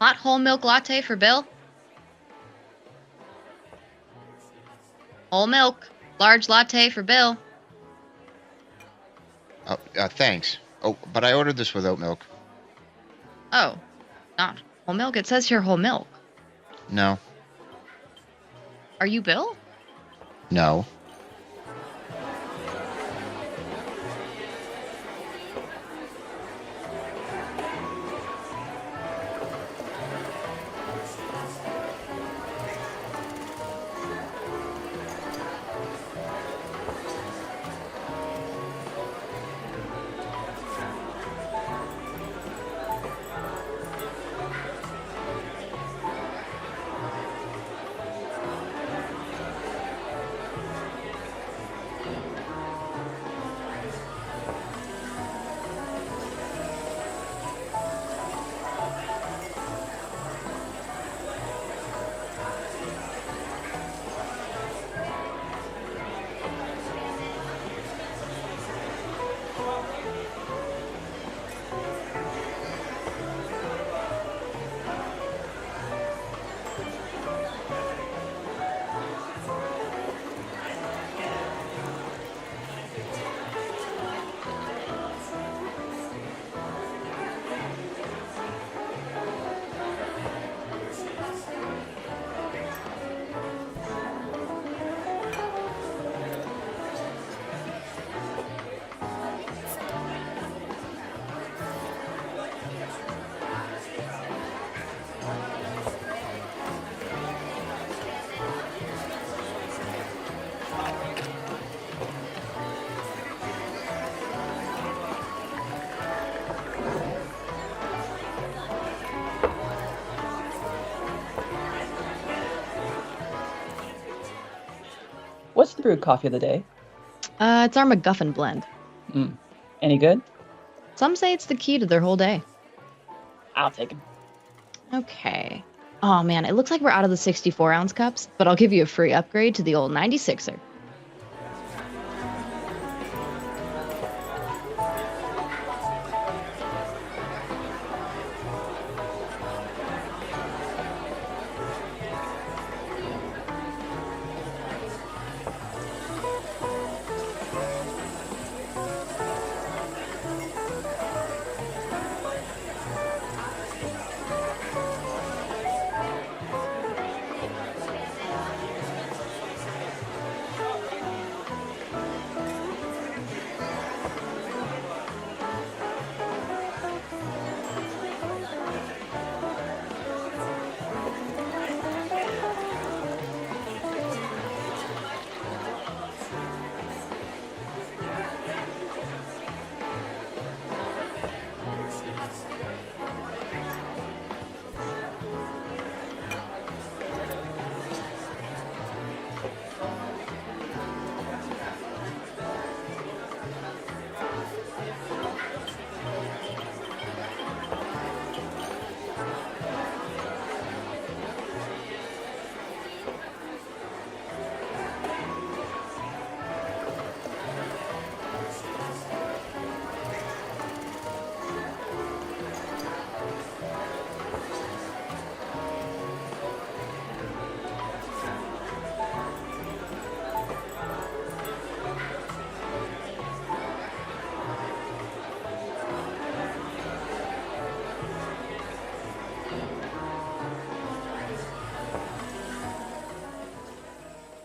Hot whole milk latte for Bill. Whole milk. Large latte for Bill. Oh, thanks. Oh, but I ordered this with oat milk. Oh, not whole milk? It says here whole milk. No. Are you Bill? No. What's the brewed coffee of the day? It's our MacGuffin blend. Any good? Some say it's the key to their whole day. I'll take them. Okay. Oh man, it looks like we're out of the 64-ounce cups, but I'll give you a free upgrade to the old 96er.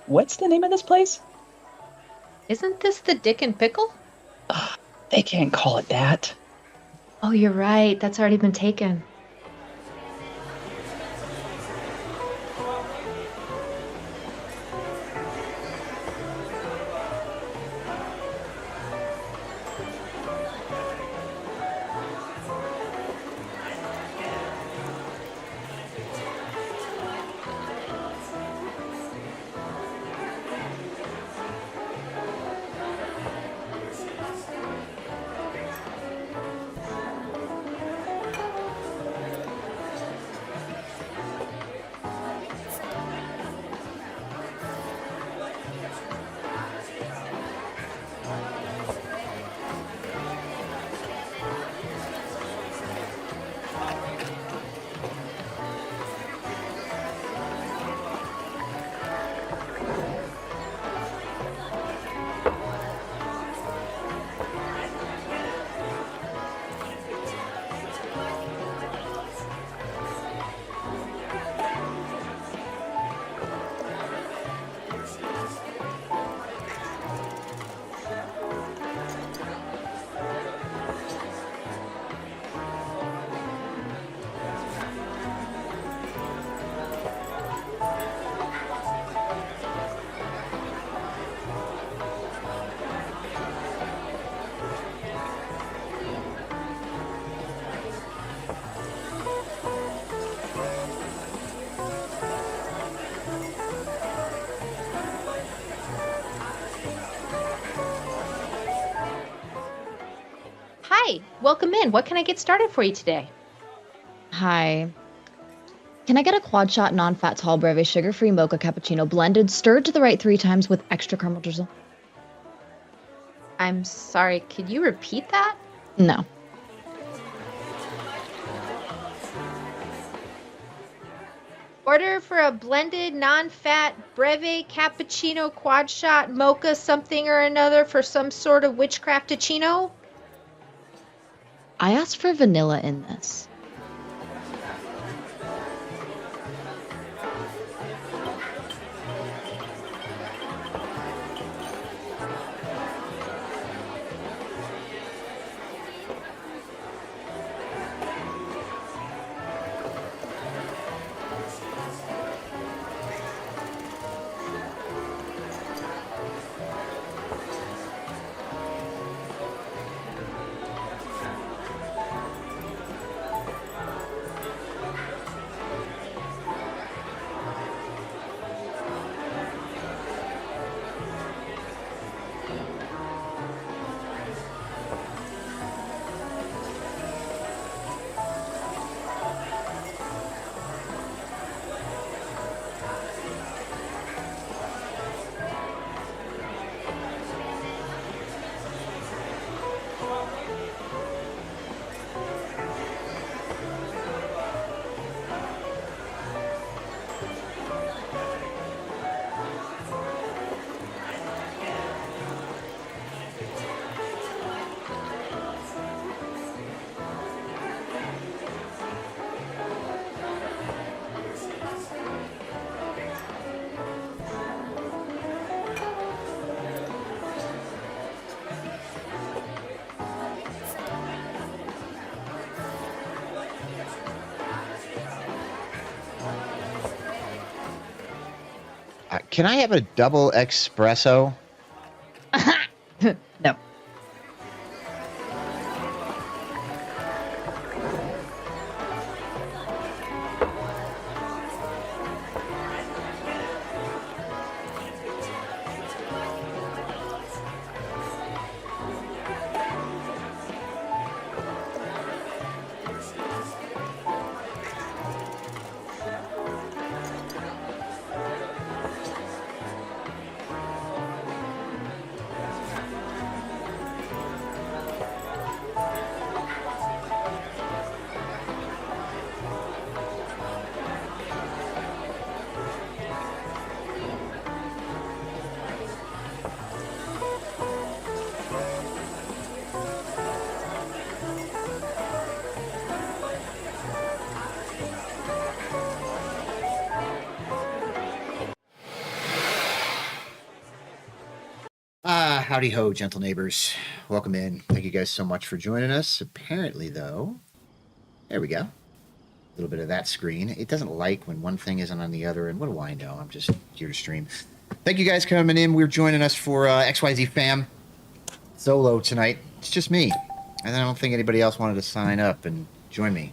What's the name of this place? Isn't this the Dick and Pickle? They can't call it that. Oh, you're right. That's already been taken. Hi, welcome in. What can I get started for you today? Hi. Can I get a quad shot non-fat tall breve sugar-free mocha cappuccino blended, stirred to the right 3 times with extra caramel drizzle? I'm sorry, could you repeat that? No. Order for a blended non-fat breve cappuccino quad shot mocha something or another for some sort of witchcraftachino? I asked for vanilla in this. Can I have a double espresso? No. Howdy ho, gentle neighbors. Welcome in. Thank you guys so much for joining us. Apparently, though, there we go. A little bit of that screen. It doesn't like when one thing isn't on the other, and what do I know? I'm just here to stream. Thank you guys coming in. We're joining us for XYZFam solo tonight. It's just me. And I don't think anybody else wanted to sign up and join me.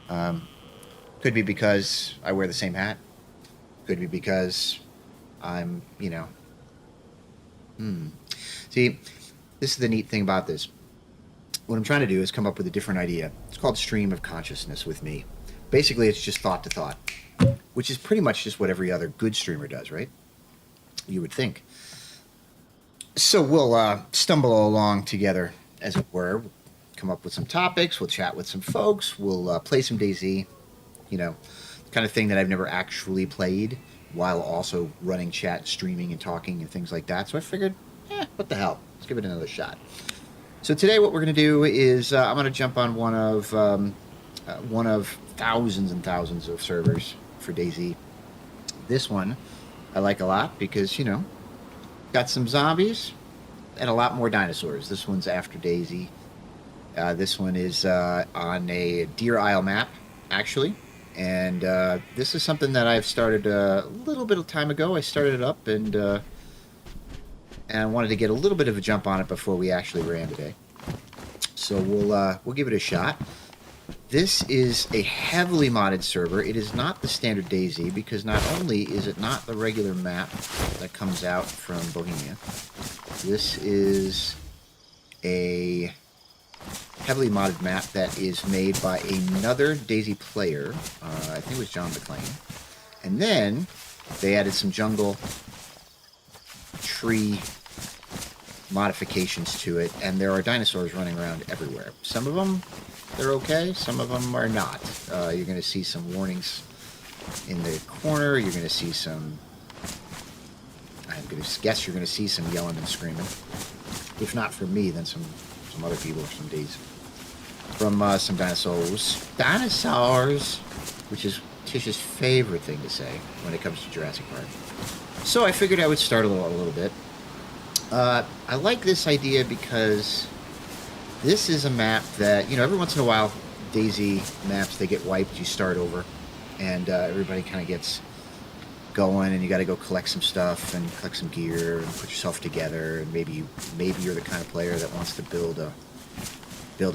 Could be because I wear the same hat. Could be because I'm, See, this is the neat thing about this. What I'm trying to do is come up with a different idea. It's called stream of consciousness with me. Basically, it's just thought to thought, which is pretty much just what every other good streamer does, right? You would think. So we'll stumble along together, as it were. We'll come up with some topics. We'll chat with some folks. We'll play some DayZ. The kind of thing that I've never actually played, while also running chat, streaming, and talking and things like that. So I figured, what the hell? Let's give it another shot. So today what we're going to do is I'm going to jump on one of thousands and thousands of servers for DayZ. This one I like a lot because, got some zombies and a lot more dinosaurs. This one's after DayZ. This one is on a Deer Isle map, actually. And this is something that I've started a little bit of time ago. I started it up and I wanted to get a little bit of a jump on it before we actually ran today. So we'll give it a shot. This is a heavily modded server. It is not the standard DayZ because not only is it not the regular map that comes out from Bohemia, this is a heavily modded map that is made by another DayZ player. I think it was John McClain. And then they added some jungle tree modifications to it, and there are dinosaurs running around everywhere. Some of them, they're okay. Some of them are not. You're going to see some warnings in the corner. You're going to see some... I'm going to guess you're going to see some yelling and screaming. If not from me, then some other people, some days. From some dinosaurs. Dinosaurs! Which is Tish's favorite thing to say when it comes to Jurassic Park. So I figured I would start a little bit. I like this idea because this is a map that, you know, every once in a while, DayZ maps, they get wiped, you start over, and everybody kind of gets going, and you got to go collect some stuff and collect some gear and put yourself together, and maybe you're the kind of player that wants to build a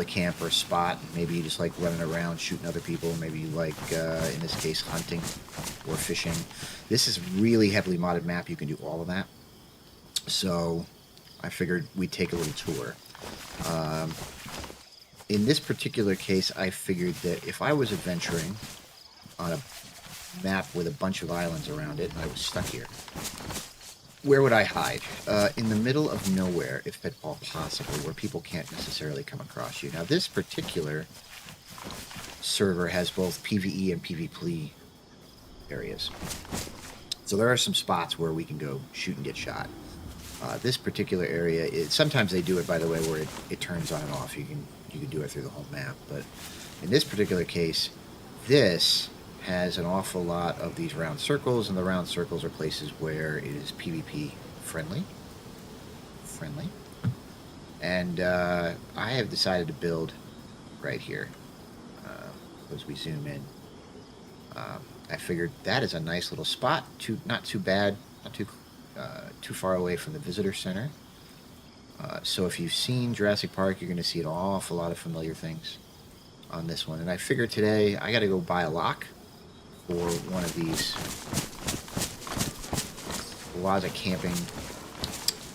camp or a spot. Maybe you just like running around shooting other people. Maybe you like, in this case, hunting or fishing. This is really heavily modded map. You can do all of that. So I figured we'd take a little tour. In this particular case, I figured that if I was adventuring on a map with a bunch of islands around it, and I was stuck here, where would I hide? In the middle of nowhere, if at all possible, where people can't necessarily come across you. Now, this particular server has both PvE and PvP areas. So there are some spots where we can go shoot and get shot. This particular area, sometimes they do it, by the way, where it turns on and off. You can do it through the whole map. But in this particular case, this has an awful lot of these round circles, and the round circles are places where it is PvP friendly. And I have decided to build right here. As we zoom in, I figured that is a nice little spot. Not too bad, not too far away from the visitor center. So if you've seen Jurassic Park, you're going to see an awful lot of familiar things on this one. And I figured today I got to go buy a lock for one of these closet camping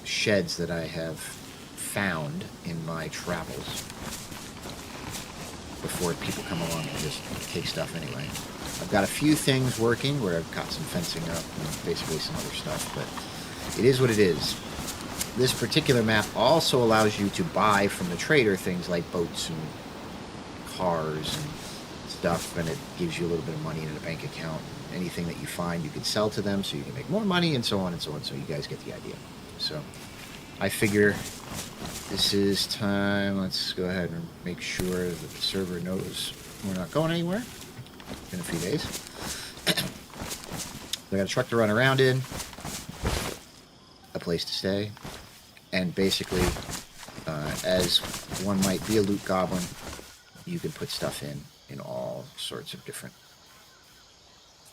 sheds that I have found in my travels before people come along and just take stuff anyway. I've got a few things working where I've got some fencing up and basically some other stuff, but it is what it is. This particular map also allows you to buy from the trader things like boats and cars and stuff, and it gives you a little bit of money in a bank account. Anything that you find, you can sell to them so you can make more money, and so on and so on. So you guys get the idea. So I figure this is time. Let's go ahead and make sure that the server knows we're not going anywhere in a few days. I got a truck to run around in, a place to stay, and basically, as one might be a loot goblin, you can put stuff in all sorts of different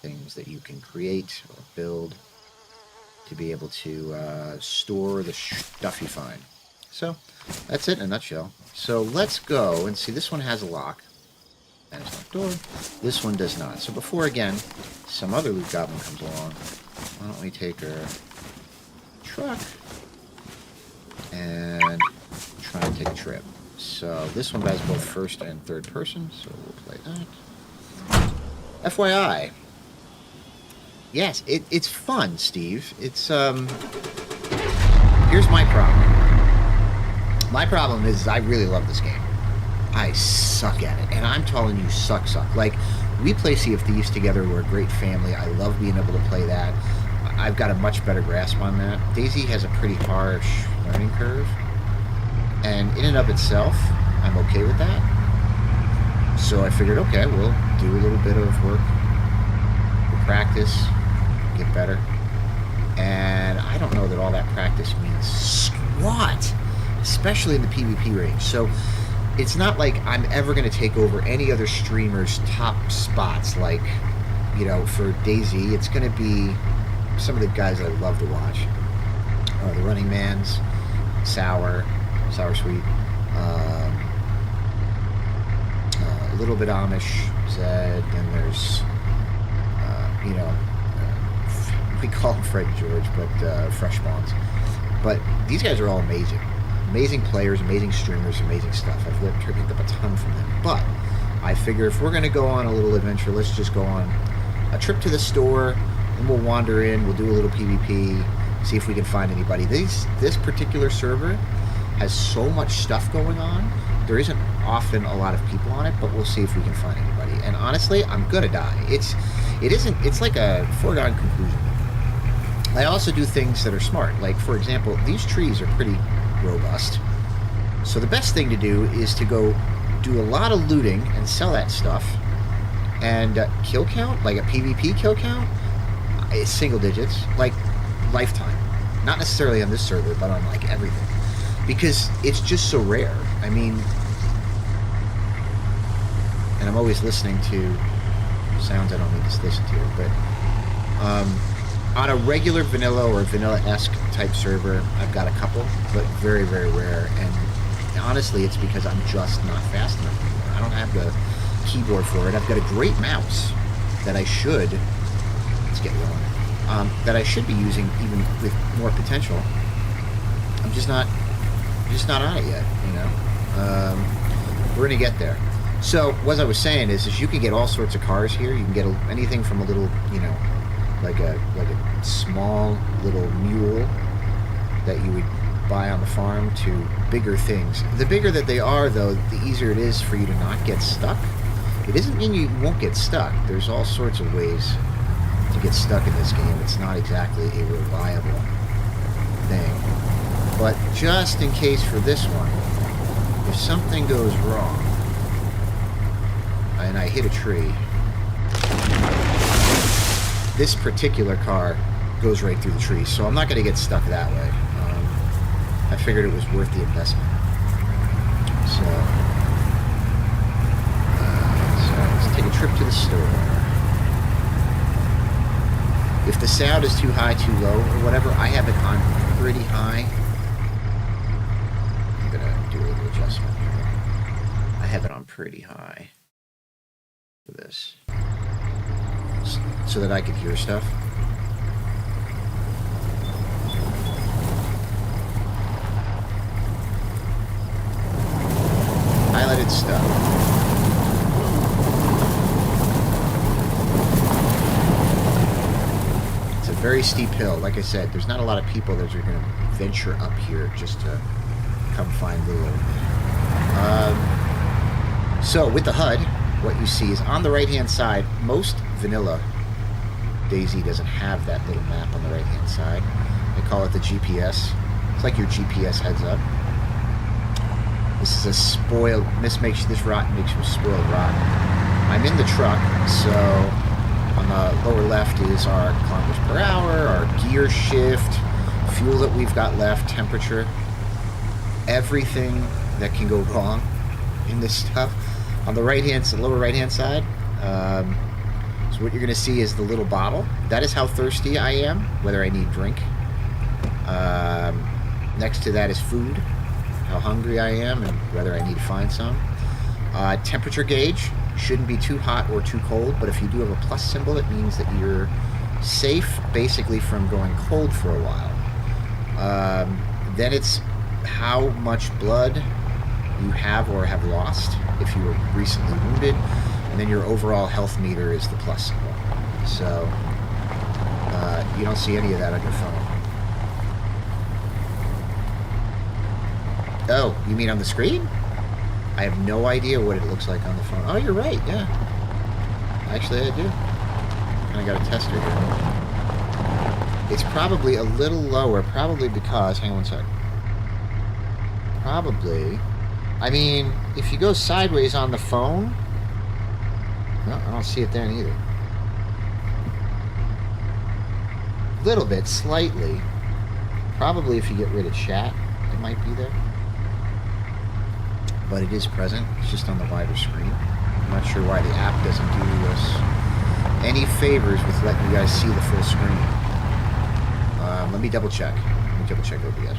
things that you can create or build to be able to store the stuff you find. So that's it in a nutshell. So let's go and see. This one has a lock. That is locked door. This one does not. So before, again, some other loot goblin comes along, why don't we take our truck and try and take a trip. So this one has both first and third person, so we'll play that. FYI. Yes, it's fun, Steve. It's, here's my problem. My problem is I really love this game. I suck at it, and I'm telling you, suck. Like, we play Sea of Thieves together. We're a great family. I love being able to play that. I've got a much better grasp on that. DayZ has a pretty harsh learning curve, and in and of itself, I'm okay with that. So I figured, okay, we'll do a little bit of work, we'll practice, get better. And I don't know that all that practice means squat, especially in the PvP range. So it's not like I'm ever going to take over any other streamer's top spots. Like, you know, for DayZ, it's going to be some of the guys that I love to watch. The Running Mans, Sour Sweet, a little bit Amish, Zed, and there's, you know, we call him Fred George, but Fresh Bonds. But these guys are all amazing. Amazing players, amazing streamers, amazing stuff. I've picked up a ton from them. But I figure if we're going to go on a little adventure, let's just go on a trip to the store, and we'll wander in, we'll do a little PvP, see if we can find anybody. This particular server has so much stuff going on. There isn't often a lot of people on it, but we'll see if we can find anybody. And honestly, I'm gonna die. It's like a foregone conclusion. I also do things that are smart. Like, for example, these trees are pretty robust. So the best thing to do is to go do a lot of looting and sell that stuff. And kill count, like a PvP kill count, is single digits, like lifetime. Not necessarily on this server, but on like everything. Because it's just so rare. I mean, and I'm always listening to sounds I don't need to listen to, but on a regular vanilla or vanilla-esque type server, I've got a couple, but very, very rare. And honestly, it's because I'm just not fast enough anymore. I don't have the keyboard for it. I've got a great mouse that I should, let's get going, that I should be using even with more potential. I'm just not on it yet, you know. We're gonna get there. So what I was saying is you can get all sorts of cars here. You can get anything from a little, you know, like a small little mule that you would buy on the farm to bigger things. The bigger that they are, though, the easier it is for you to not get stuck. It doesn't mean you won't get stuck. There's all sorts of ways to get stuck in this game. It's not exactly a reliable thing. But just in case for this one, if something goes wrong and I hit a tree, this particular car goes right through the tree, so I'm not going to get stuck that way. I figured it was worth the investment. So let's take a trip to the store. If the sound is too high, too low, or whatever, I have it on pretty high. I'm going to do a little adjustment here. I have it on pretty high for this, so that I could hear stuff. Highlighted stuff. It's a very steep hill. Like I said, there's not a lot of people that are going to venture up here just to come find little. So with the HUD, what you see is on the right-hand side, most vanilla DayZ doesn't have that little map on the right-hand side. They call it the GPS. It's like your GPS heads up. This is a spoiled, this makes rock makes you a spoiled rock. I'm in the truck, so on the lower left is our kilometers per hour, our gear shift, fuel that we've got left, temperature, everything that can go wrong in this stuff. On the lower right-hand side, so what you're going to see is the little bottle. That is how thirsty I am, whether I need drink. Next to that is food, how hungry I am, and whether I need to find some. Temperature gauge shouldn't be too hot or too cold, but if you do have a plus symbol, it means that you're safe, basically, from going cold for a while. Then it's how much blood you have or have lost if you were recently wounded, and then your overall health meter is the plus symbol. So you don't see any of that on your phone. Oh, you mean on the screen? I have no idea what it looks like on the phone. Oh, you're right, yeah. Actually, I do. I got a tester here. It's probably a little lower, probably because, hang on one sec. Probably, I mean, if you go sideways on the phone, no, I don't see it there either. Little bit, slightly. Probably if you get rid of chat, it might be there. But it is present. It's just on the wider screen. I'm not sure why the app doesn't do us any favors with letting you guys see the full screen. Let me double check. Let me double check OBS.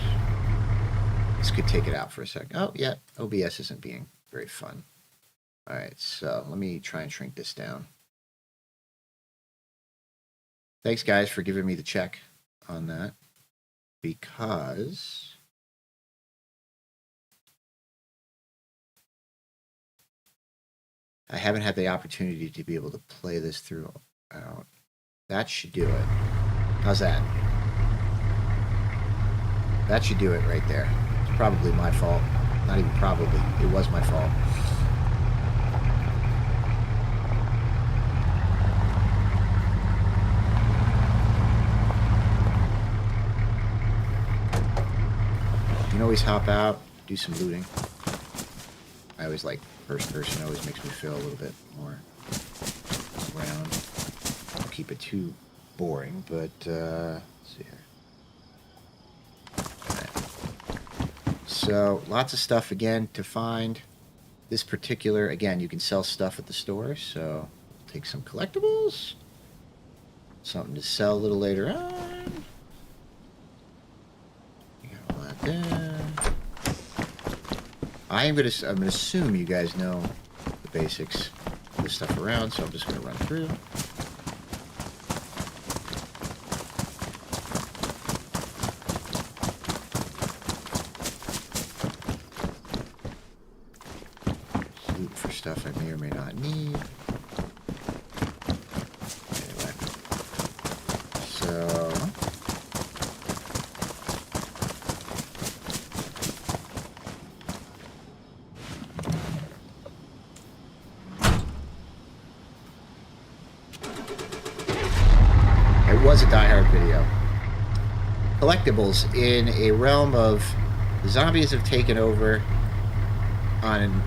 This could take it out for a sec. Oh, yeah. OBS isn't being very fun. All right, so let me try and shrink this down. Thanks, guys, for giving me the check on that. Because I haven't had the opportunity to be able to play this through. That should do it. How's that? That should do it right there. It's probably my fault. Not even probably. It was my fault. You can always hop out, do some looting. I always like first person. It always makes me feel a little bit more around. Don't keep it too boring, but let's see here. So, lots of stuff, again, to find. This particular, again, you can sell stuff at the store, so take some collectibles. Something to sell a little later on. You got all that there. I'm gonna assume you guys know the basics of this stuff around, so I'm just gonna run through. For stuff I may or may not need. Anyway. So... It was a Die Hard video. Collectibles in a realm of the zombies have taken over on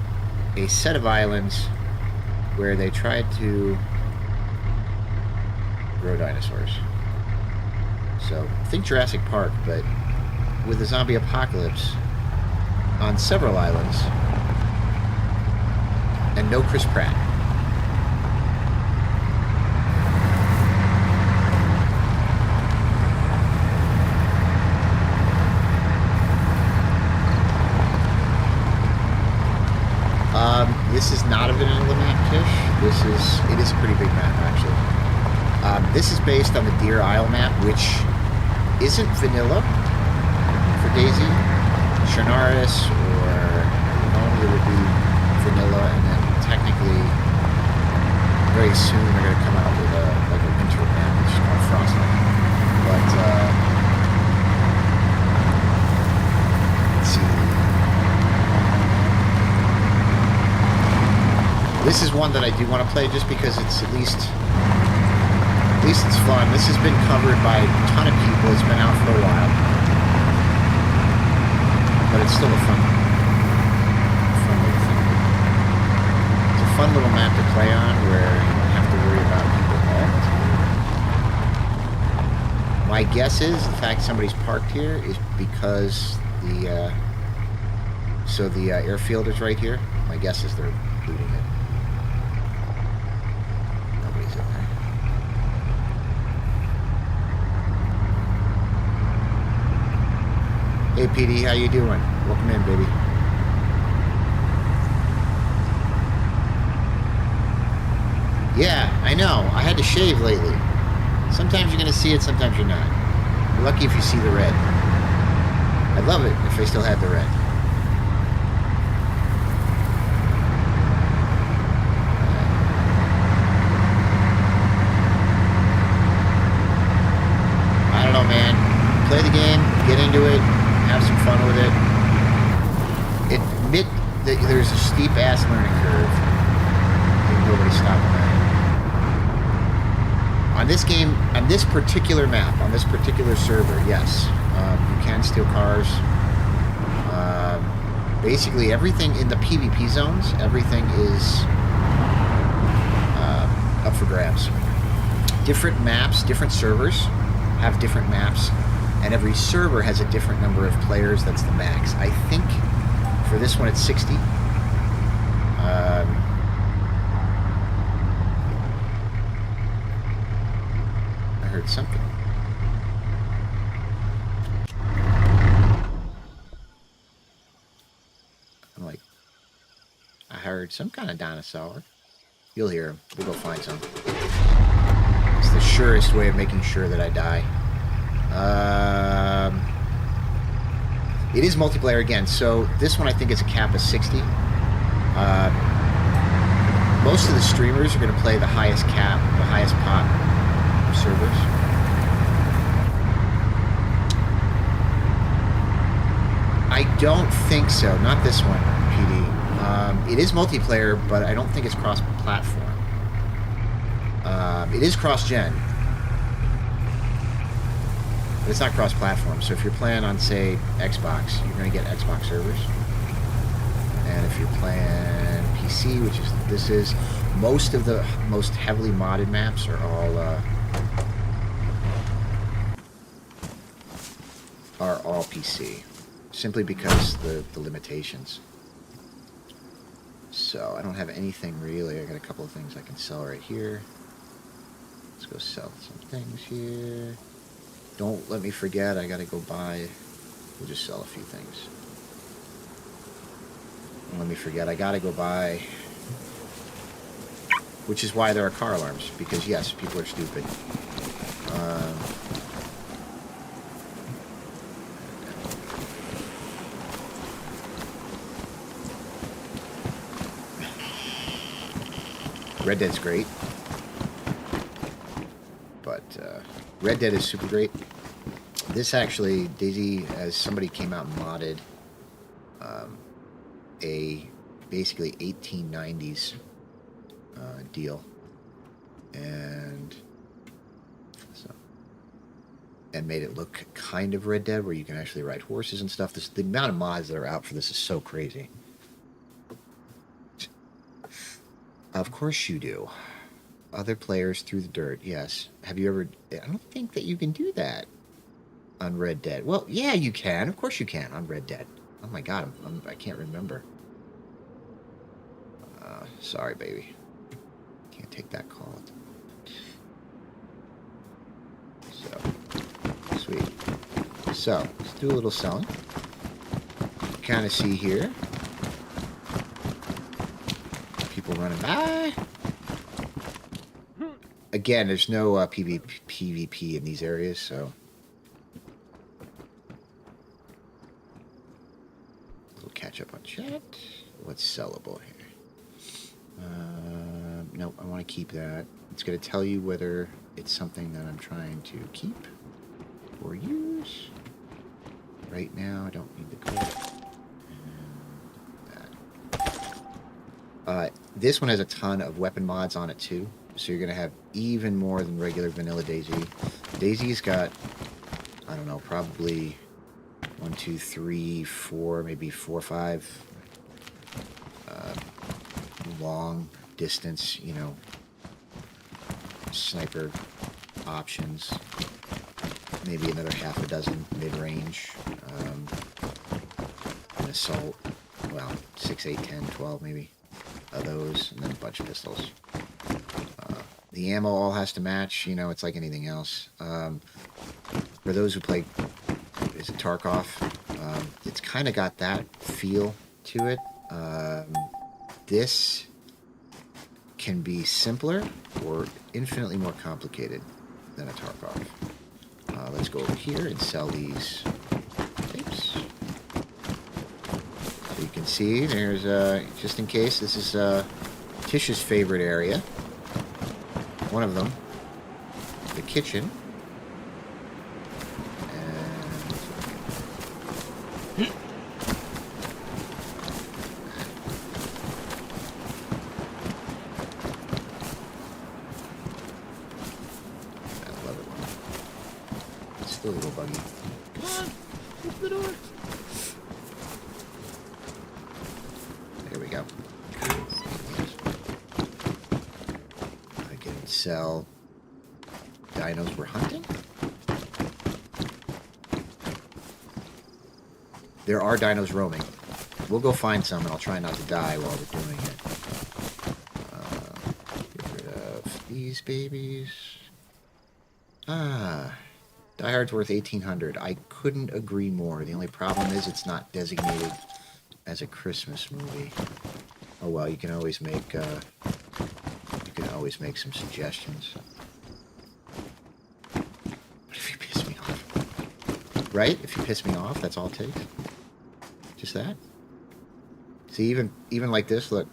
a set of islands where they tried to grow dinosaurs. So, think Jurassic Park, but with a zombie apocalypse on several islands and no Chris Pratt. This is not a vanilla map, Tish. It is a pretty big map, actually. This is based on the Deer Isle map, which isn't vanilla for DayZ. Chern's or normally it would be vanilla, and then technically very soon they're going to come out with a winter map, which is called Frostland. But let's see. This is one that I do want to play just because it's at least it's fun. This has been covered by a ton of people. It's been out for a while. But it's still a fun little thing. It's a fun little map to play on where you don't have to worry about people all the time. My guess is the fact somebody's parked here is because the airfield is right here. My guess is they're looting it. Hey PD, how you doing? Welcome in, baby. Yeah, I know. I had to shave lately. Sometimes you're going to see it, sometimes you're not. You're lucky if you see the red. I'd love it if they still had the red. I don't know, man. Play the game, get into it. Have some fun with it. Admit that there's a steep ass learning curve. Ain't nobody stopping that. On this game, on this particular map, on this particular server, yes, you can steal cars. Basically, everything in the PvP zones, everything is up for grabs. Different maps, different servers have different maps. And every server has a different number of players. That's the max. I think for this one it's 60. I heard something. I'm like, I heard some kind of dinosaur. You'll hear him. We'll go find some. It's the surest way of making sure that I die. It is multiplayer again, so this one I think is a cap of 60. Most of the streamers are going to play the highest cap, the highest pot of servers. I don't think so. Not this one, PD. It is multiplayer, but I don't think it's cross-platform. It is cross-gen. But it's not cross-platform. So if you're playing on, say, Xbox, you're going to get Xbox servers. And if you're playing PC, which is this is, most of the most heavily modded maps are all PC, simply because the limitations. So I don't have anything really. I got a couple of things I can sell right here. Let's go sell some things here. Don't let me forget. I got to go buy. We'll just sell a few things. Don't let me forget. I got to go buy. Which is why there are car alarms, because yes, people are stupid. Red Dead's great, but Red Dead is super great. This actually, DayZ, as somebody came out and modded a basically 1890s deal, and made it look kind of Red Dead, where you can actually ride horses and stuff. The amount of mods that are out for this is so crazy. Of course you do. Other players through the dirt, yes. Have you ever... I don't think that you can do that on Red Dead. Well, yeah, you can. Of course you can on Red Dead. Oh my god, I can't remember. Sorry, baby. Can't take that call. So, sweet. So, let's do a little selling. Kind of see here. People running by. Again, there's no PvP in these areas, so... We'll catch up on chat. What's sellable here? Nope, I want to keep that. It's going to tell you whether it's something that I'm trying to keep or use. Right now, I don't need the code. This one has a ton of weapon mods on it too, so you're going to have even more than regular vanilla DayZ. DayZ's got, I don't know, probably 1, 2, 3, 4, maybe 4 or 5 long distance, you know, sniper options. Maybe another half a dozen mid-range, an assault, well, 6, 8, 10, 12 maybe of those, and then a bunch of pistols. The ammo all has to match, you know, it's like anything else. For those who play, is it Tarkov? It's kind of got that feel to it. This can be simpler or infinitely more complicated than a Tarkov. Let's go over here and sell these tapes. So you can see there's, just in case, this is Tish's favorite area. One of them, the kitchen. Sell dinos we're hunting. There are dinos roaming. We'll go find some, and I'll try not to die while we're doing it. Get rid of these babies. Die Hard's worth $1,800. I couldn't agree more. The only problem is it's not designated as a Christmas movie. Oh well, you can always make some suggestions. What if you piss me off? Right? If you piss me off, that's all it takes. Just that. See, even like this, look.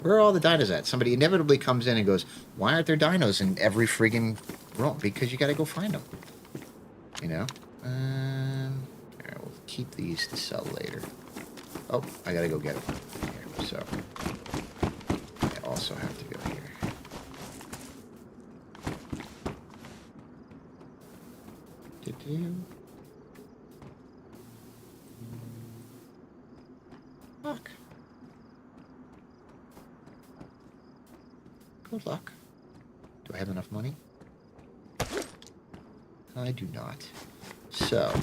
Where are all the dinos at? Somebody inevitably comes in and goes, why aren't there dinos in every friggin' room? Because you gotta go find them. You know? Alright, we'll keep these to sell later. Oh, I gotta go get them. Here, so, I also have to go here. Fuck. Good luck. Do I have enough money? I do not. So,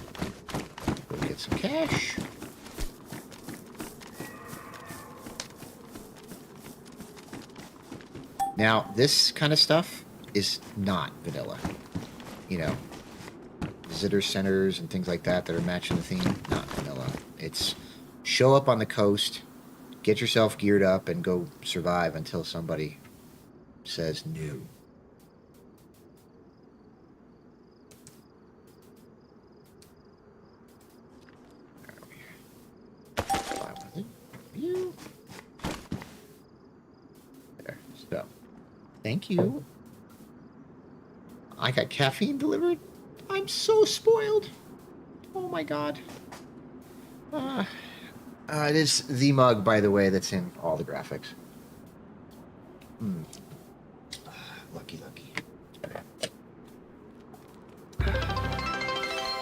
go get some cash. Now, this kind of stuff is not vanilla. You know, visitor centers and things like that that are matching the theme, not vanilla. It's show up on the coast, get yourself geared up, and go survive until somebody says no. You. There. So, thank you. I got caffeine delivered. I'm so spoiled. Oh my god. It is the mug, by the way, that's in all the graphics. Lucky.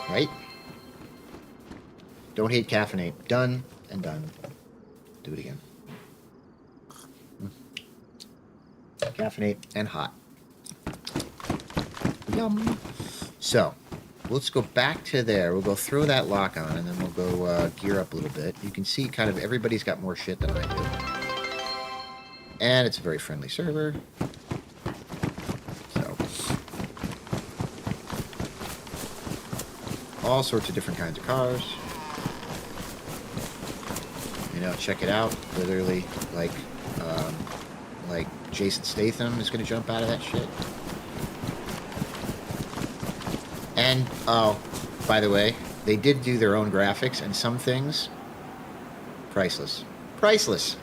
Right? Don't hate caffeinate. Done and done. Do it again. Caffeinate and hot. Yum. So, let's go back to there. We'll go throw that lock on, and then we'll go gear up a little bit. You can see kind of everybody's got more shit than I do. And it's a very friendly server. So, all sorts of different kinds of cars. You know, check it out. Literally, like Jason Statham is going to jump out of that shit. And, oh, by the way, they did do their own graphics, and some things, priceless. Priceless!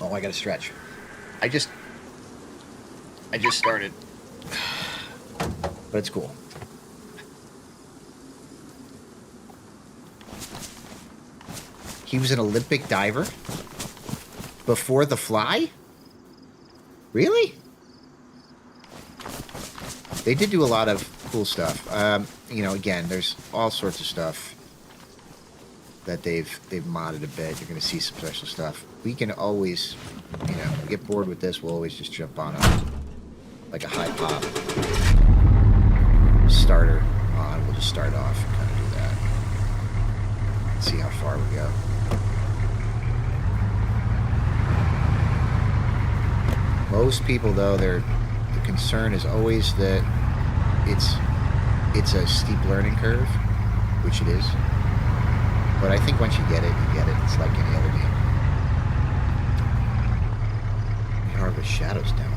Oh, I gotta stretch. I just started. But it's cool. He was an Olympic diver? Before The Fly? Really? They did do a lot of cool stuff. You know, again, there's all sorts of stuff that they've modded a bit. You're going to see some special stuff. We can always, you know, get bored with this, we'll always just jump on like a high pop starter on. We'll just start off and kind of do that. See how far we go. Most people, though, the concern is always that it's a steep learning curve, which it is. But I think once you get it, you get it. It's like any other game. Harvest Shadows demo.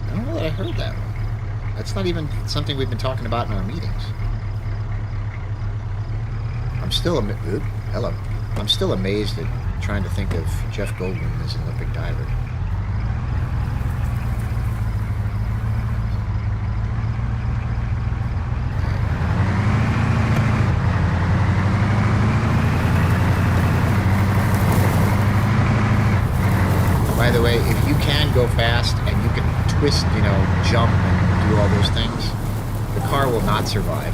I don't know that I heard that one. That's not even something we've been talking about in our meetings. I'm still amazed at trying to think of Jeff Goldblum as an Olympic diver. By the way, if you can go fast and you can twist, you know, jump and do all those things, the car will not survive.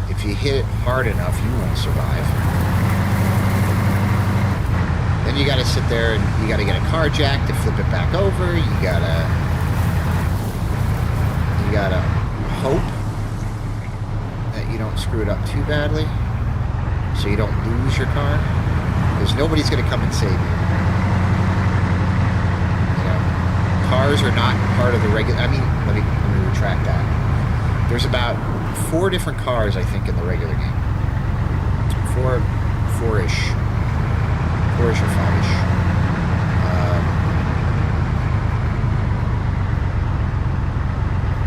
If you hit it hard enough, you won't survive. Then you gotta sit there and you gotta get a car jack to flip it back over. You gotta hope that you don't screw it up too badly, so you don't lose your car. Because nobody's gonna come and save you. Cars are not part of the regular. I mean, let me retract that. There's about 4 different cars, I think, in the regular game. Four-ish or 5-ish.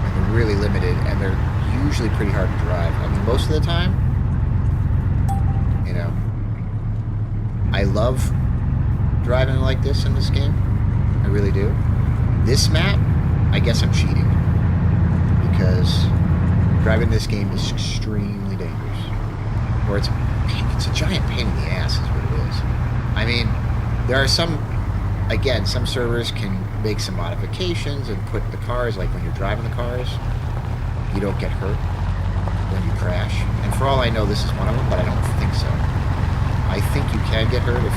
And they're really limited, and they're usually pretty hard to drive. I mean, most of the time, you know, I love driving like this in this game. I really do. This map, I guess I'm cheating. Because driving this game is extremely dangerous. Or it's a giant pain in the ass is what it is. I mean, there are some servers can make some modifications and put the cars, like when you're driving the cars, you don't get hurt when you crash. And for all I know, this is one of them, but I don't think so. I think you can get hurt if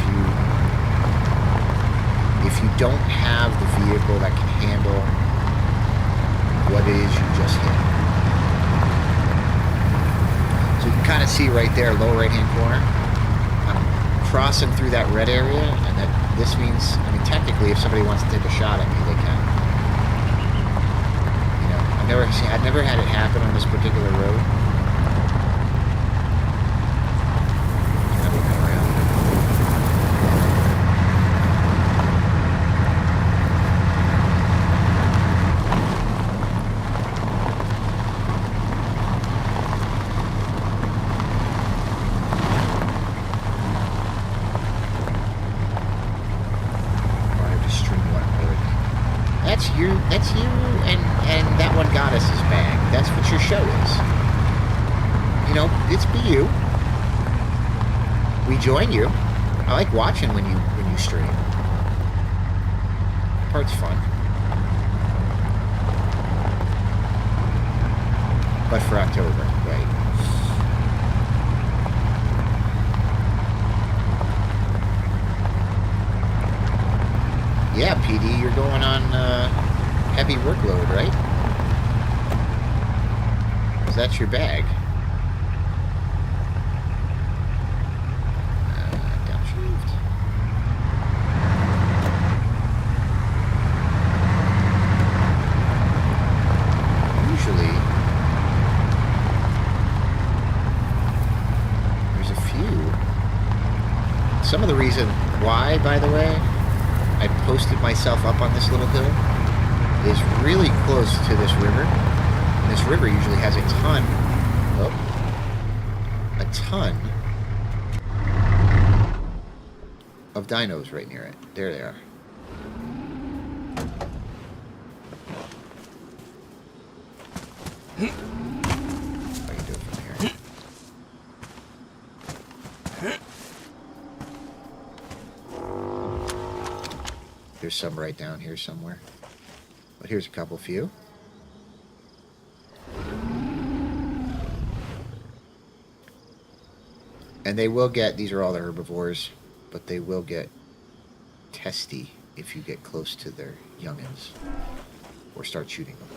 you don't have the vehicle that can handle what it is you just hit. So you can kind of see right there, lower right-hand corner, I'm crossing through that red area, and that this means, I mean, technically, if somebody wants to take a shot at me, they can. You know, I've never had it happen on this particular road. That's you, and that one got us his bag. That's what your show is. You know, it's be you. We join you. I like watching when you stream. That part's fun. But for October, right? Yeah, PD, you're going on heavy workload, right? 'Cause that's your bag. Downshift. Usually, there's a few. Some of the reason why, by the way, I posted myself up on this little hill is really close to this river. And this river usually has a ton of dinos right near it. There they are. If I can do it from here. There's some right down here somewhere. But here's a couple few. And they will get, these are all the herbivores, but they will get testy if you get close to their youngins or start shooting them.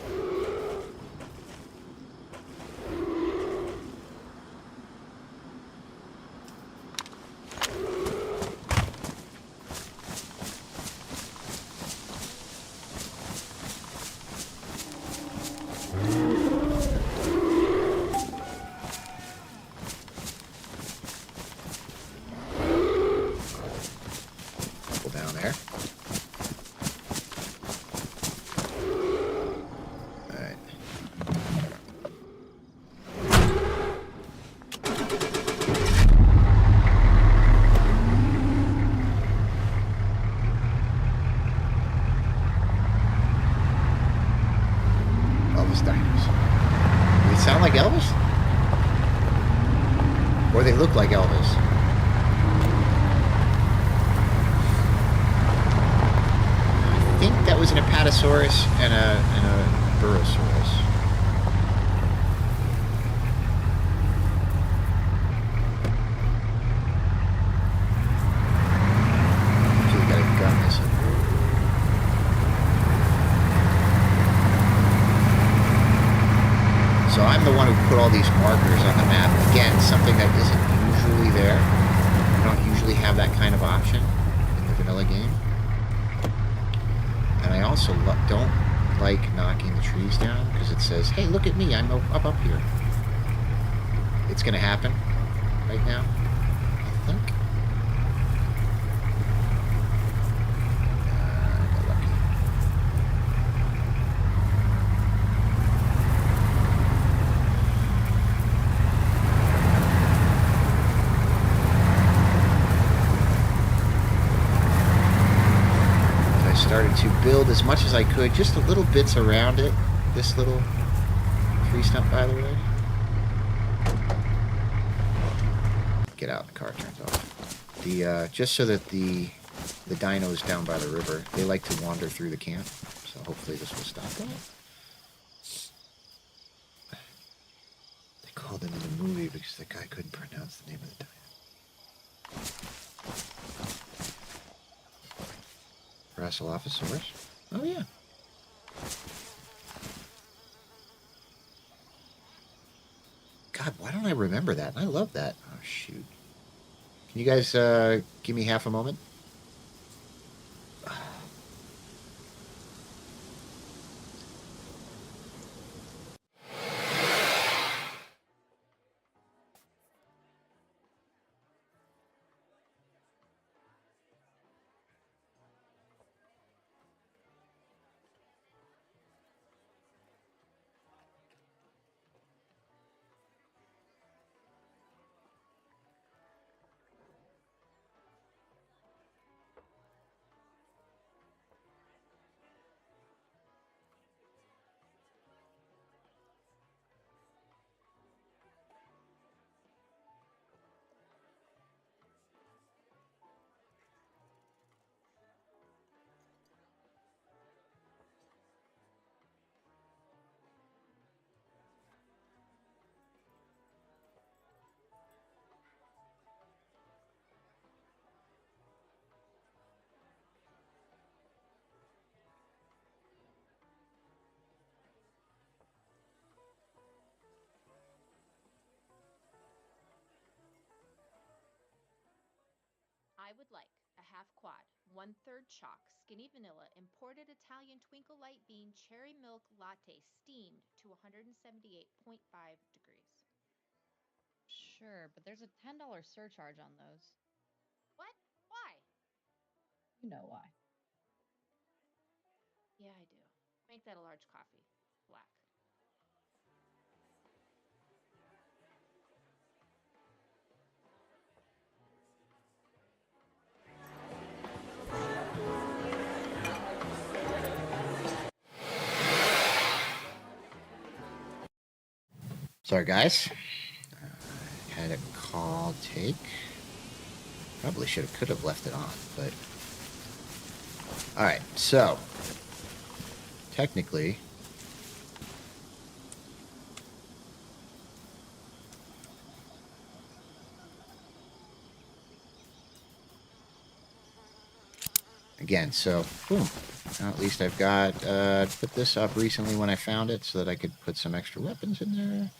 Or they look like Elvis. I think that was an Apatosaurus and a Burosaurus. So we got a gun missing. So I'm the one who put all these markers on the map. Again, something that isn't usually there. You don't usually have that kind of option in the vanilla game. And I also don't like knocking the trees down because it says, hey, look at me, I'm up here. It's going to happen right now, I think. I got lucky. order to build as much as I could, just the little bits around it. This little tree stump, by the way. Get out, the car turns off. The just so that the dinos down by the river, they like to wander through the camp, so hopefully this will stop that. They called him in the movie because the guy couldn't pronounce the name of the dino. Jurassicilophosaurus? Oh yeah. God, why don't I remember that? I love that. Oh, shoot. Can you guys give me half a moment? I would like a half quad, 1/3 chalk, skinny vanilla, imported Italian twinkle light bean cherry milk latte steamed to 178.5 degrees. Sure, but there's a $10 surcharge on those. What? Why? You know why. Yeah, I do. Make that a large coffee. Black. Sorry, guys. Had a call take. Probably could have left it on, but... Alright, so... Technically... Again, so, boom. Now at least I've got, put this up recently when I found it so that I could put some extra weapons in there.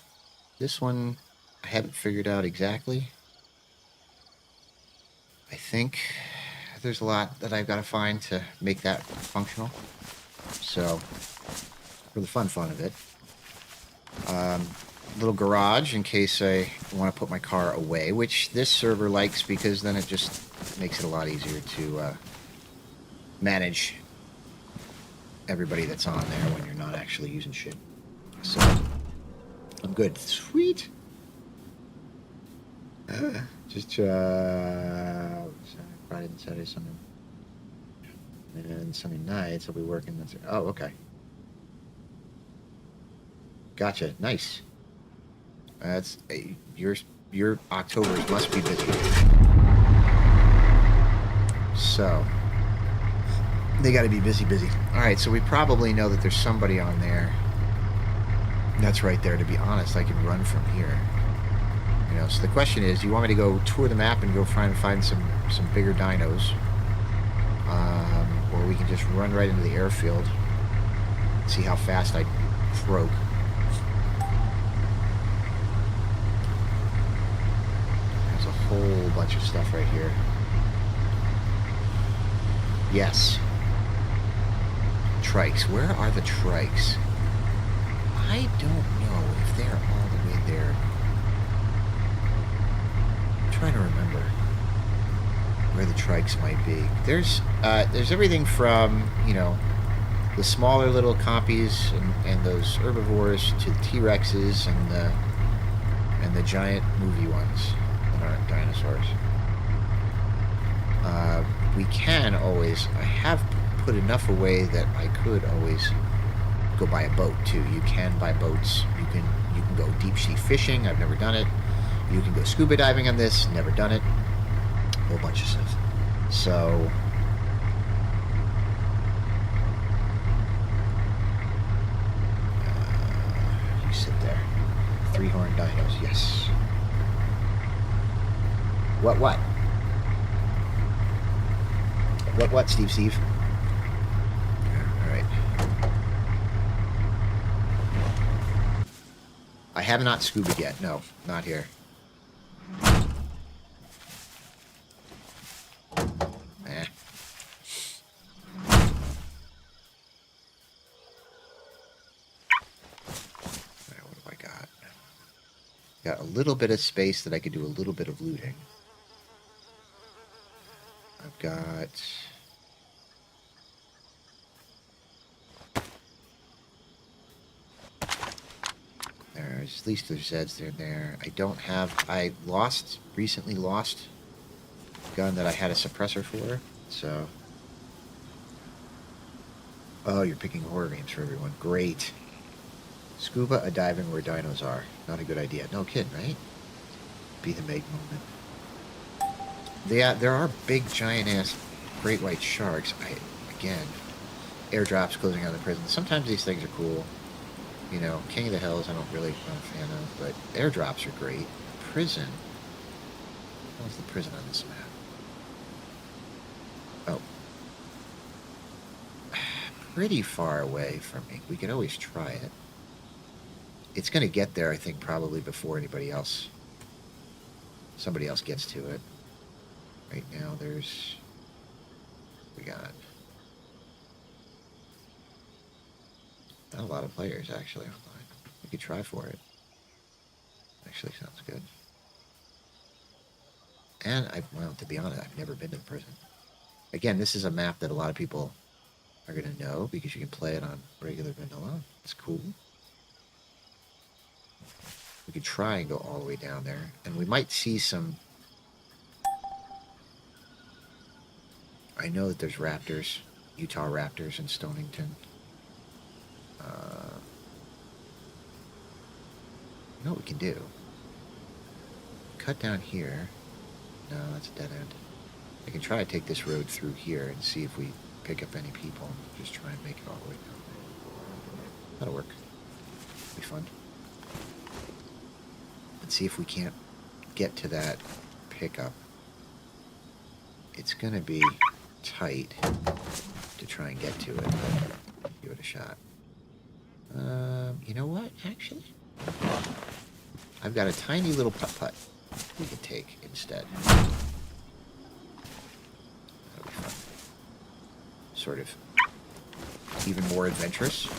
This one, I haven't figured out exactly. I think there's a lot that I've got to find to make that functional. So, for the fun of it. Little garage in case I want to put my car away, which this server likes because then it just makes it a lot easier to manage everybody that's on there when you're not actually using shit. So, I'm good. Sweet! Just, Friday and Saturday, Sunday. And Sunday nights I'll be working. Oh, okay. Gotcha. Nice. That's your Octobers must be busy. So they got to be busy. All right, so we probably know that there's somebody on there. That's right there. To be honest, I can run from here. You know. So the question is, do you want me to go tour the map and go try and find some bigger dinos, or we can just run right into the airfield, see how fast I croak. There's a whole bunch of stuff right here. Yes. Trikes. Where are the trikes? I don't know if they're all the way there. I'm trying to remember where the trikes might be. There's everything from, you know, the smaller little copies and those herbivores to the T-Rexes and the giant movie ones that aren't dinosaurs. We can always... I have put enough away that I could always go buy a boat too. You can buy boats. You can go deep sea fishing. I've never done it. You can go scuba diving on this. Never done it. A whole bunch of stuff. So you sit there. 3-horned dinos. Yes. What? What, Steve? All right. I have not scuba yet. No, not here. Eh. Alright, what have I got? Got a little bit of space that I could do a little bit of looting. I've got... There's at least there's Zeds there. I don't have... I recently lost a gun that I had a suppressor for, so... Oh, you're picking horror games for everyone. Great. Scuba a diving where dinos are. Not a good idea. No kidding, right? Be the Meg moment. There are big, giant-ass great white sharks. Again, airdrops closing on the prison. Sometimes these things are cool. You know, King of the Hills I'm not a fan of, but airdrops are great. Prison. What's the prison on this map? Oh. Pretty far away from me. We could always try it. It's going to get there, I think, probably before somebody else gets to it. Right now, we got not a lot of players, actually, online. We could try for it. Actually, sounds good. And, well, to be honest, I've never been to the prison. Again, this is a map that a lot of people are going to know, because you can play it on regular vanilla. It's cool. We could try and go all the way down there, and we might see some... I know that there's raptors, Utah raptors in Stonington. You know what we can do? Cut down here. No, that's a dead end. I can try to take this road through here and see if we pick up any people. Just try and make it all the way down there. That'll work. Be fun. Let's see if we can't get to that pickup. It's gonna be tight to try and get to it, but give it a shot. You know what, actually? I've got a tiny little putt-putt we can take instead. That'll be fun. Sort of even more adventurous. I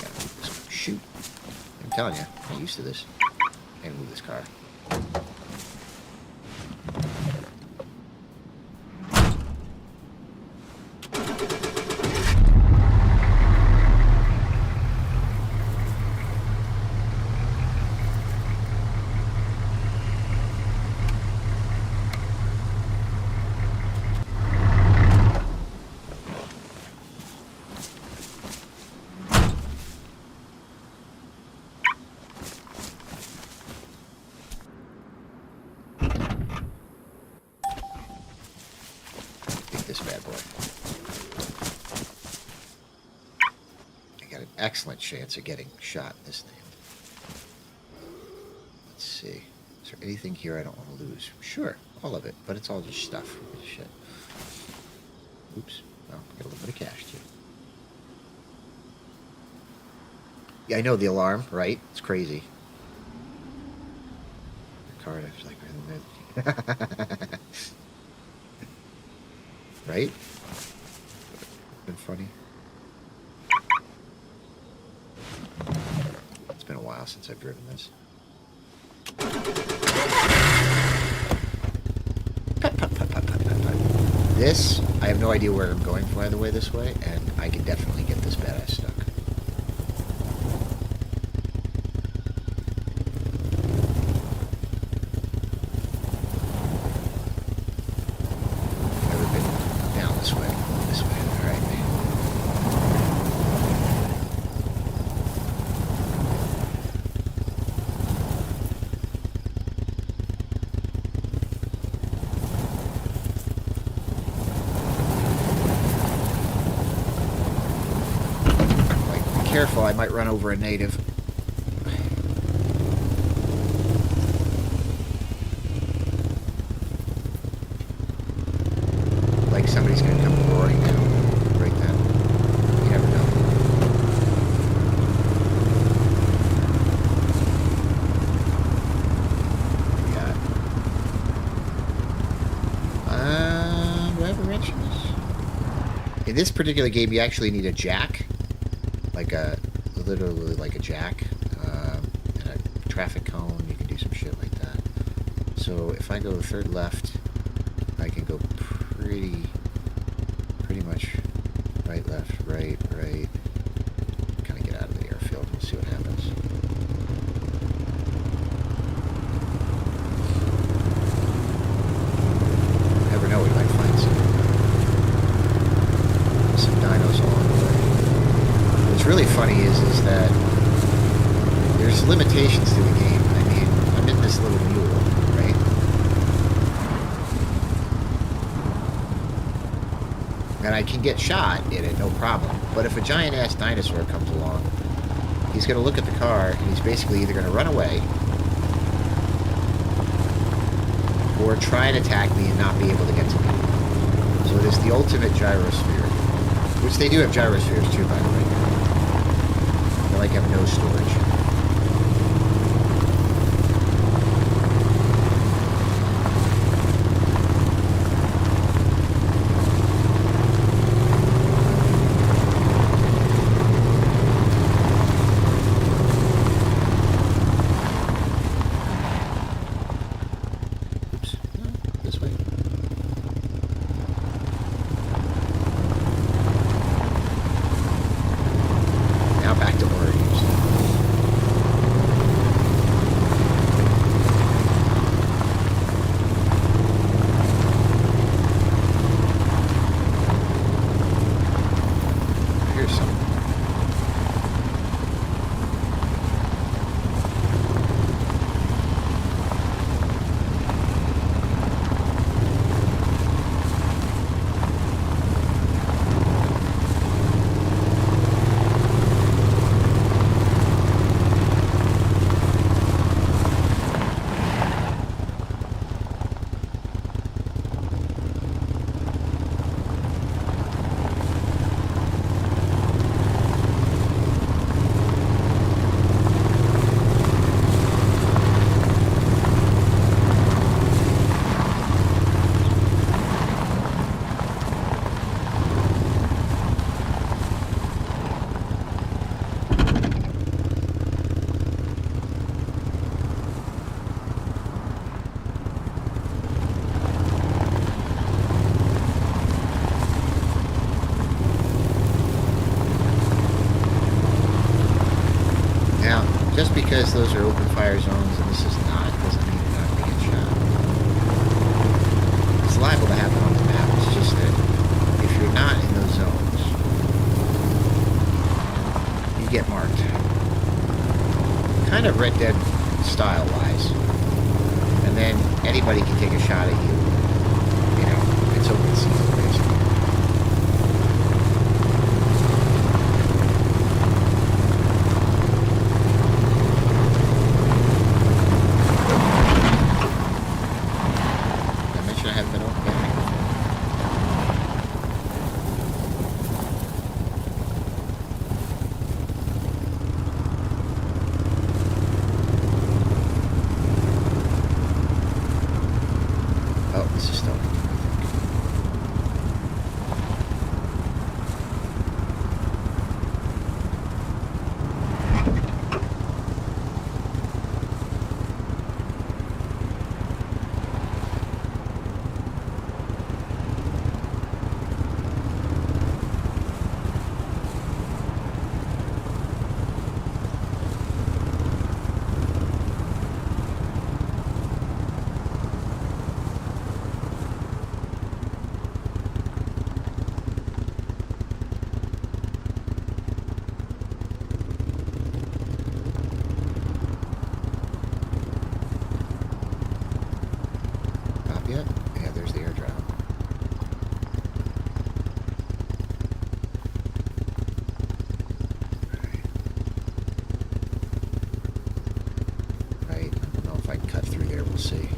gotta move this car. Shoot. I'm telling you, I'm not used to this. I gotta move this car. Excellent chance of getting shot in this thing. Let's see. Is there anything here I don't want to lose? Sure, all of it, but it's all just stuff. Shit. Oops. Well, got a little bit of cash too. Yeah, I know the alarm, right? It's crazy. The card, I was like, right? Been funny. It's been a while since I've driven this. This, I have no idea where I'm going, by the way, this way, and I can definitely get this badass stuck. careful, I might run over a native. Like somebody's gonna come roaring down right then. You never know. Yeah. Do I have a wrench in this? In this particular game, you actually need a jack. Like a, literally like a jack. And a traffic cone. You can do some shit like that. So if I go third left, I can go pretty much right, left, right, right. Kind of get out of the airfield. We'll see what happens. Never know, we might find some dinos along the way. What's really funny is that there's limitations to the game. I mean, I'm in this little mule, right? And I can get shot in it, no problem. But if a giant-ass dinosaur comes along, he's going to look at the car, and he's basically either going to run away or try and attack me and not be able to get to me. So it is the ultimate gyrosphere. Which they do have gyrospheres too, by the way. They like have no storage. Just because those are open fire zones and this is not, doesn't mean you're not going to get shot. It's liable to happen on the map. It's just that if you're not in those zones, you get marked. Kind of Red Dead style-wise. And then anybody can take a shot at you. You know, it's open season, basically. Let's see.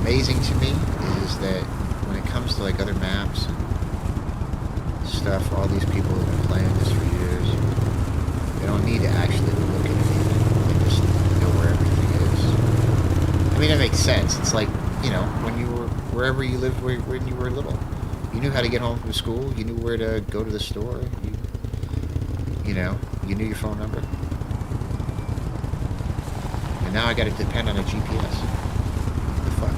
Amazing to me is that when it comes to like other maps and stuff, all these people have been playing this for years. They don't need to actually look at anything. They just know where everything is. I mean, that makes sense. It's like, you know, when you were wherever you lived when you were little, you knew how to get home from school. You knew where to go to the store. You know, you knew your phone number. And now I got to depend on a GPS. What the fuck?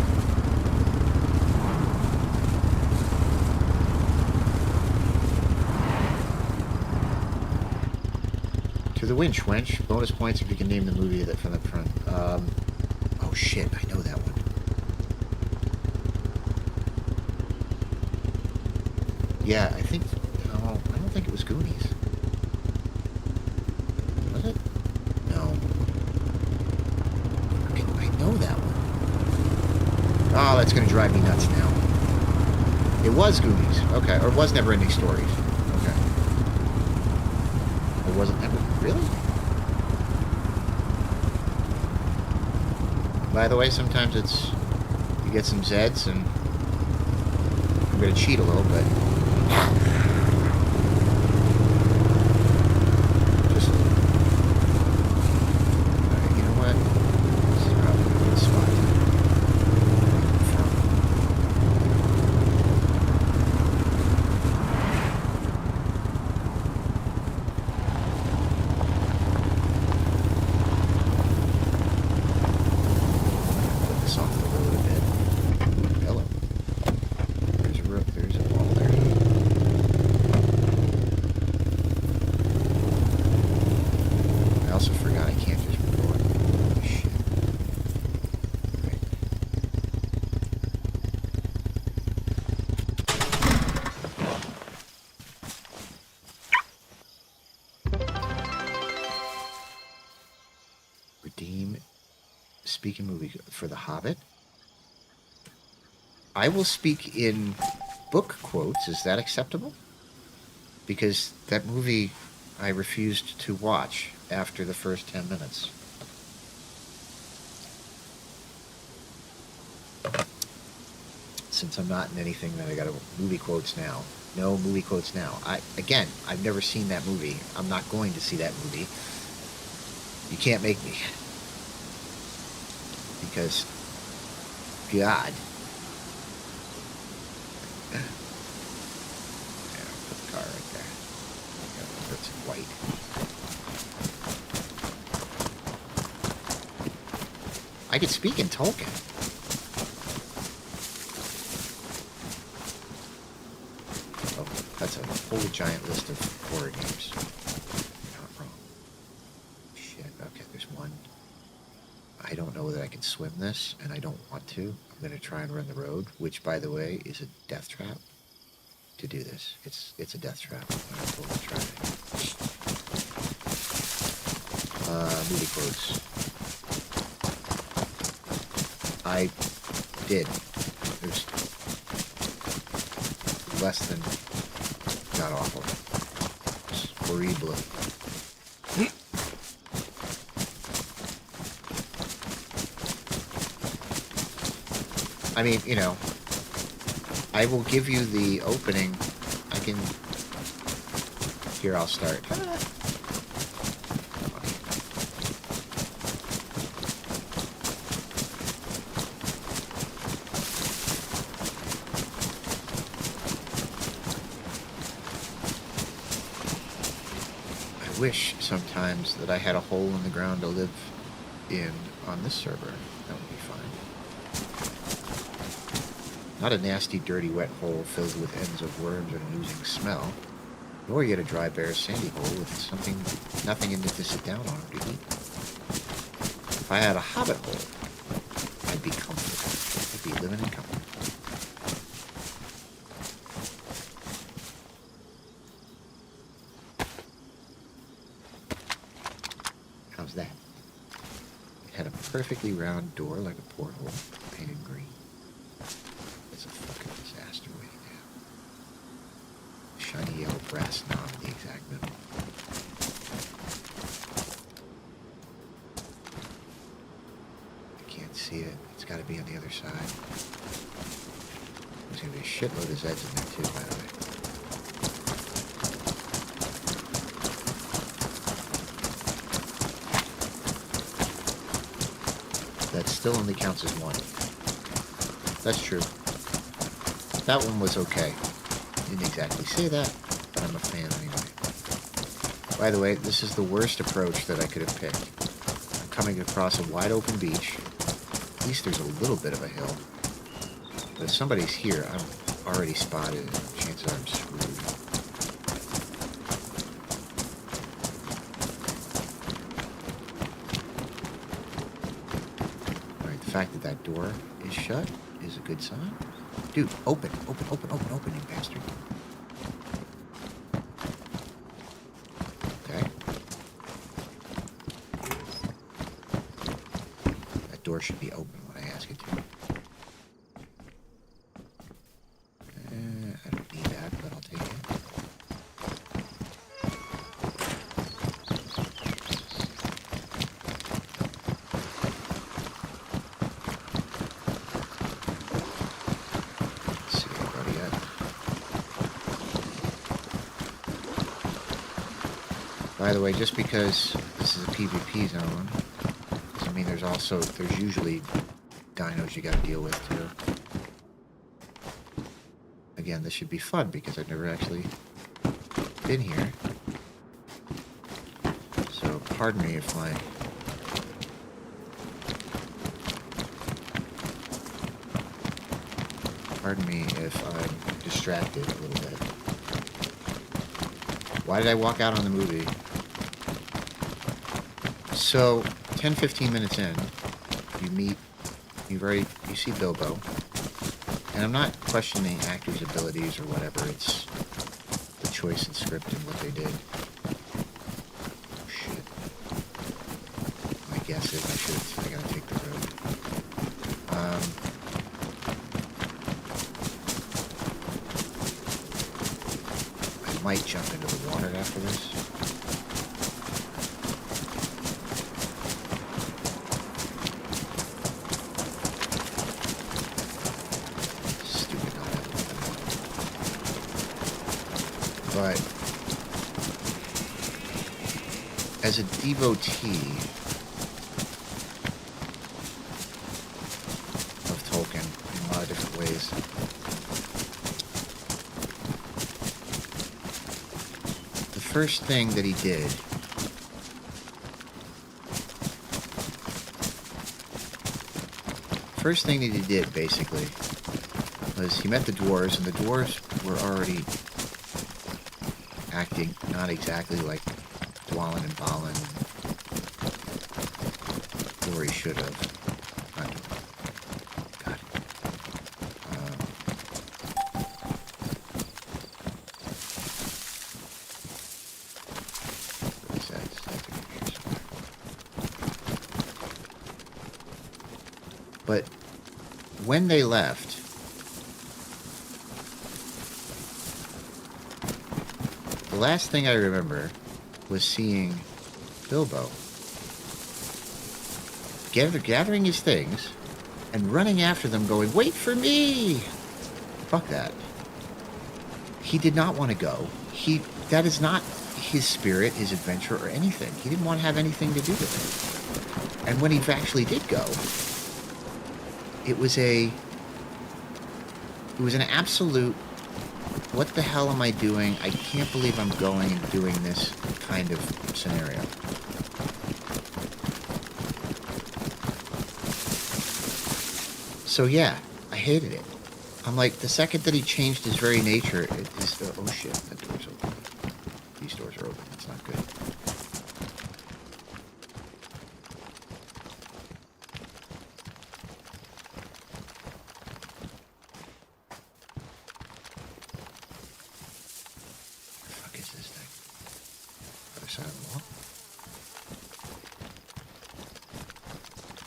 To the winch, wench. Bonus points if you can name the movie that from the front. Oh shit, I know that one. Yeah, I think. No, I don't think it was Goonies. Was it? No. I know that one. Oh, that's gonna drive me nuts now. It was Goonies. Okay, or it was Never Ending Stories. Okay. It wasn't ever. Really? By the way, sometimes it's you get some Zeds, and I'm gonna cheat a little, but just you know what? This is probably a good spot. Speaking movie for The Hobbit. I will speak in book quotes. Is that acceptable? Because that movie I refused to watch after the first 10 minutes. Since I'm not in anything, then I got movie quotes now. No movie quotes now. I've never seen that movie. I'm not going to see that movie. You can't make me. Because, God. Yeah, put the car right there. That's white. I could speak in Tolkien. Oh, that's a whole giant list of horror games. You're not wrong. Shit, okay, there's one. I don't know that I can swim this, and I don't want to. I'm going to try and run the road, which, by the way, is a death trap to do this. It's a death trap. I'm going to totally try it. Movie quotes. I did. There's less than god awful. It's horrible. I mean, you know, I will give you the opening. I can... Here, I'll start. I wish sometimes that I had a hole in the ground to live in on this server. That would be fine. Not a nasty, dirty, wet hole filled with ends of worms and an oozing smell. Or you get a dry, bare, sandy hole with something, nothing in it to sit down on or to eat. If I had a hobbit hole, I'd be comfortable. I'd be living in comfort. How's that? It had a perfectly round door like a porthole, painted green. It's a fucking disaster waiting to happen. Shiny yellow brass knob in the exact middle. I can't see it. It's got to be on the other side. There's going to be a shitload of Zeds in there too, by the way. That still only counts as one. That's true. That one was okay. Didn't exactly say that, but I'm a fan anyway. By the way, this is the worst approach that I could have picked. I'm coming across a wide open beach. At least there's a little bit of a hill. But if somebody's here, I'm already spotted, and chances are I'm screwed. Alright, the fact that that door is shut is a good sign. Dude, open, you bastard. Okay. That door should be open when I ask it to. I don't need that, but I'll take it. By the way, just because this is a PvP zone doesn't mean there's usually dinos you gotta deal with too. Again, this should be fun because I've never actually been here. So pardon me if I'm distracted a little bit. Why did I walk out on the movie? So, 10-15 minutes in, you see Bilbo, and I'm not questioning actors' abilities or whatever, it's the choice in script and what they did. Oh shit. My guess is I gotta take the road. I might jump into the water after this. But as a devotee of Tolkien in a lot of different ways, the first thing that he did basically was he met the dwarves, and the dwarves were already acting not exactly like Dwalin and Balin, or he should have. Not Dwalin. God. What is that? That's in here somewhere. But when they left, the last thing I remember was seeing Bilbo gathering his things and running after them going, "Wait for me!" Fuck that. He did not want to go. That is not his spirit, his adventure, or anything. He didn't want to have anything to do with it. And when he actually did go, it was an absolute, what the hell am I doing? I can't believe I'm going and doing this kind of scenario. So yeah, I hated it. I'm like, the second that he changed his very nature, oh shit, that door's open. These doors are open. That's not good. The fuck is this thing? Other side of the wall?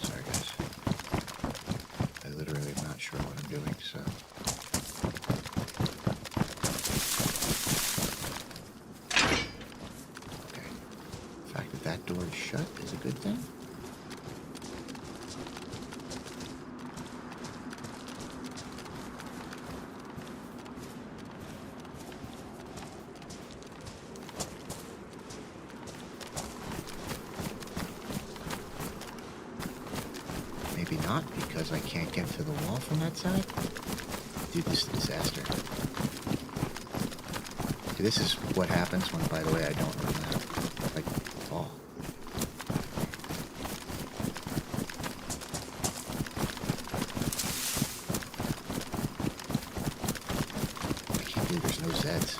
Sorry, guys. I literally am not sure what I'm doing, so... Okay. The fact that that door is shut is a good thing. Maybe not, because I can't get to the wall from that side. Dude, this is a disaster. Dude, this is what happens when, by the way, I don't run that. Like, fall. I can't believe there's no Zeds.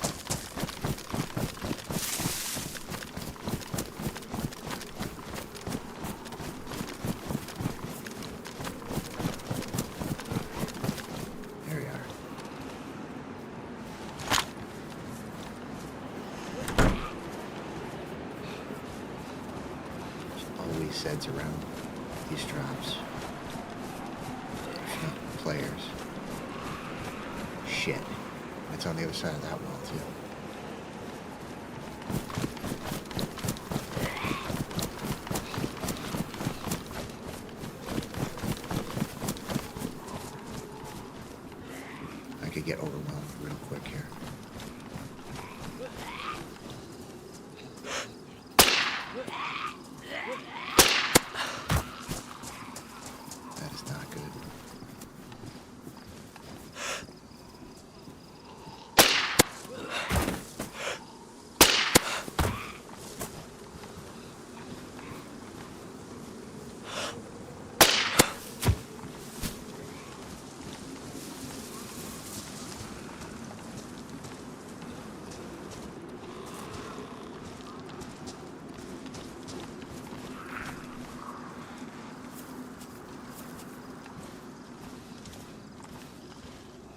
There we are. There's always Zeds around these drops. If not players. Shit. It's on the other side of that wall, too. I could get overwhelmed real quick here. That is not good.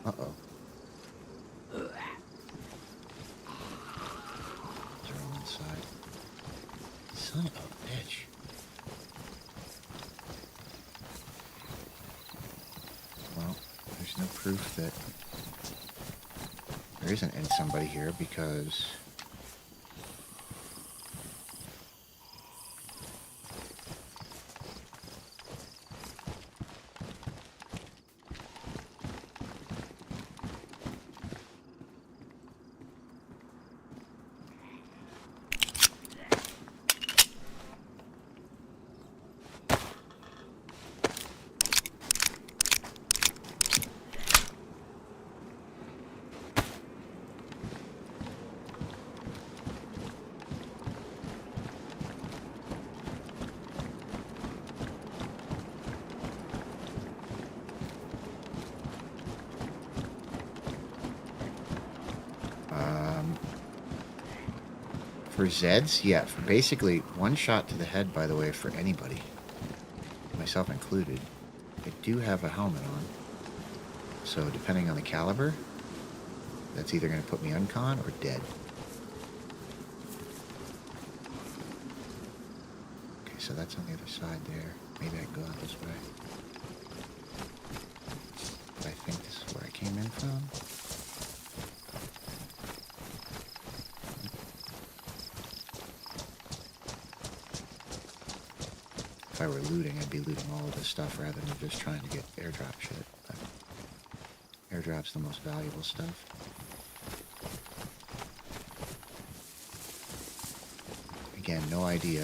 Uh-oh. They're on one side. Son of a bitch. Well, there's no proof that there isn't somebody here because... For Zeds? Yeah, for basically one shot to the head, by the way, for anybody, myself included. I do have a helmet on, so depending on the caliber, that's either going to put me uncon or dead. Okay, so that's on the other side there. Maybe I can go out this way. But I think this is where I came in from. If I were looting, I'd be looting all of this stuff rather than just trying to get airdrop shit. But airdrop's the most valuable stuff. Again, no idea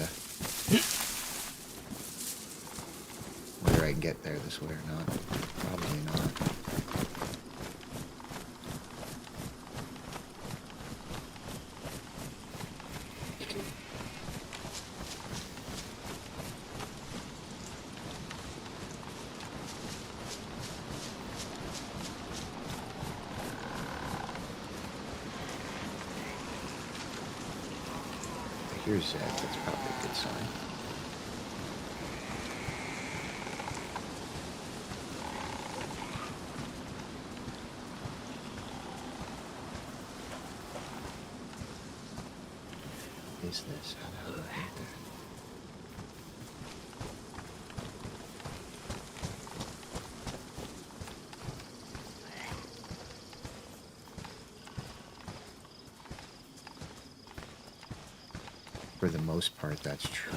whether I can get there this way or not. Probably not. Here's Z. That's probably a good sign. What is this? How the hell do I get there? For the most part, that's true.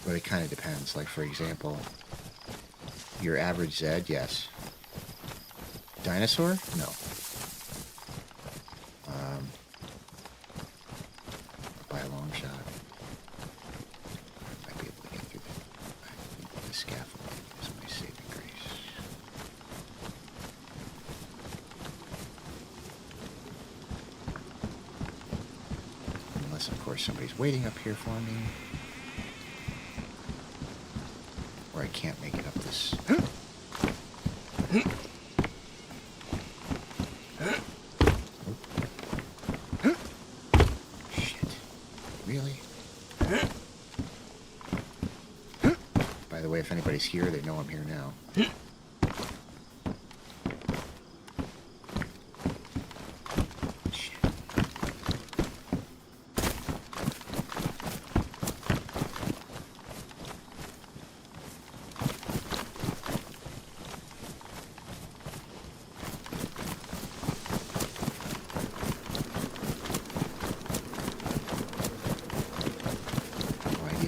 But it kind of depends. Like, for example, your average Z, yes. Dinosaur? No. By a long shot. I might be able to get through the scaffolding is my saving grace. Unless, of course, somebody's waiting up here for me. Or I can't make it up this... Shit. Really? By the way, if anybody's here, they know I'm here now.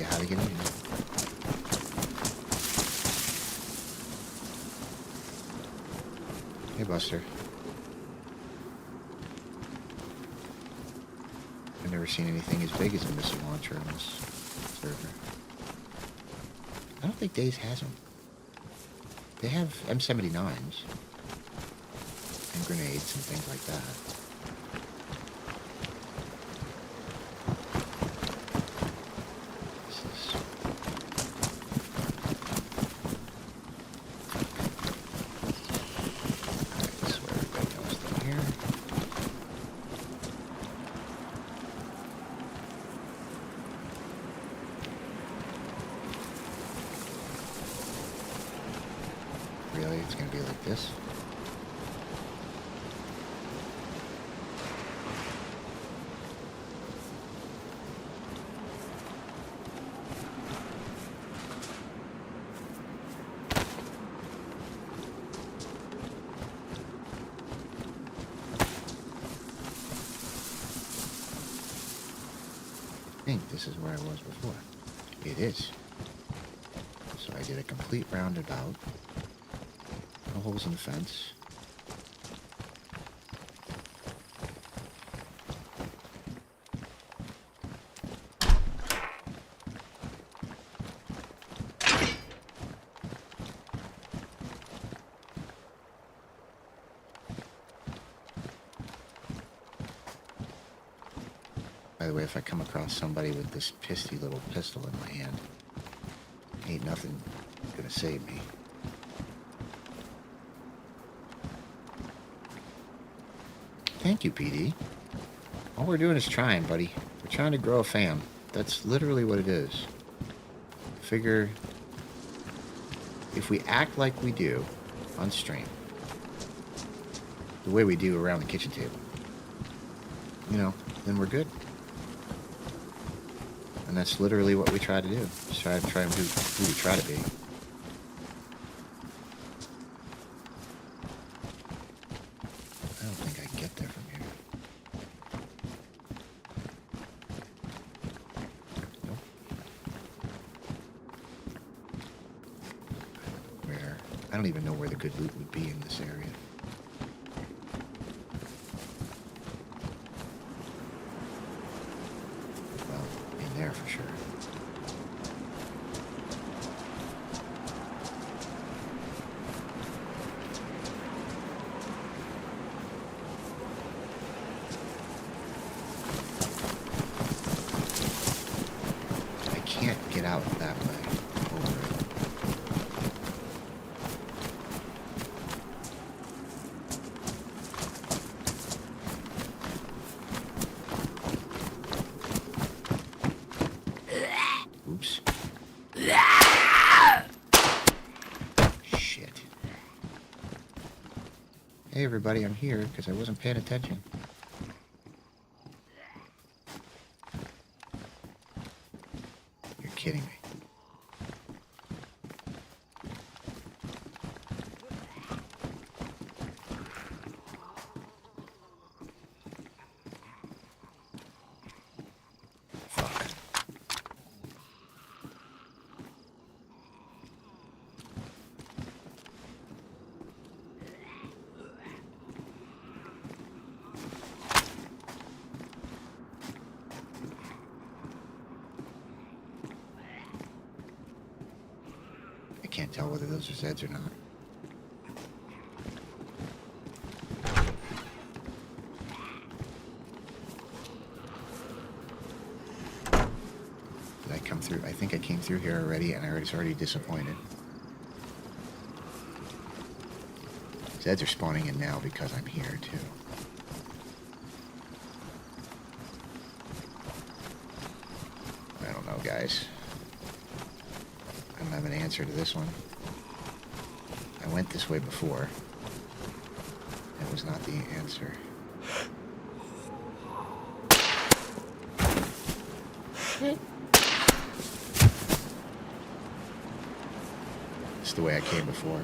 How to get in here. Hey, Buster. I've never seen anything as big as a missile launcher on this server. I don't think DayZ has them. They have M79s and grenades and things like that. Really? It's going to be like this? I think this is where I was before. It is. So I did a complete roundabout. No holes in the fence. By the way, if I come across somebody with this pisty little pistol in my hand, ain't nothing gonna save me. Thank you, PD. All we're doing is trying, buddy. We're trying to grow a fam. That's literally what it is. Figure if we act like we do on stream, the way we do around the kitchen table, you know, then we're good. And that's literally what we try to do. Just try and do who we try to be. I don't think I can get there from here. Nope. Where? I don't even know where the good loot would be in this area. There for sure. I can't get out that way. Over it. Hey everybody, I'm here because I wasn't paying attention. You're kidding me. Fuck. I can't tell whether those are Zeds or not. Did I come through? I think I came through here already, and I was already disappointed. Zeds are spawning in now because I'm here, too. I don't know, guys. I don't have an answer to this one. I went this way before. It was not the answer. It's the way I came before.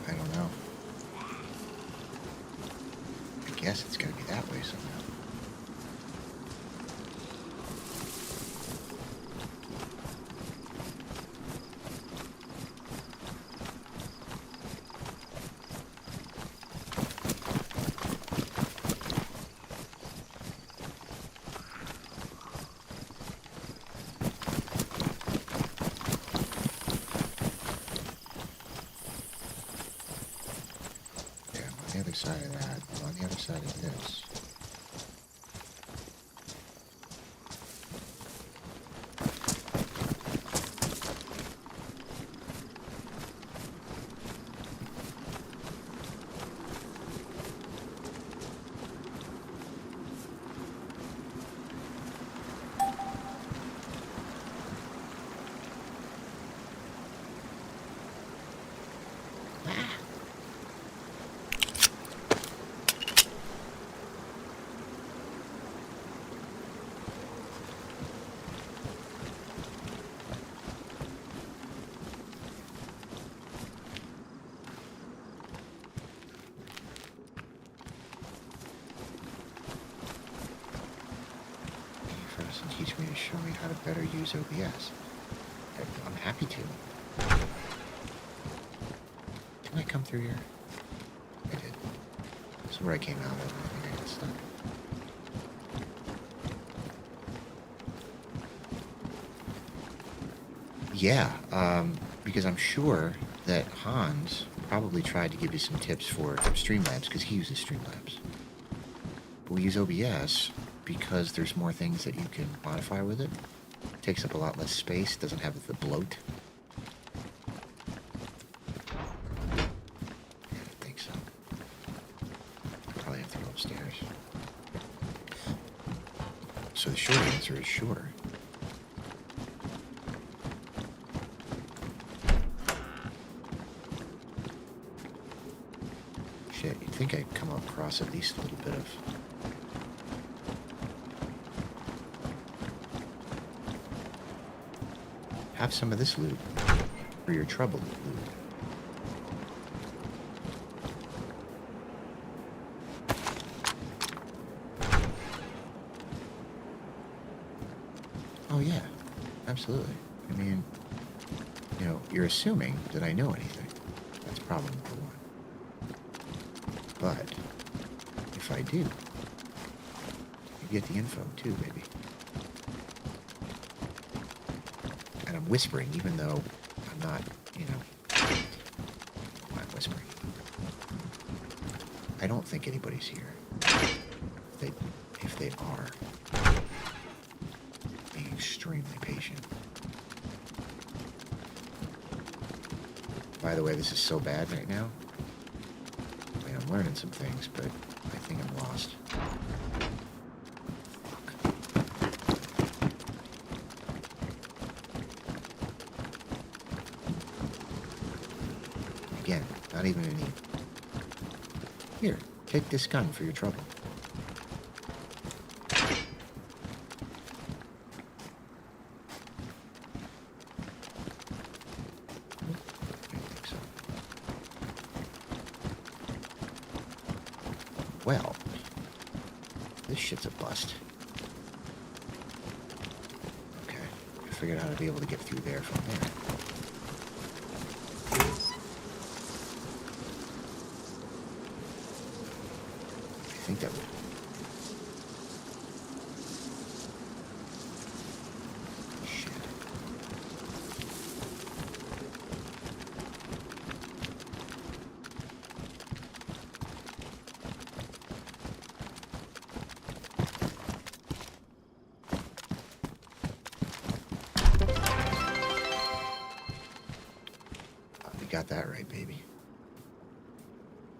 I don't know. I guess it's gonna be that way somehow. On the other side of that, on the other side of this. And teach me to show me how to better use OBS. I'm happy to. Didn't I come through here? I did. This is where I came out of. I think I got stuck. Yeah, because I'm sure that Hans probably tried to give you some tips for Streamlabs, because he uses Streamlabs. But we use OBS because there's more things that you can modify with it. It takes up a lot less space, doesn't have the bloat. Yeah, I think so. Probably have to go upstairs. So the short answer is sure. Shit, you'd think I'd come across at least a little bit of... Have some of this loot for your troubled loot. Oh yeah, absolutely. I mean, you know, you're assuming that I know anything. That's problem number one. But if I do, you get the info too, baby. And I'm whispering, even though I'm not, you know, I'm whispering. I don't think anybody's here. If they are, being extremely patient. By the way, this is so bad right now. I mean, I'm learning some things, but I think I'm lost. Again, not even a need. Here, take this gun for your trouble. Well, this shit's a bust. Okay, I figured out how to be able to get through there from there. I think that would... Shit. Got that right, baby.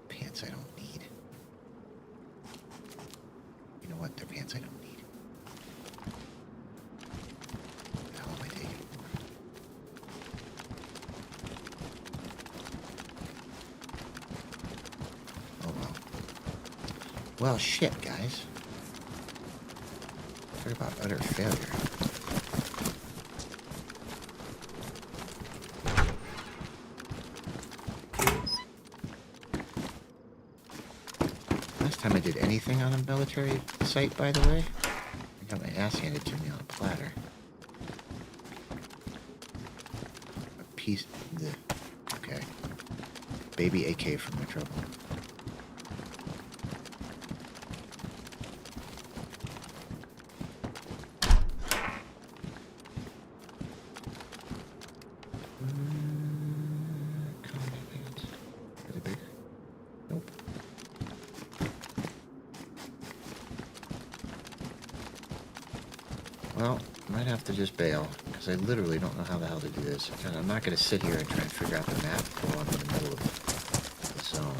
Pants I don't need. You know what? They're pants I don't need. What the hell am I taking for? Oh well. Well, shit, guys. Talk about utter failure. Time I did anything on a military site, by the way, I got my ass handed to me on a platter. A piece of the... Okay. Baby AK for my trouble. Is it bigger? Nope. Well, might have to just bail, because I literally don't know how the hell to do this. And I'm not going to sit here and try and figure out the map while I'm in the middle of the zone.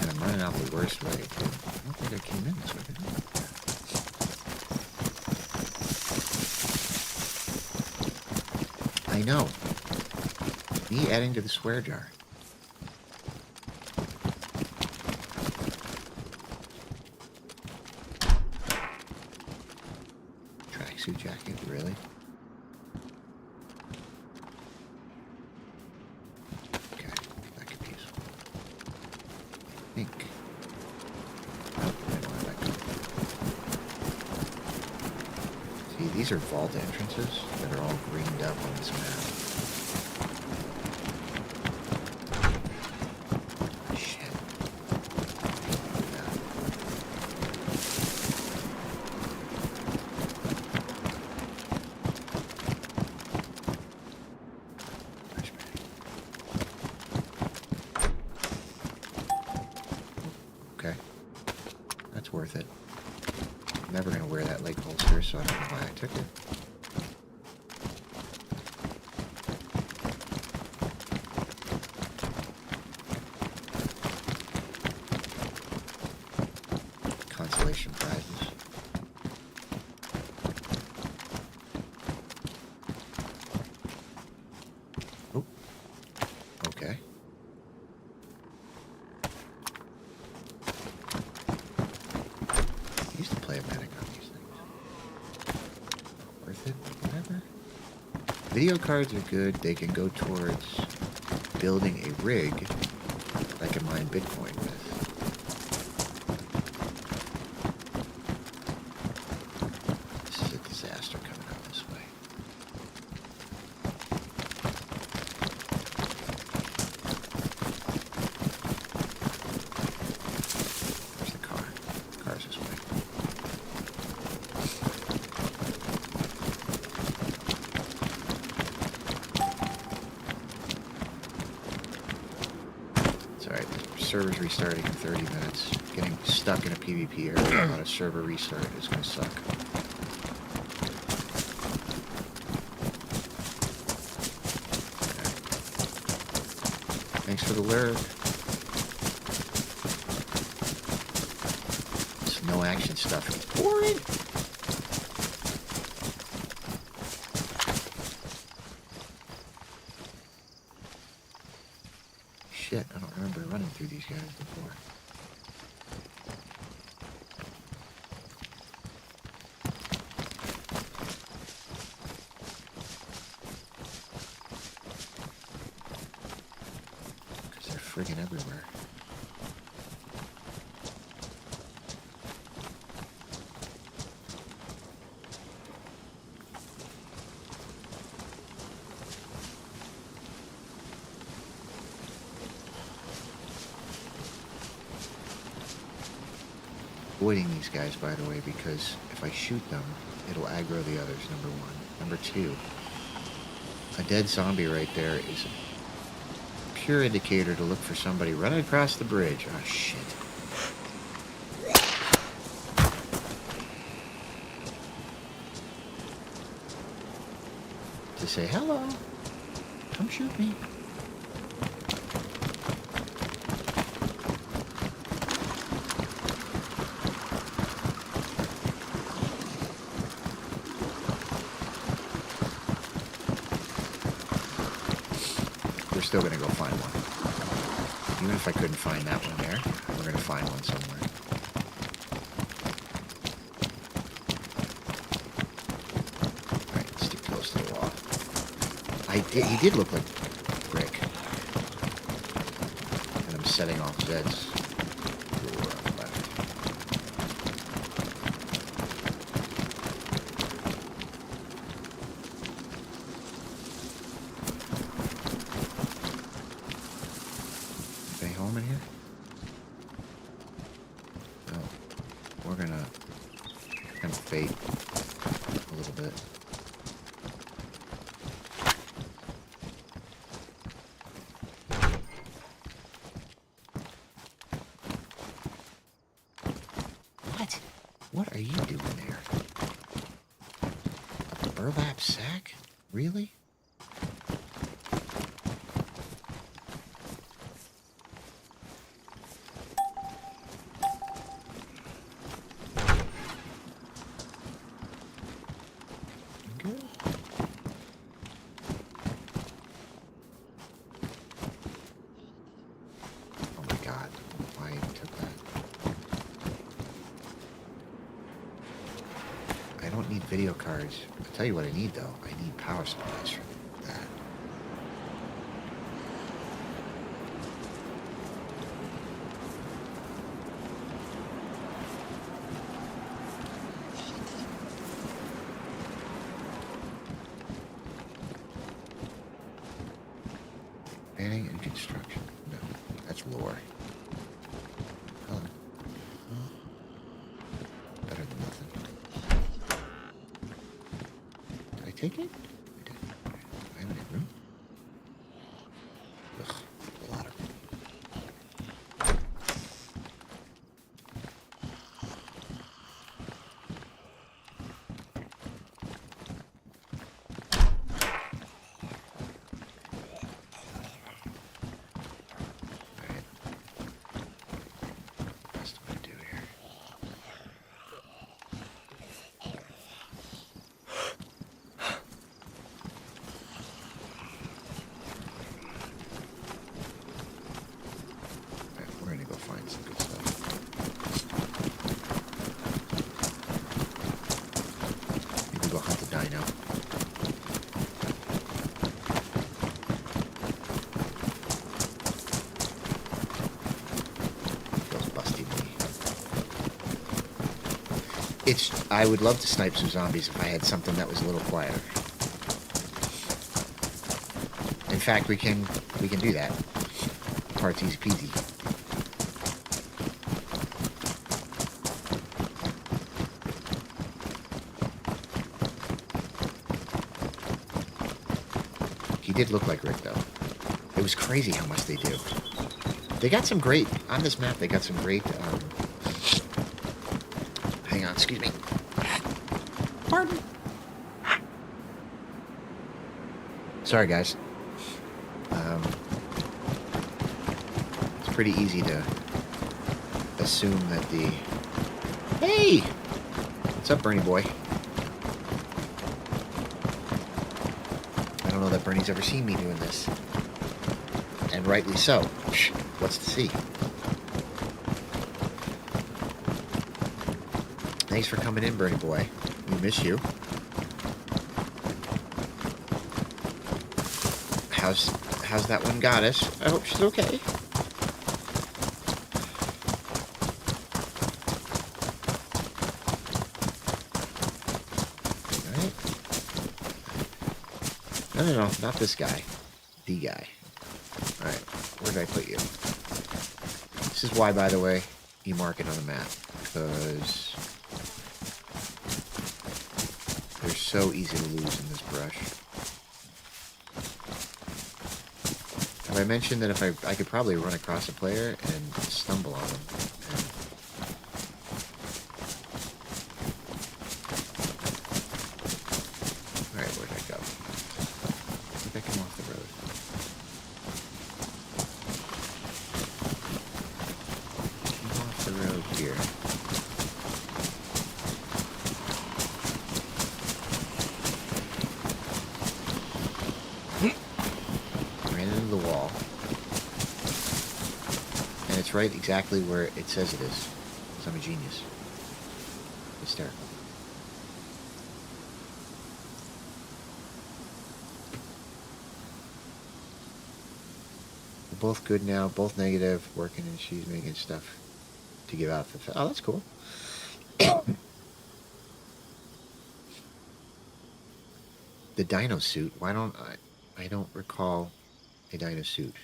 And I'm running out the worst way, too. I don't think I came in this way, did I? I know. Me adding to the swear jar. Suit jacket, really? Okay, that could be useful. I think. Nope, I don't have that gun. See, these are vault entrances that are all greened up on this map. Worth it. I'm never going to wear that leg holster, so I don't know why I took it. Consolation prizes. Oh. Okay. I used to play a medic on these things. Worth it? Whatever. Video cards are good. They can go towards building a rig that I can mine Bitcoin with. This is a disaster coming out this way. Where's the car? The car's this way. Server's restarting in 30 minutes. Getting stuck in a PvP area without a server restart is going to suck. the lyric. It's no action stuff. It's boring. Shit, I don't remember running through these guys before. Because they're friggin' everywhere. Avoiding these guys, by the way, because if I shoot them, it'll aggro the others, number one. Number two, a dead zombie right there is a pure indicator to look for somebody running across the bridge. Oh, shit. To say, hello, come shoot me. Still gonna go find one. Even if I couldn't find that one there, we're gonna find one somewhere. Alright, let's stick close to the wall. He did look like Rick. And I'm setting off Zed's door on the left. Home in here? No. We're gonna kind of fade a little bit. What? What are you doing there? A burlap sack? Really? Video cards. I'll tell you what I need though. I need power supplies for that. Planning and construction. No, that's lore. Huh. Better than nothing. Take it? I did. I have any room? Ugh, a lot of room. Alright. What do I do here? Find some good stuff. Maybe go hunt the dino. Feels busty to me. I would love to snipe some zombies if I had something that was a little quieter. In fact, we can do that. Part's easy peasy. He did look like Rick, though. It was crazy how much they do. They got some great... On this map, they got some great... hang on, excuse me. Pardon. Sorry, guys. pretty easy to assume that the... Hey! What's up, Bernie boy? I don't know that Bernie's ever seen me doing this. And rightly so. What's to see? Thanks for coming in, Bernie boy. We miss you. How's that one goddess? I hope she's okay. Alright. No, not this guy. The guy. Alright, where did I put you? This is why, by the way, you mark it on the map. Because they're so easy to lose in this brush. Have I mentioned that if I could probably run across a player and stumble on them? Alright, where'd I go? I think I come off the road. Come off the road here. Ran into the wall. And it's right exactly where it says it is. Because I'm a genius. Hysterical. We're both good now, both negative, working, and she's making stuff to give out the... Oh, that's cool. The dino suit. Why don't I don't recall a dino suit.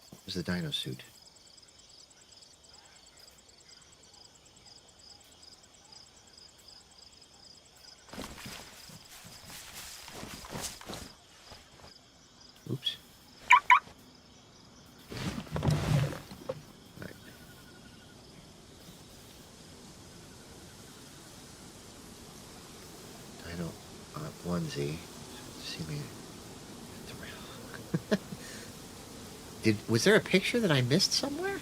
What was the dino suit? Oops. Right. Dino onesie. See me. Was there a picture that I missed somewhere?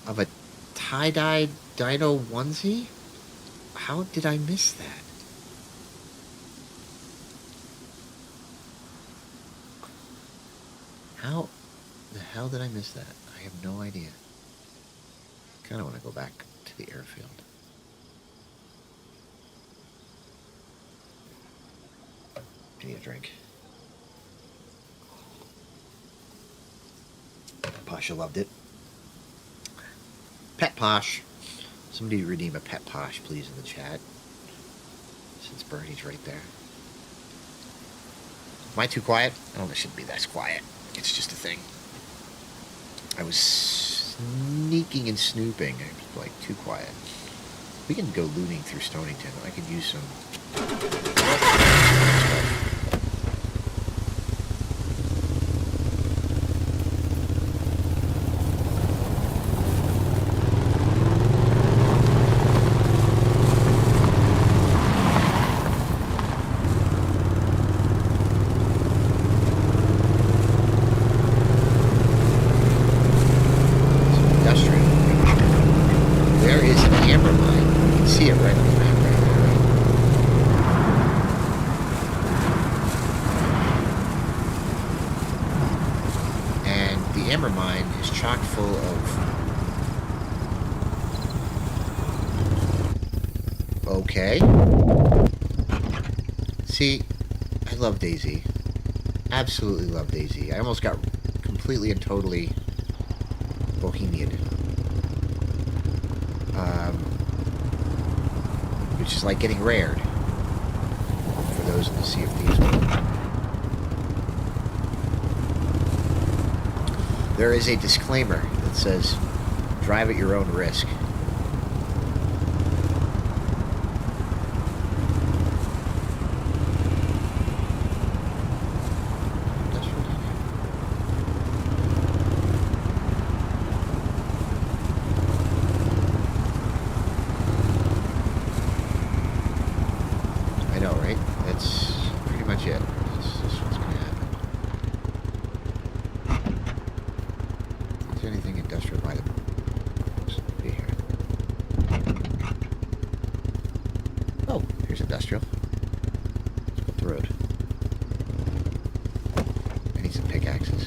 Of a tie-dyed dino onesie? How did I miss that? How the hell did I miss that? I have no idea. Kind of want to go back to the airfield. I need a drink. Pasha loved it. Pet Posh. Somebody redeem a Pet Posh, please, in the chat. Since Bernie's right there. Am I too quiet? I don't know, it shouldn't be that quiet. It's just a thing. I was sneaking and snooping. I was like too quiet. We can go looting through Stonington. I could use some. Okay. See, I love DayZ. Absolutely love DayZ. I almost got completely and totally bohemian. Which is like getting rared. For those in the Sea of Thieves. There is a disclaimer that says, drive at your own risk. I know, right? It's industrial by the... Let's see here. Oh, here's industrial. Let's go up the road. I need some pickaxes.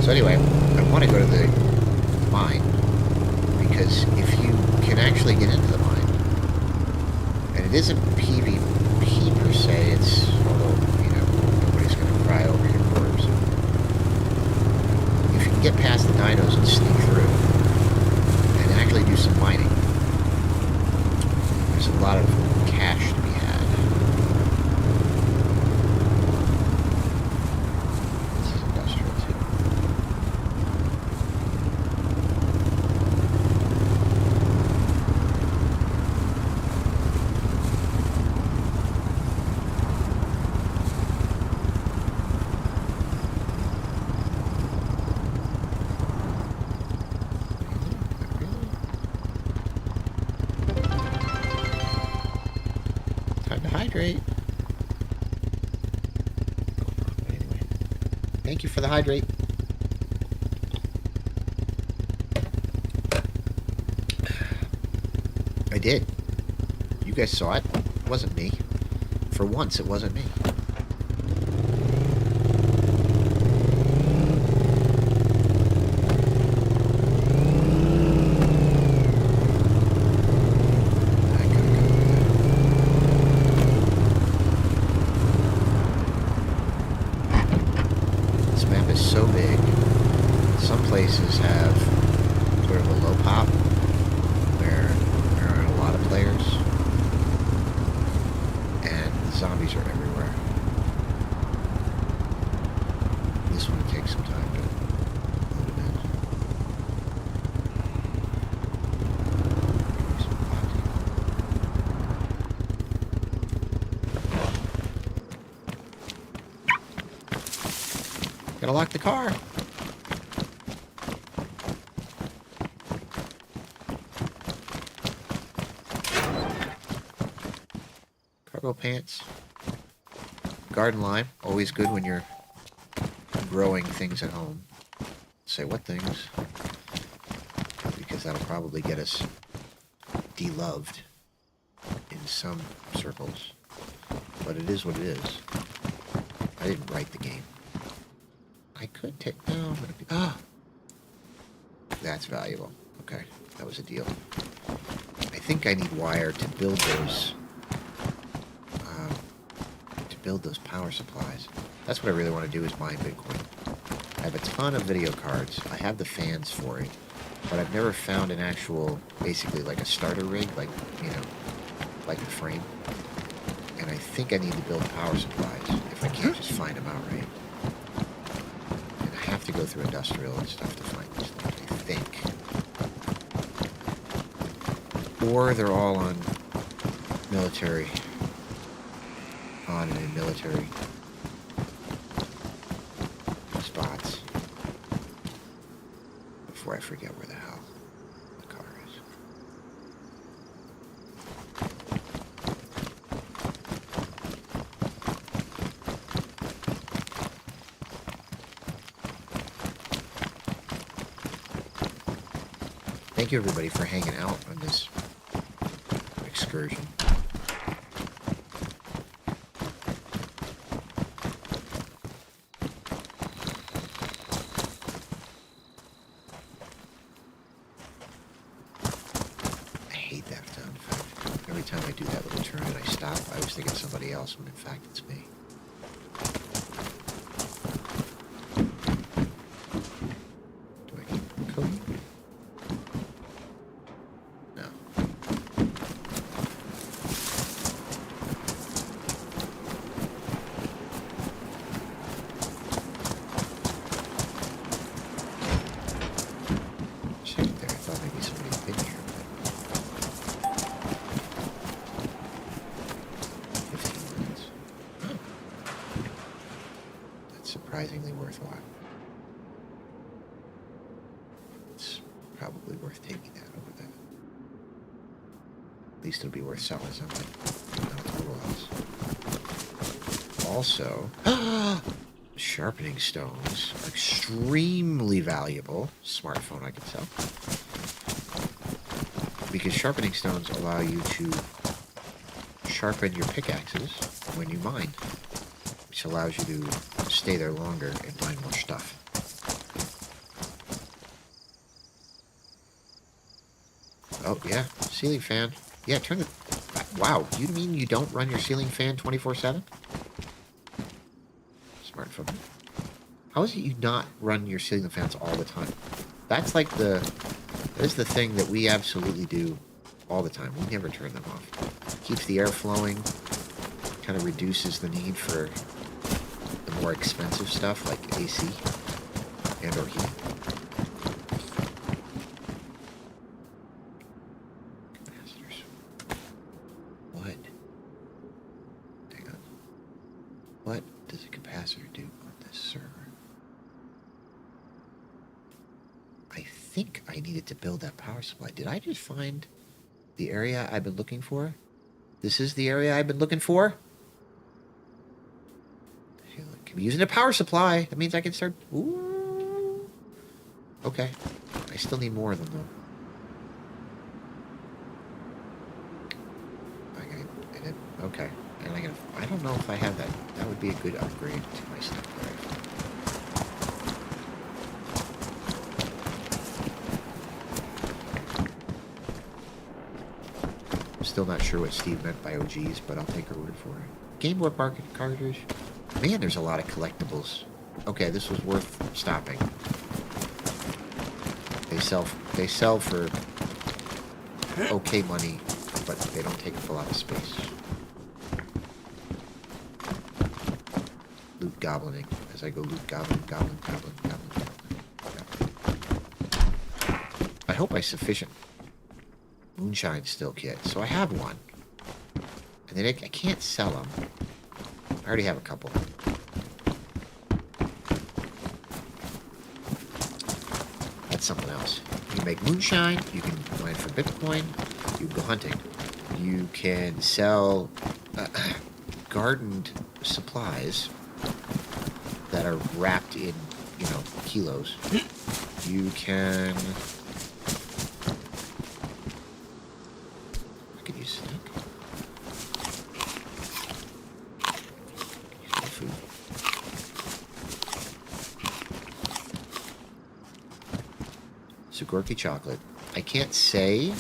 So anyway, I want to go to the mine, because if you can actually get into the mine, and it isn't PvP per se, it's, although, you know, nobody's going to cry over your corpse. If you can get past the dinos and sneak through, and actually do some mining, there's a lot of cash to be had. This is industrial too. Time to hydrate. Anyway, thank you for the hydrate. I did. You guys saw it. It wasn't me. For once, it wasn't me. I gotta go. This map is so big. Some places have sort of a low pop where there aren't a lot of players, and the zombies are everywhere. This one takes some time to load it in. Give me some vodka. Gotta lock the car. Cargo pants. Garden lime. Always good when you're growing things at home. Say what things? Because that'll probably get us deloved in some circles. But it is what it is. I didn't write the game. I could take... No, I'm gonna be... Ah! That's valuable. Okay, that was a deal. I think I need wire to build those... power supplies. That's what I really want to do, is mine Bitcoin. I have a ton of video cards. I have the fans for it. But I've never found an actual, basically like a starter rig, like, you know, like a frame. And I think I need to build power supplies if I can't just find them outright. And I have to go through industrial and stuff to find these things, I think. Or they're all on military. On and in military spots. Before I forget where the hell the car is. Thank you everybody for hanging out on this excursion. Every time I do that little turn and I stop, I always think it's somebody else, when in fact it's me. Do I keep code? No. Second there, I thought maybe somebody had been here. Surprisingly worthwhile. It's probably worth taking that over that. At least it'll be worth selling something. Not a total loss. Also, Sharpening stones are extremely valuable. Smartphone I can sell. Because sharpening stones allow you to sharpen your pickaxes when you mine, which allows you to stay there longer and mine more stuff. Oh, yeah, ceiling fan. Yeah, turn the... Wow, you mean you don't run your ceiling fan 24/7? Smartphone. How is it you not run your ceiling fans all the time? That's like that is the thing that we absolutely do all the time. We never turn them off. Keeps the air flowing, kind of reduces the need for the more expensive stuff like AC and or heat. Capacitors. What? Hang on. What does a capacitor do on this server? I think I needed to build that power supply. Did I just find the area I've been looking for? This is the area I've been looking for? I'm using a power supply. That means I can start... Ooh. Okay. I still need more of them, though. Okay. And I don't know if I have that. That would be a good upgrade to my stuff. Still not sure what Steve meant by OGs, but I'll take her word for it. Game Boy cartridge. Man, there's a lot of collectibles. Okay, this was worth stopping. They sell for okay money, but they don't take up a lot of space. Loot goblining. As I go loot goblin. I hope I sufficient moonshine still kit. So I have one. And then I can't sell them. I already have a couple. That's something else. You can make moonshine. You can mine for Bitcoin. You can go hunting. You can sell gardened supplies that are wrapped in, kilos. You can... I could use snack. Food. Sugorki chocolate. I can't say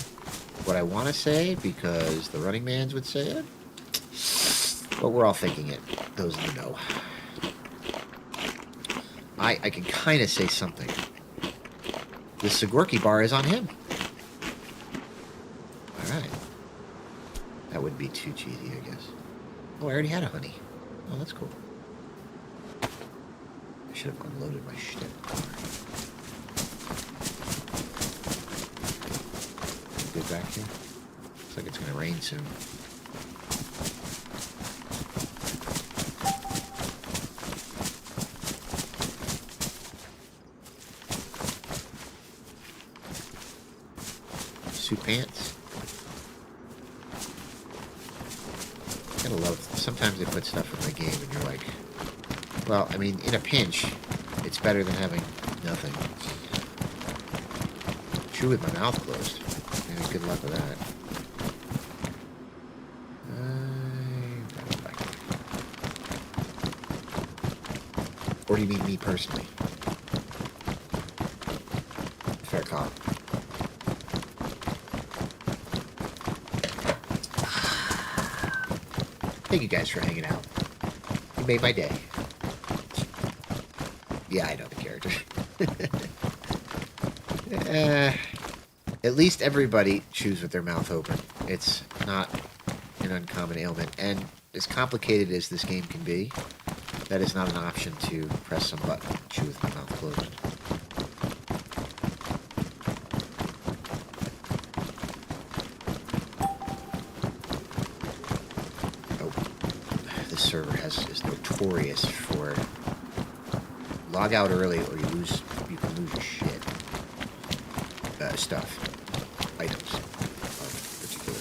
what I want to say because the Running Mans would say it. But we're all thinking it. Those in the know. I can kind of say something. The Sugorki bar is on him. Alright. That wouldn't be too cheesy, I guess. Oh, I already had a honey. Oh, that's cool. I should have unloaded my shit. Good back here. Looks like it's gonna rain soon. Suit pants. Gotta love. Sometimes they put stuff in my game and you're like, well, I mean, in a pinch, it's better than having nothing. True with my mouth closed. Yeah, good luck with that. Or do you mean me personally? Fair call. Thank you guys for hanging out. You made my day. Yeah, I know the character. At least everybody chews with their mouth open. It's not an uncommon ailment. And as complicated as this game can be, that is not an option to press some button and chew with my mouth closed. This server is notorious for log out early or you can lose your shit. Stuff. Items of particular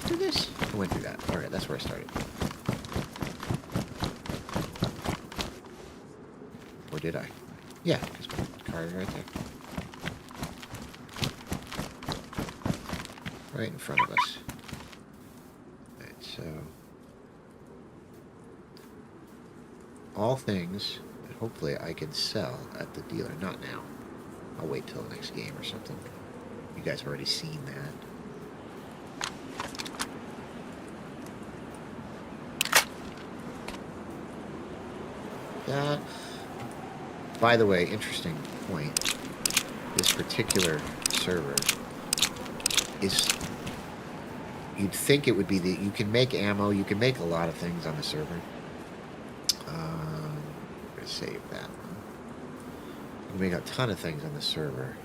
through this? I went through that. Alright, that's where I started. Or did I? Yeah, because my car is right there. Right in front of us. Alright, so... all things that hopefully I can sell at the dealer. Not now. I'll wait till the next game or something. You guys have already seen that. By the way, interesting point. This particular server is... you'd think it would be the... you can make ammo, you can make a lot of things on the server. I'm going to save that one. You can make a ton of things on the server.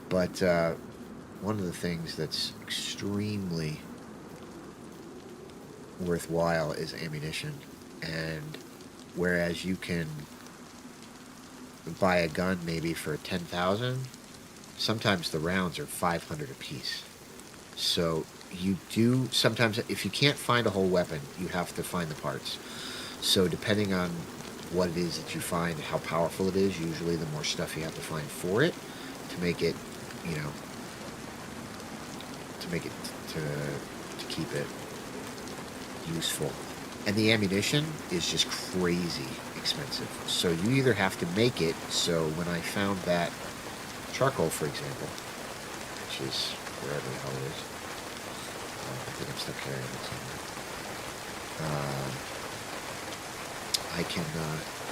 But one of the things that's extremely worthwhile is ammunition. And whereas you can buy a gun maybe for 10,000, sometimes the rounds are 500 apiece. So you do sometimes, if you can't find a whole weapon, you have to find the parts. So depending on what it is that you find, how powerful it is, usually the more stuff you have to find for it to make it, you know, to make it to keep it useful. And the ammunition is just crazy expensive. So you either have to make it. So when I found that charcoal, for example, which is wherever the hell it is, I think I'm still carrying it somewhere.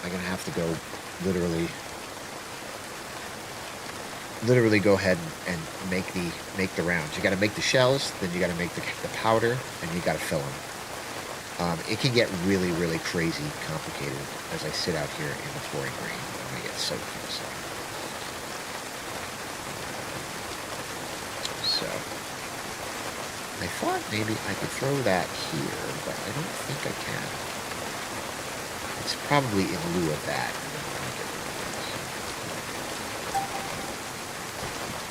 I'm gonna have to go literally go ahead and make the rounds. You got to make the shells, then you got to make the powder, and you got to fill them. It can get really, really crazy complicated as I sit out here in the pouring rain. I'm gonna get soaked in a second. So I thought maybe I could throw that here, but I don't think I can. It's probably in lieu of that.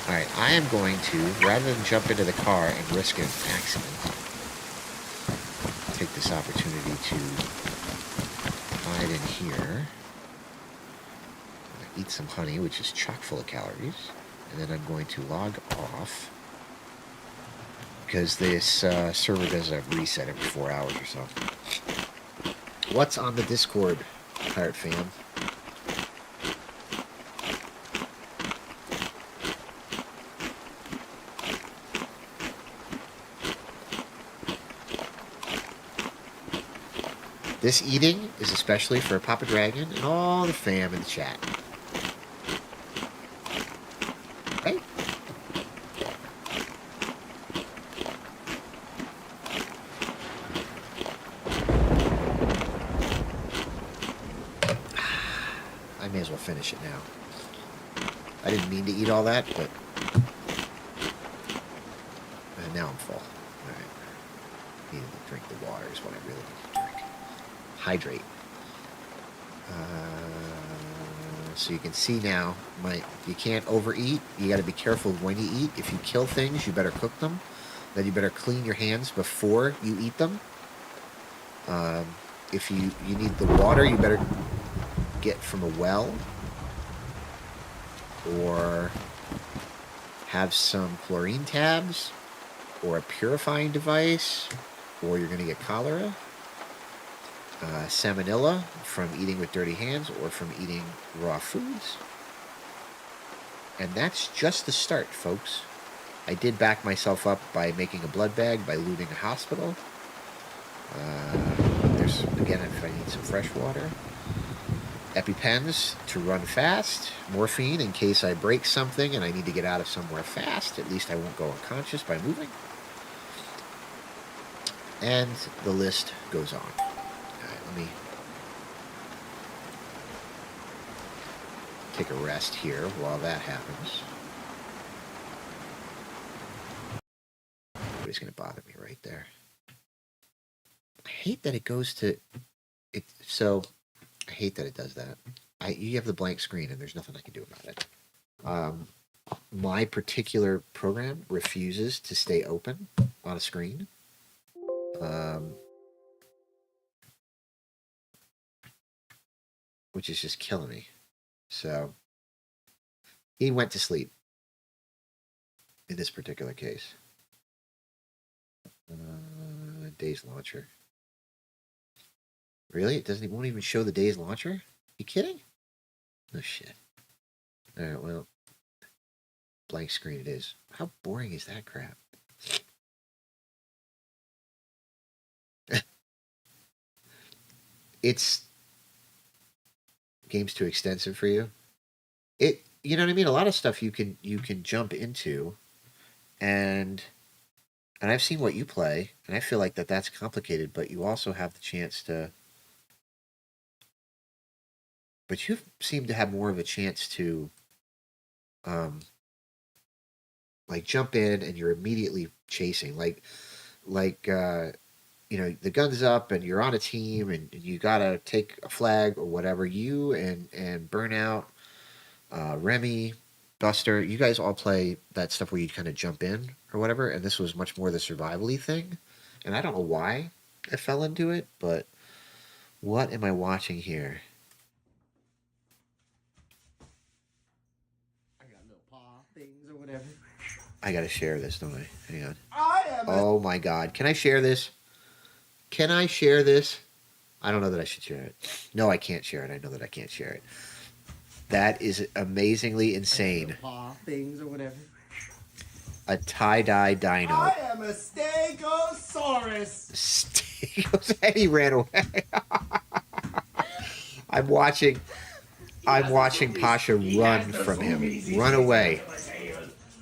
Alright, I am going to, rather than jump into the car and risk an accident, take this opportunity to hide in here, eat some honey, which is chock full of calories, and then I'm going to log off, because this server does a reset every 4 hours or so. What's on the Discord, Pirate Fam? This eating is especially for Papa Dragon and all the fam in the chat. Right? I may as well finish it now. I didn't mean to eat all that, but now I'm full. Alright. Needed to drink the water is what I really need to drink. Hydrate. So you can see now, you can't overeat. You got to be careful when you eat. If you kill things, you better cook them. Then you better clean your hands before you eat them. If you need the water, you better get from a well, or have some chlorine tabs, or a purifying device, or you're going to get cholera. Salmonella from eating with dirty hands or from eating raw foods. And that's just the start, folks. I did back myself up by making a blood bag, by looting a hospital. There's, again, if I need some fresh water. EpiPens to run fast. Morphine in case I break something and I need to get out of somewhere fast. At least I won't go unconscious by moving. And the list goes on. Let me take a rest here while that happens. Nobody's going to bother me right there. I hate that it goes to it. So I hate that it does that. You have the blank screen and there's nothing I can do about it. my particular program refuses to stay open on a screen. Which is just killing me. So he went to sleep in this particular case. DayZ launcher. Really? It won't even show the DayZ launcher? You kidding? No shit. Alright, well. Blank screen it is. How boring is that crap? It's game's too extensive for you. You know what I mean? A lot of stuff you can jump into, and I've seen what you play, and I feel like that's complicated, but you also have the chance to. But you seem to have more of a chance to, like jump in and you're immediately chasing, like you know, the gun's up and you're on a team and you gotta take a flag or whatever. You and Burnout, Remy, Buster, you guys all play that stuff where you kind of jump in or whatever, and this was much more the survival-y thing. And I don't know why I fell into it, but what am I watching here? I got little paw things or whatever. I gotta share this, don't I? Hang on. Oh my god. Can I share this? Can I share this? I don't know that I should share it. No, I can't share it. I know that I can't share it. That is amazingly insane. Paw things or whatever. A tie-dye dino. I am a stegosaurus. Stegos, and he ran away. I'm watching Pasha run from him. Run away.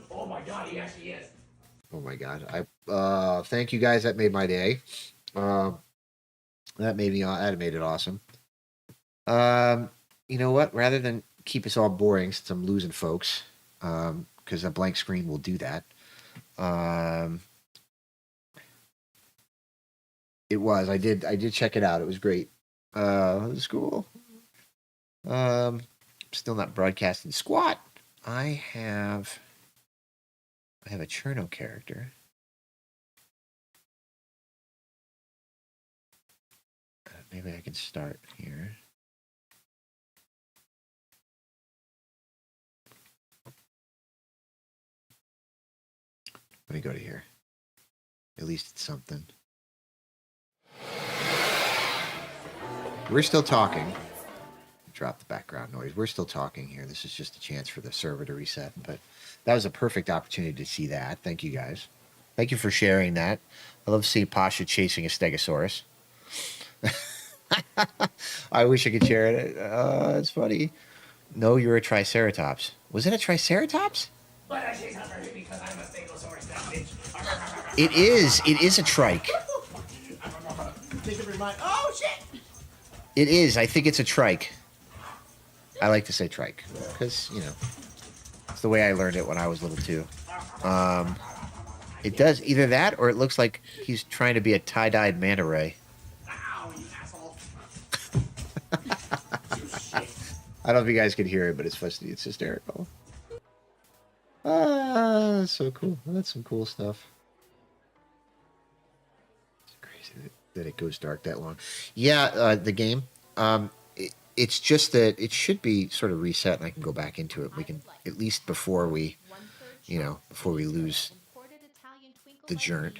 Oh my god, he actually is. Oh my god. Thank you guys. That made my day. That made it awesome. You know what? Rather than keep us all boring, since I'm losing folks, because a blank screen will do that. It was. I did check it out. It was great. It was cool. Still not broadcasting squat. I have a Cherno character. Maybe I can start here. Let me go to here. At least it's something. We're still talking. Drop the background noise. We're still talking here. This is just a chance for the server to reset. But that was a perfect opportunity to see that. Thank you guys. Thank you for sharing that. I love seeing Pasha chasing a Stegosaurus. I wish I could share it. It's funny. No, you're a Triceratops. Was it a Triceratops? But I chase after him because I'm a stegosaurus now, bitch. It is. It is a trike. Think of remind. Oh shit! It is. I think it's a trike. I like to say trike because, you know, it's the way I learned it when I was little too. It does either that or it looks like he's trying to be a tie-dyed manta ray. Ow, you asshole. I don't know if you guys can hear it, but it's hysterical. So cool. That's some cool stuff. It's crazy that it goes dark that long. Yeah, the game. It's just that it should be sort of reset, and I can go back into it. We can, at least before we, before we lose the Chern.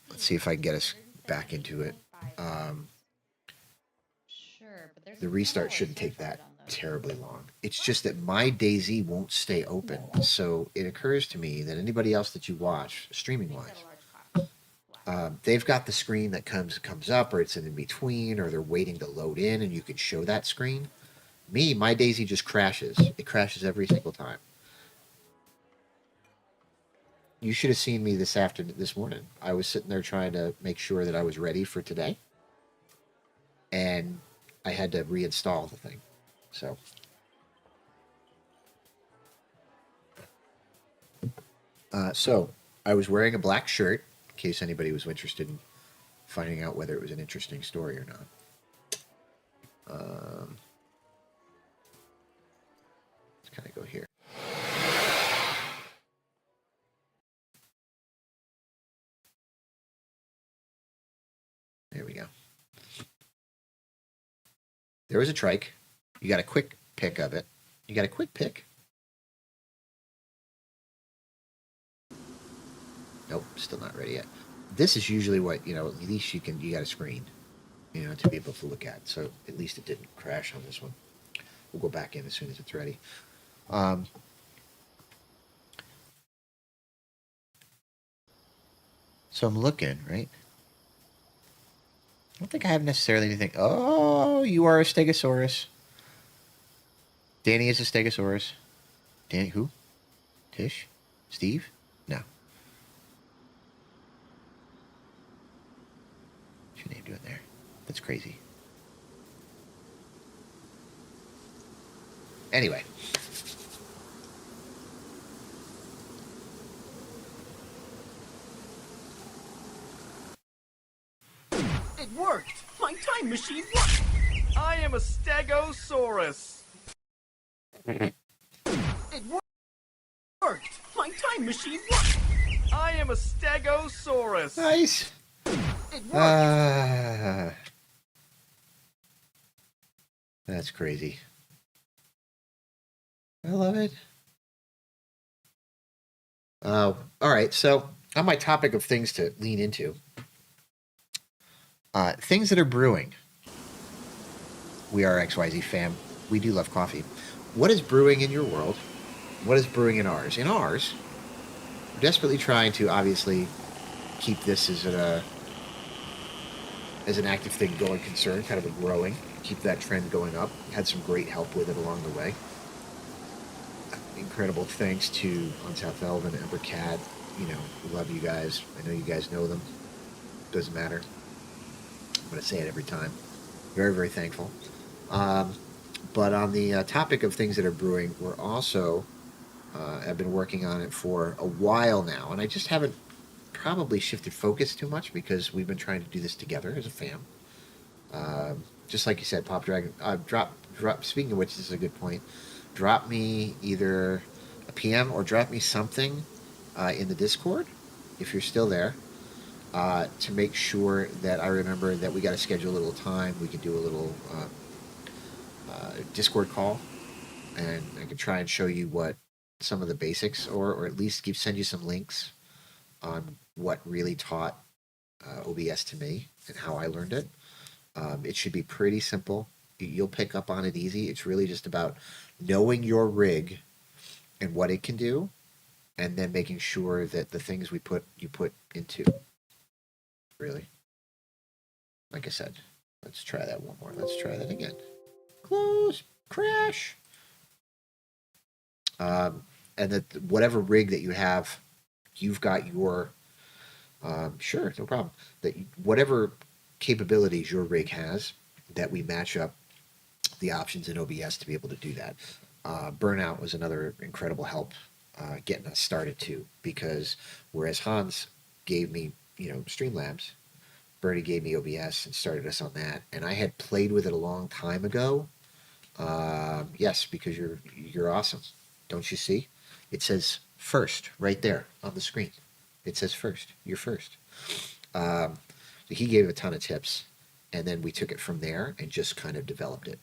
Let's see if I can get us back into it. The restart shouldn't take that terribly long. It's just that my DayZ won't stay open. So it occurs to me that anybody else that you watch, streaming-wise, they've got the screen that comes up, or it's in between, or they're waiting to load in, and you can show that screen. Me, my DayZ just crashes. It crashes every single time. You should have seen me this morning. I was sitting there trying to make sure that I was ready for today, and I had to reinstall the thing. So. So I was wearing a black shirt, in case anybody was interested in finding out whether it was an interesting story or not. Let's kind of go here. There is a trike. You got a quick pick of it. You got a quick pick. Nope, still not ready yet. This is usually what, you know, at least you got a screen, you know, to be able to look at. So at least it didn't crash on this one. We'll go back in as soon as it's ready. So I'm looking, right? I don't think I have necessarily anything. Oh, you are a Stegosaurus. Danny is a Stegosaurus. Danny, who? Tish? Steve? No. What's your name doing there? That's crazy. Anyway. It worked! My time machine worked! I am a Stegosaurus! It worked! My time machine worked! I am a Stegosaurus! Nice. It worked! That's crazy. I love it. All right, so on my topic of things to lean into, things that are brewing. We are XYZFam. We do love coffee. What is brewing in your world? What is brewing in ours? In ours, we're desperately trying to obviously keep this as an active thing going concern, kind of a growing, keep that trend going up. Had some great help with it along the way. Incredible thanks to On South Elven, Ember Cat. You know, we love you guys. I know you guys know them. Doesn't matter. I'm going to say it every time. Very, very thankful. But on the topic of things that are brewing, we're also, I've been working on it for a while now, and I just haven't probably shifted focus too much because we've been trying to do this together as a fam. Just like you said, Pop Dragon, drop, speaking of which, this is a good point. Drop me either a PM or drop me something in the Discord, if you're still there, to make sure that I remember that we got to schedule a little time. We could do a little Discord call, and I could try and show you what some of the basics, or at least send you some links on what really taught OBS to me and how I learned it. It should be pretty simple. You'll pick up on it easy. It's really just about knowing your rig and what it can do, and then making sure that the things you put into. Really. Like I said, let's try that one more. Let's try that again. Close. Crash. And that whatever rig that you have, you've got your, sure, no problem. That whatever capabilities your rig has, that we match up the options in OBS to be able to do that. Burnout was another incredible help getting us started too, because whereas Hans gave me, Streamlabs, Bernie gave me OBS and started us on that, and I had played with it a long time ago. Yes, because you're awesome. Don't you see? It says first right there on the screen. It says first. You're first. So he gave a ton of tips, and then we took it from there and just kind of developed it.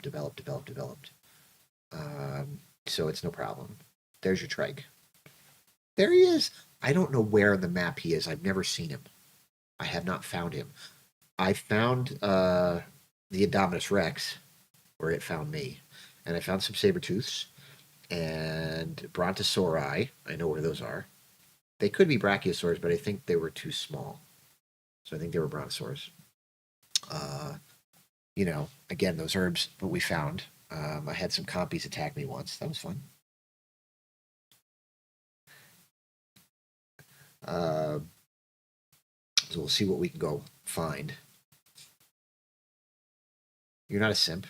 Developed. So it's no problem. There's your trike. There he is. I don't know where on the map he is. I've never seen him. I have not found him. I found the Indominus Rex, where it found me. And I found some Sabertooths and Brontosauri. I know where those are. They could be Brachiosaurs, but I think they were too small. So I think they were Brontosaurs. Again, those herbs, what we found. I had some compies attack me once. That was fun. So we'll see what we can go find. You're not a simp.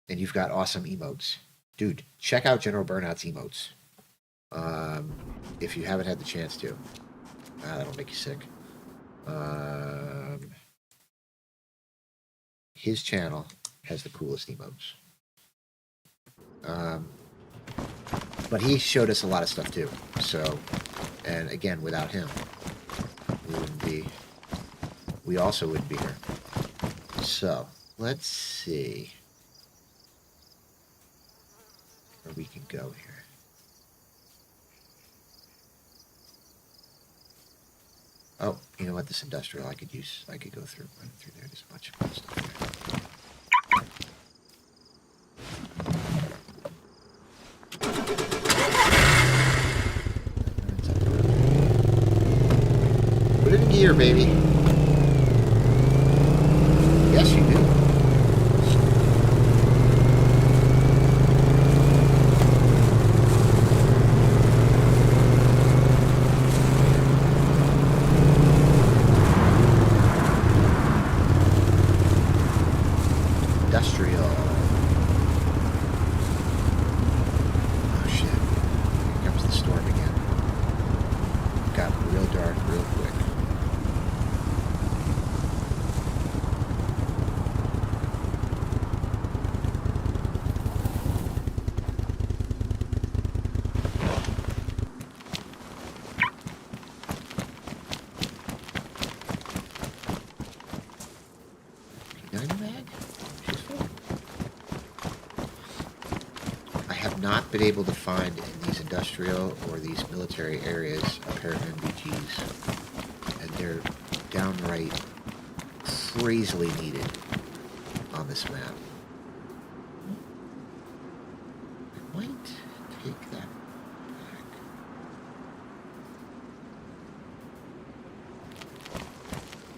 And you've got awesome emotes. Dude, check out General Burnout's emotes. If you haven't had the chance to. That'll make you sick. His channel has the coolest emotes. But he showed us a lot of stuff too. So, and again, without him, we also wouldn't be here. So, let's see where we can go here. Oh, you know what? This industrial I could use. I could go through, run through there. There's a bunch of cool stuff there. Put it in gear, baby. Yes, you do. Industrial. Oh shit. Here comes the storm again. Got real dark real quick. Dynamag? She's full. I have not been able to find in these industrial or these military areas a pair of MBGs, and they're downright crazily needed on this map. I might take that back.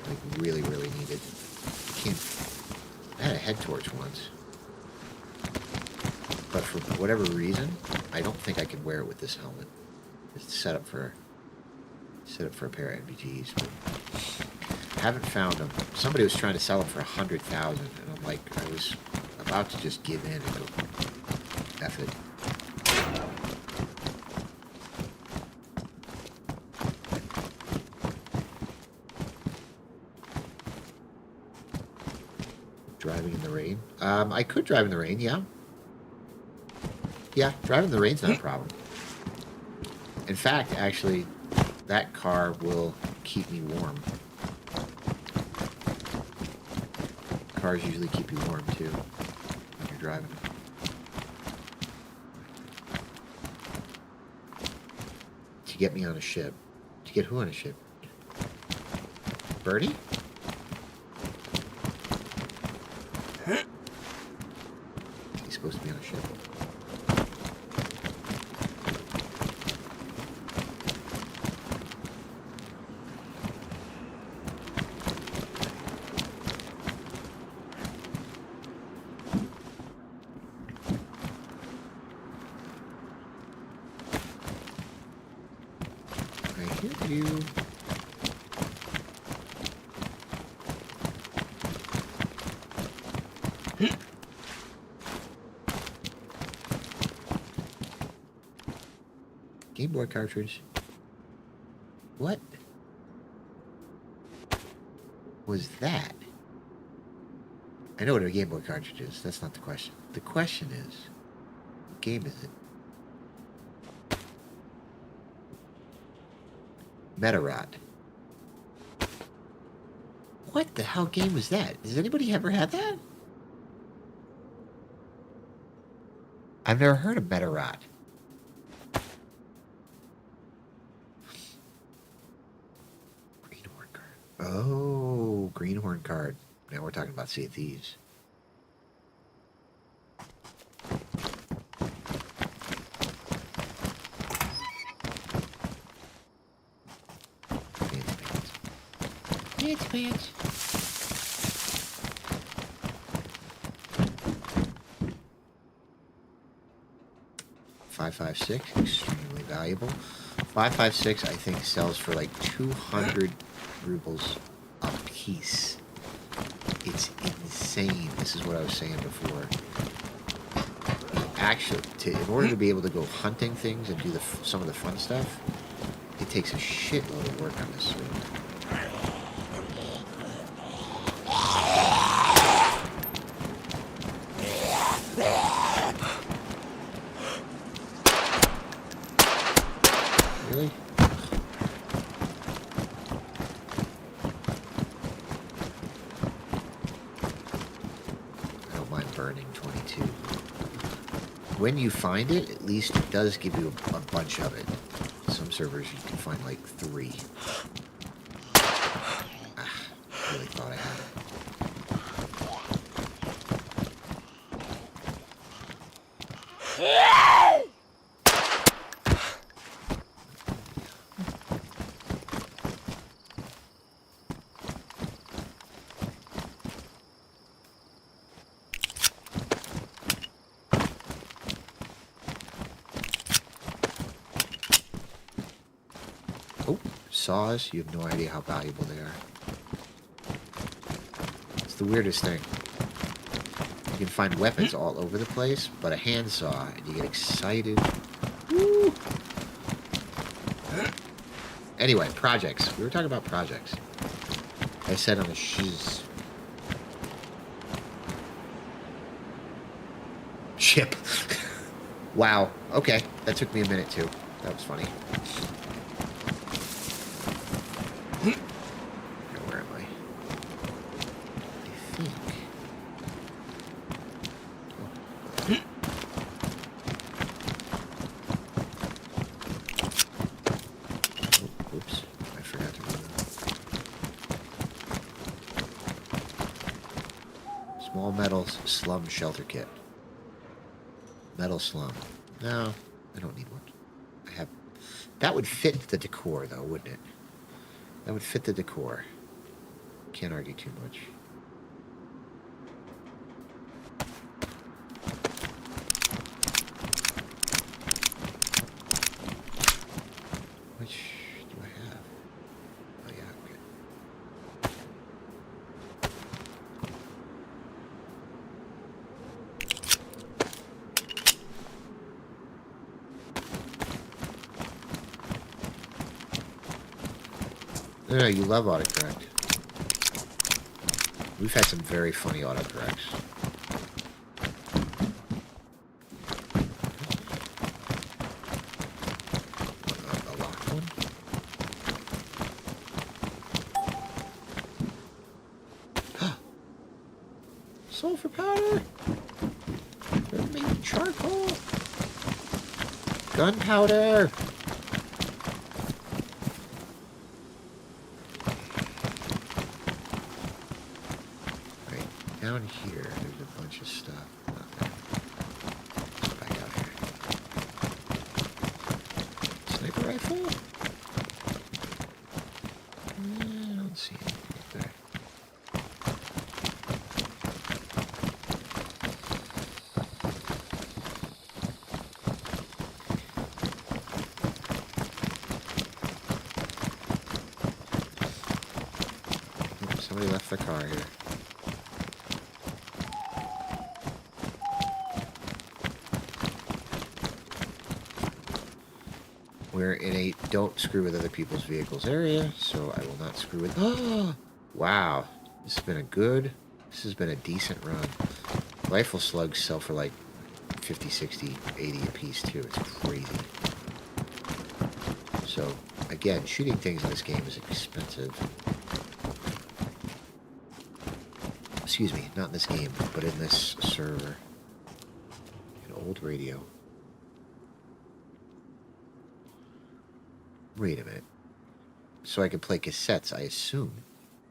Like really, really needed. I had a head torch once, but for whatever reason, I don't think I could wear it with this helmet. It's set up for a pair of NVGs, but haven't found them. Somebody was trying to sell them for 100,000, and I'm like, I was about to just give in and go, F it. Driving in the rain. I could drive in the rain, yeah. Yeah, driving in the rain's not a problem. In fact, actually, that car will keep me warm. Cars usually keep you warm, too, when you're driving. To get me on a ship. To get who on a ship? Birdie? He's supposed to be on a ship. I hear you. Game Boy cartridge. What was that? I know what a Game Boy cartridge is. That's not the question. The question is, what game is it? Metarot. What the hell game was that? Has anybody ever had that? I've never heard of Metarot. Greenhorn card. Oh, Greenhorn card. Now we're talking about Sea of Thieves. Fancy pants. 556, extremely valuable. 556, I think, sells for like 200 rubles a piece. It's insane. This is what I was saying before. Actually, in order to be able to go hunting things and do some of the fun stuff, it takes a shitload of work on this server. Really? when you find it, at least it does give you a bunch of it. Some servers you can find like 3. Really thought I had it. Oh, saws. You have no idea how valuable they are. It's the weirdest thing. You can find weapons all over the place, but a handsaw, and you get excited. Woo! Anyway, projects. We were talking about projects. I said on the shiz. Ship. Wow. Okay. That took me a minute, too. That was funny. Where am I? I think. Oh, oops. I forgot to remove that. Small metals slum shelter kit. Metal slum. No, I don't need one. I have. That would fit the decor, though, wouldn't it? That would fit the decor. Can't argue too much. Which do I have? Oh, yeah, okay. No, you love autocorrect. We've had some very funny autocorrects. A locked one? Sulfur powder! They're making charcoal! Gunpowder! Down here, there's a bunch of stuff. Back out here. Sniper rifle? I don't see anything up there. Oh, somebody left their car here. We're in a don't screw with other people's vehicles area, so I will not screw with... Oh! Wow. This has been a decent run. Rifle slugs sell for like 50, 60, 80 a piece too. It's crazy. So, again, shooting things in this game is expensive. Excuse me, not in this game, but in this server. An old radio. Wait a minute. So I can play cassettes, I assume.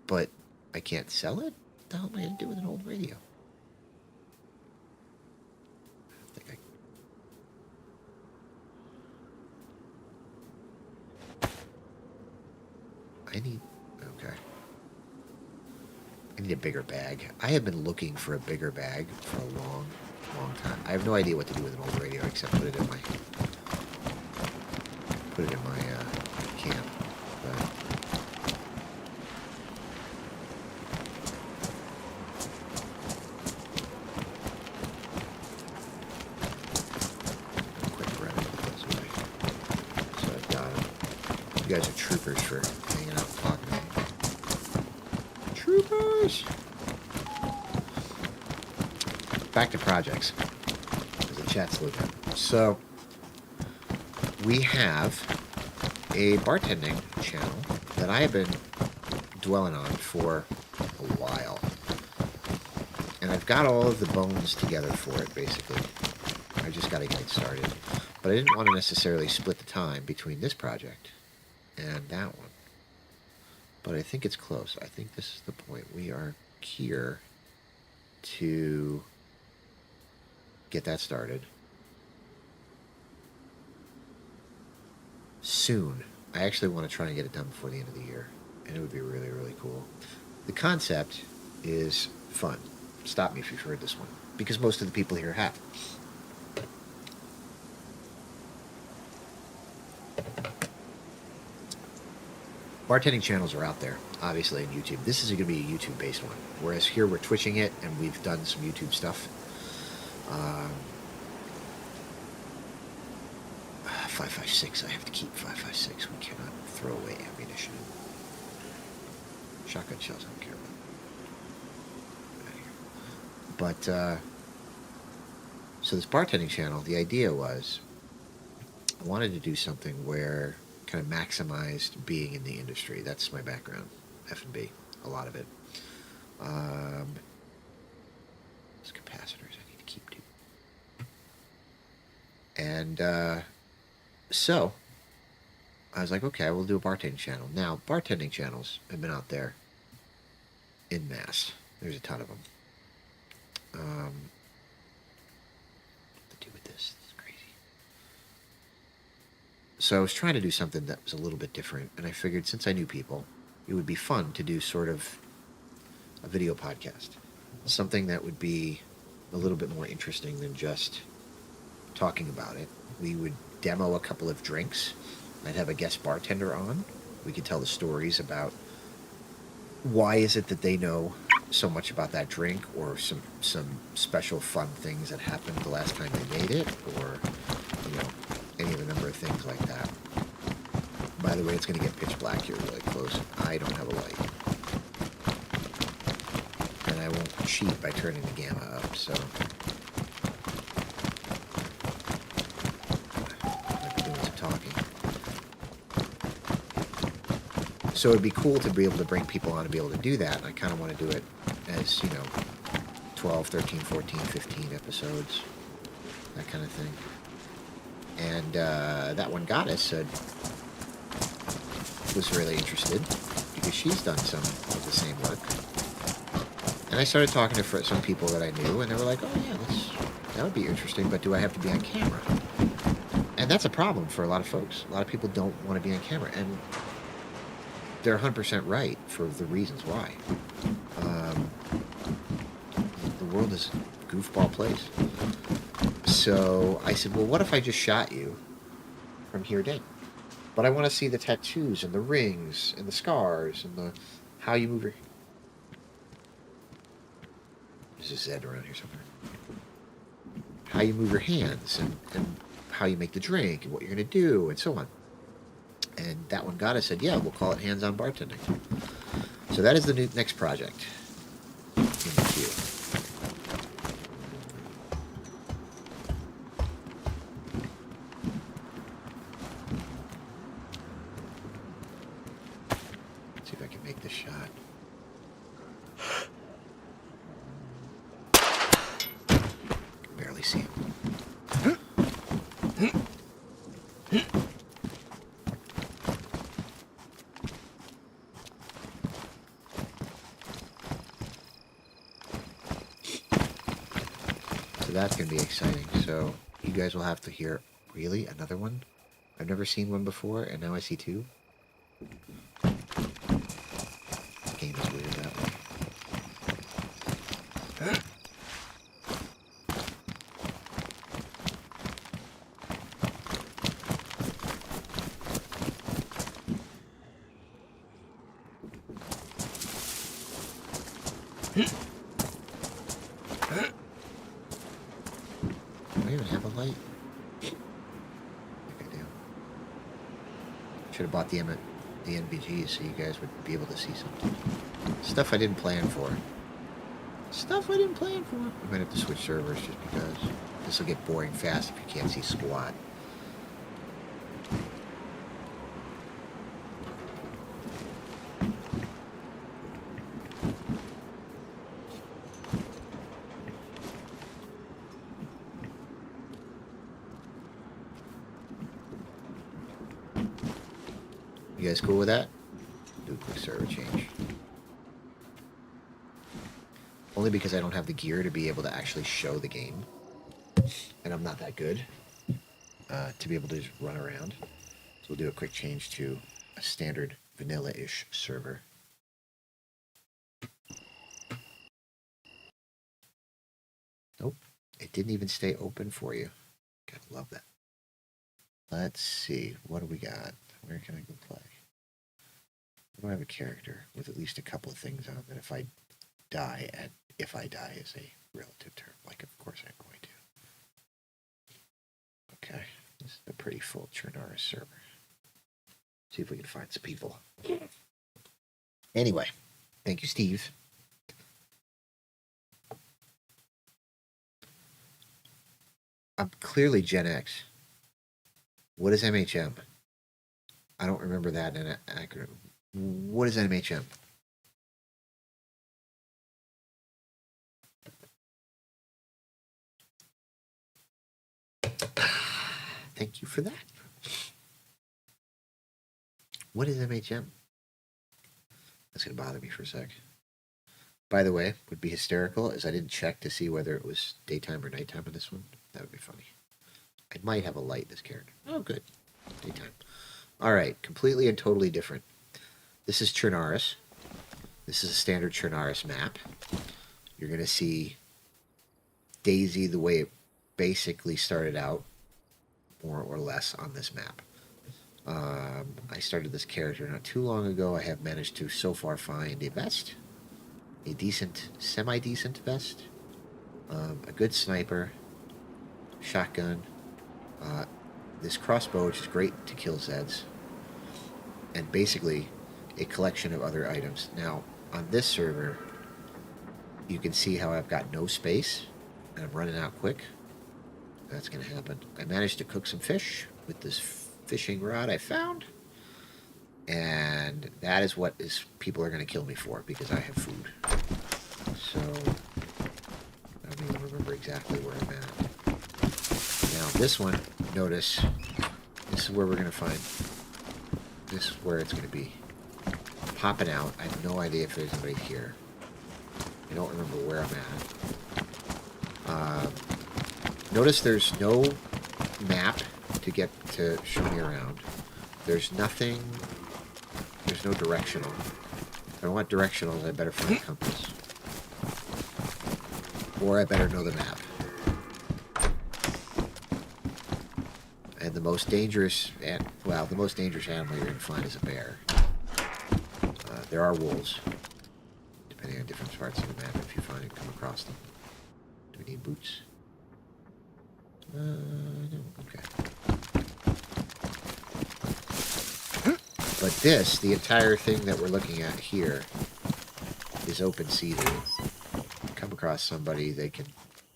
But I can't sell it? What the hell am I going to do with an old radio? I think I need... Okay. I need a bigger bag. I have been looking for a bigger bag for a long, long time. I have no idea what to do with an old radio except put it in my... camp, but quick grab it this way. So I've got them. You guys are troopers for hanging out and talking to me. Troopers! Back to projects. As the chat's looking. So we have a bartending channel that I have been dwelling on for a while. And I've got all of the bones together for it, basically. I just got to get it started. But I didn't want to necessarily split the time between this project and that one. But I think it's close. I think this is the point. We are here to get that started soon. I actually want to try and get it done before the end of the year, and it would be really, really cool. The concept is fun. Stop me if you've heard this one, because most of the people here have. Bartending channels are out there, obviously, on YouTube. This is going to be a YouTube-based one, whereas here we're Twitching it, and we've done some YouTube stuff. 5.56, I have to keep 5.56. We cannot throw away ammunition. Shotgun shells, I don't care about. But, so this bartending channel, the idea was, I wanted to do something where kind of maximized being in the industry. That's my background, F&B, a lot of it. Those capacitors I need to keep too. And so I was like, okay, we'll do a bartending channel. Now, bartending channels have been out there in mass. There's a ton of them. What to do with this? This is crazy. So I was trying to do something that was a little bit different, and I figured since I knew people, it would be fun to do sort of a video podcast. Something that would be a little bit more interesting than just talking about it. We would demo a couple of drinks. I'd have a guest bartender on. We could tell the stories about why is it that they know so much about that drink, or some special fun things that happened the last time they made it, or any of a number of things like that. By the way, it's going to get pitch black here really close. I don't have a light. And I won't cheat by turning the gamma up, so I'm doing some talking. So it'd be cool to be able to bring people on and be able to do that. And I kind of want to do it as, 12, 13, 14, 15 episodes, that kind of thing. And that one goddess was really interested because she's done some of the same work. And I started talking to some people that I knew, and they were like, oh yeah, that would be interesting, but do I have to be on camera? And that's a problem for a lot of folks. A lot of people don't want to be on camera, and they're 100% right for the reasons why. The world is a goofball place. So I said, well, what if I just shot you from here down? But I want to see the tattoos and the rings and the scars and how you move your... There's a Z around here somewhere. How you move your hands and how you make the drink and what you're going to do and so on. And that one goddess said, yeah, we'll call it hands-on bartending. So that is the next project in the queue. Let's see if I can make this shot. Can barely see him. That's going to be exciting. So you guys will have to hear, really? Another one? I've never seen one before, and now I see two? The game is weird that way. The NVGs so you guys would be able to see something. Stuff I didn't plan for. We might have to switch servers just because this will get boring fast if you can't see squat. You guys cool with that? Do a quick server change. Only because I don't have the gear to be able to actually show the game. And I'm not that good to be able to just run around. So we'll do a quick change to a standard vanilla-ish server. Nope. It didn't even stay open for you. Gotta love that. Let's see. What do we got? Where can I go play? I have a character with at least a couple of things on that if I die is a relative term. Like, of course I'm going to. Okay. This is a pretty full Chern server. See if we can find some people. Anyway, thank you, Steve. I'm clearly Gen X. What is MHM? I don't remember that in an acronym. What is MHM? Thank you for that. What is MHM? That's going to bother me for a sec. By the way, would be hysterical is I didn't check to see whether it was daytime or nighttime on this one. That would be funny. I might have a light this character. Oh, good. Daytime. All right. Completely and totally different. This is Chern. This is a standard Chern map. You're going to see DayZ the way it basically started out, more or less, on this map. I started this character not too long ago. I have managed to so far find a vest, a decent, semi-decent vest, a good sniper, shotgun, this crossbow, which is great to kill Zeds, and basically a collection of other items. Now, on this server, you can see how I've got no space, and I'm running out quick. That's going to happen. I managed to cook some fish with this fishing rod I found, and that is what people are going to kill me for, because I have food. So, I don't even remember exactly where I'm at. Now, this one, notice, this is where we're going to find, this is where it's going to be. Popping out. I have no idea if there's anybody here. I don't remember where I'm at. Notice there's no map to get to show me around. There's nothing. There's no directional. If I want directionals, I better find a compass. Or I better know the map. And the most dangerous, the most dangerous animal you're going to find is a bear. There are wolves, depending on different parts of the map, if you come across them. Do we need boots? No, okay. But the entire thing that we're looking at here, is open seated. Come across somebody, they can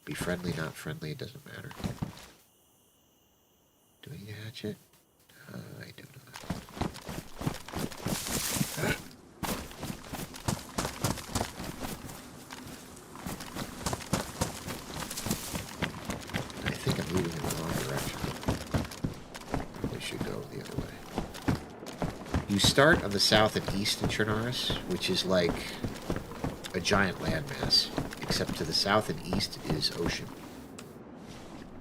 be friendly, not friendly, it doesn't matter. Do we need a hatchet? I do not. I think I'm moving in the wrong direction. We should go the other way. You start on the south and east in Chern, which is like a giant landmass, except to the south and east is ocean.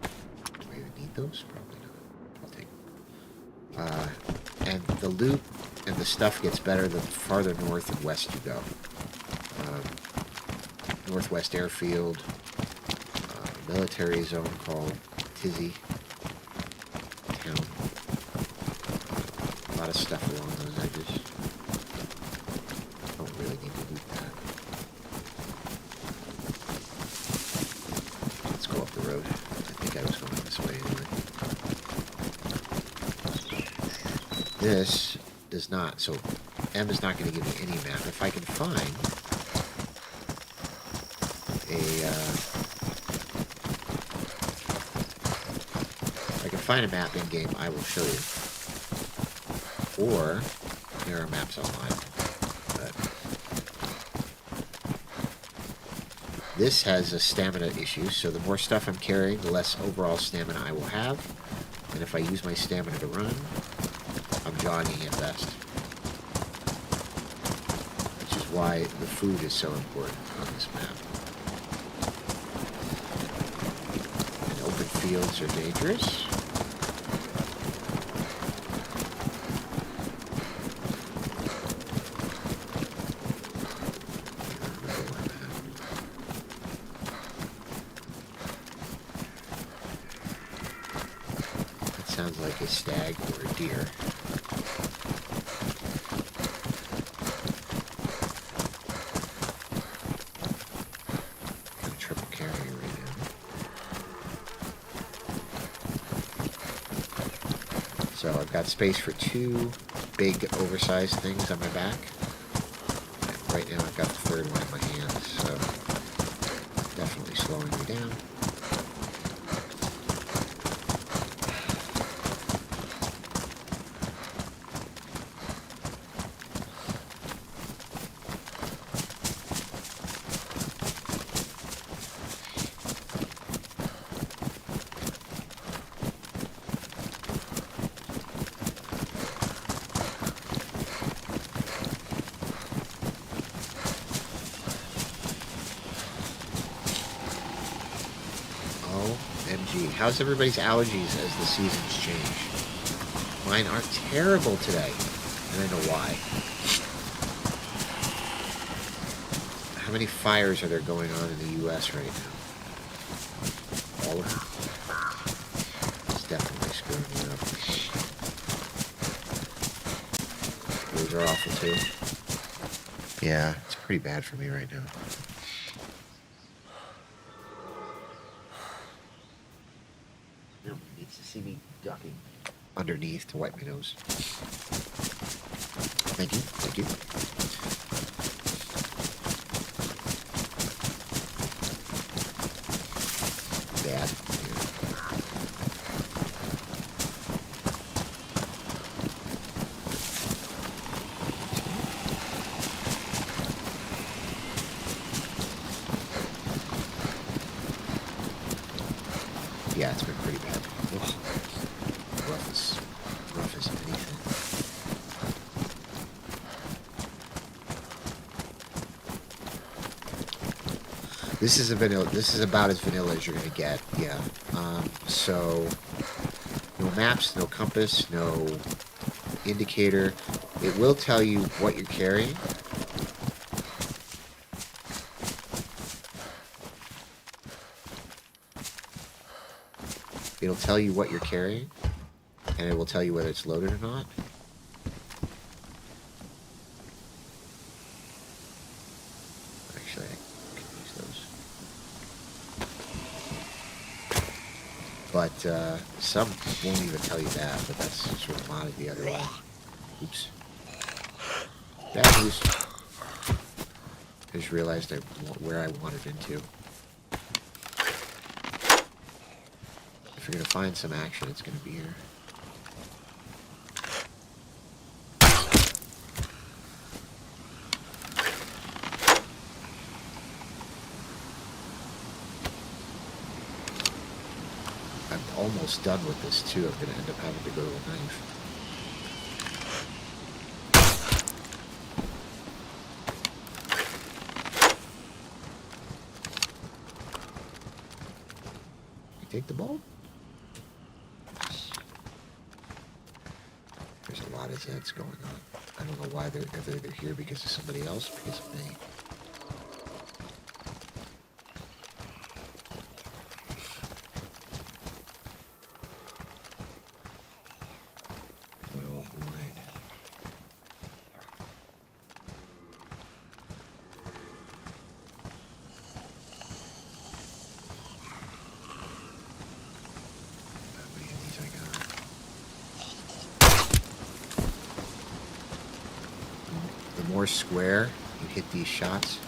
Do we even need those? Probably not. I'll take them. And the loot and the stuff gets better the farther north and west you go. Northwest airfield, military zone called Tizzy Town. A lot of stuff along those edges. Don't really need to loot that. Let's go up the road. I think I was going this way anyway. This does not, so M is not going to give me any map. If I can find a map in game, I will show you. Or there are maps online. But this has a stamina issue, so the more stuff I'm carrying, the less overall stamina I will have. And if I use my stamina to run, I'm jogging at best. why the food is so important on this map. And open fields are dangerous. That sounds like a stag or a deer. So I've got space for 2 big oversized things on my back. And right now I've got the third one in my hands, so definitely slowing me down. OMG. How's everybody's allergies as the seasons change? Mine are terrible today, and I know why. How many fires are there going on in the U.S. right now? All of them? It's definitely screwing me up. Those are awful too. Yeah, it's pretty bad for me right now. Needs to see me ducking underneath to wipe my nose. Thank you, thank you. Bad. Yeah, it's been pretty bad. Ugh. Rough as anything. This is a vanilla. This is about as vanilla as you're gonna get. Yeah. So no maps, no compass, no indicator. It will tell you what you're carrying. It'll tell you what you're carrying, and it will tell you whether it's loaded or not. Actually, I can use those. But some won't even tell you that, but that's sort of modded the other way. Oops. Bad news. I just realized where I wandered into. If you're gonna find some action, it's gonna be here. I'm almost done with this too. I'm gonna end up having to go to a knife. You take the ball? There's a lot of Zeds going on. I don't know why they're here because of somebody else, because of me. Well, right. How many of these I got? The more square you hit these shots.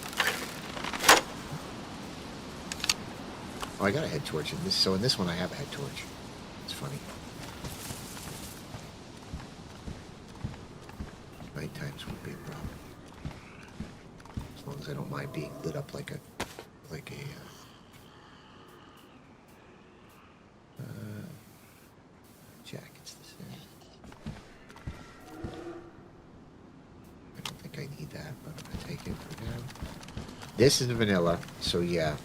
Oh, I got a head torch in this. So in this one, I have a head torch. It's funny. Night times won't be a problem, as long as I don't mind being lit up like a jacket's the same. I don't think I need that, but I'm gonna take it. Okay, for now. This is vanilla, so yeah.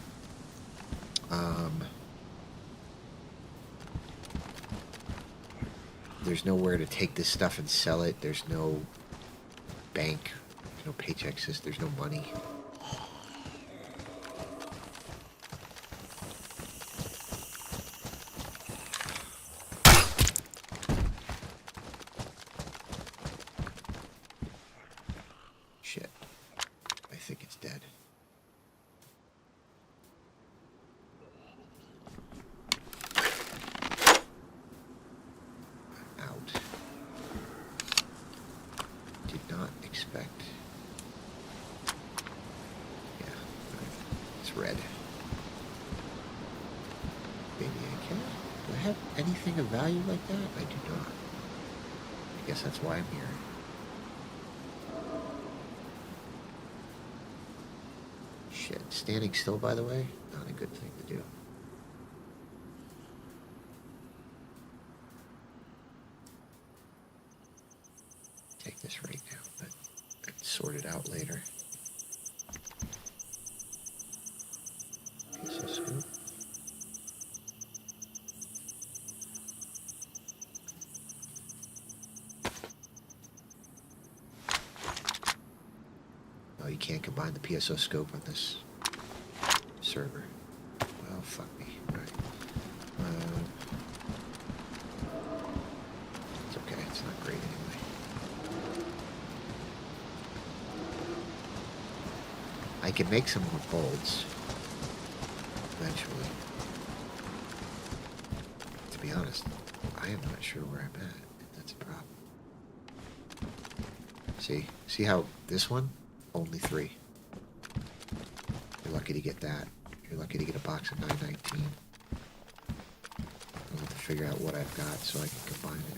There's nowhere to take this stuff and sell it. There's no bank. There's no paycheck system. There's no money. Shit. I think it's dead. Out. Did not expect. Yeah, it's red. Maybe I can. Do I have anything of value like that? I do not. I guess that's why I'm here. Shit. Standing still, by the way, not a good thing to do. Take this right now, but I can sort it out later. Piece of scoop. Oh, you can't combine the PSO scope on this server. Well, fuck me. Alright. It's okay, it's not great anyway. I can make some more bolts. Eventually. To be honest, I am not sure where I'm at. That's a problem. See how this one? Only 3. You're lucky to get that. You're lucky to get a box of 919. I'll have to figure out what I've got so I can combine it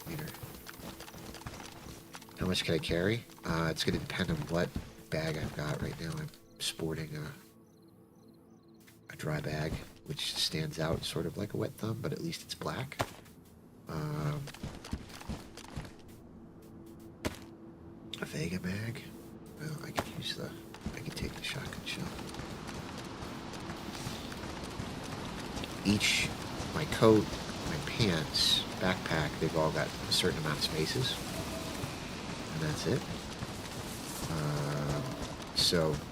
later. How much can I carry? It's going to depend on what bag I've got right now. I'm sporting a dry bag, which stands out sort of like a wet thumb, but at least it's black. A Vega mag. Well, I can take the shotgun shell. My coat, my pants, backpack, they've all got a certain amount of spaces. And that's it.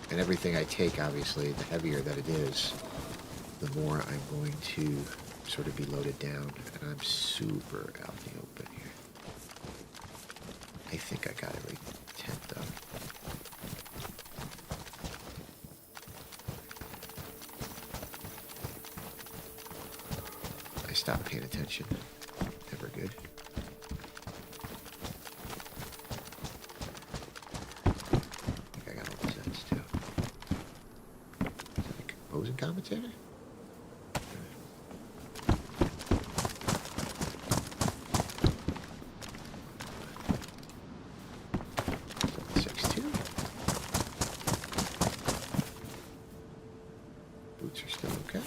And everything I take, obviously, the heavier that it is, the more I'm going to sort of be loaded down. And I'm super out in the open here. I think I got every tent, though. I stopped paying attention. Never good. I think I got all the sets too. Is that a composing commentator? Boots are still okay.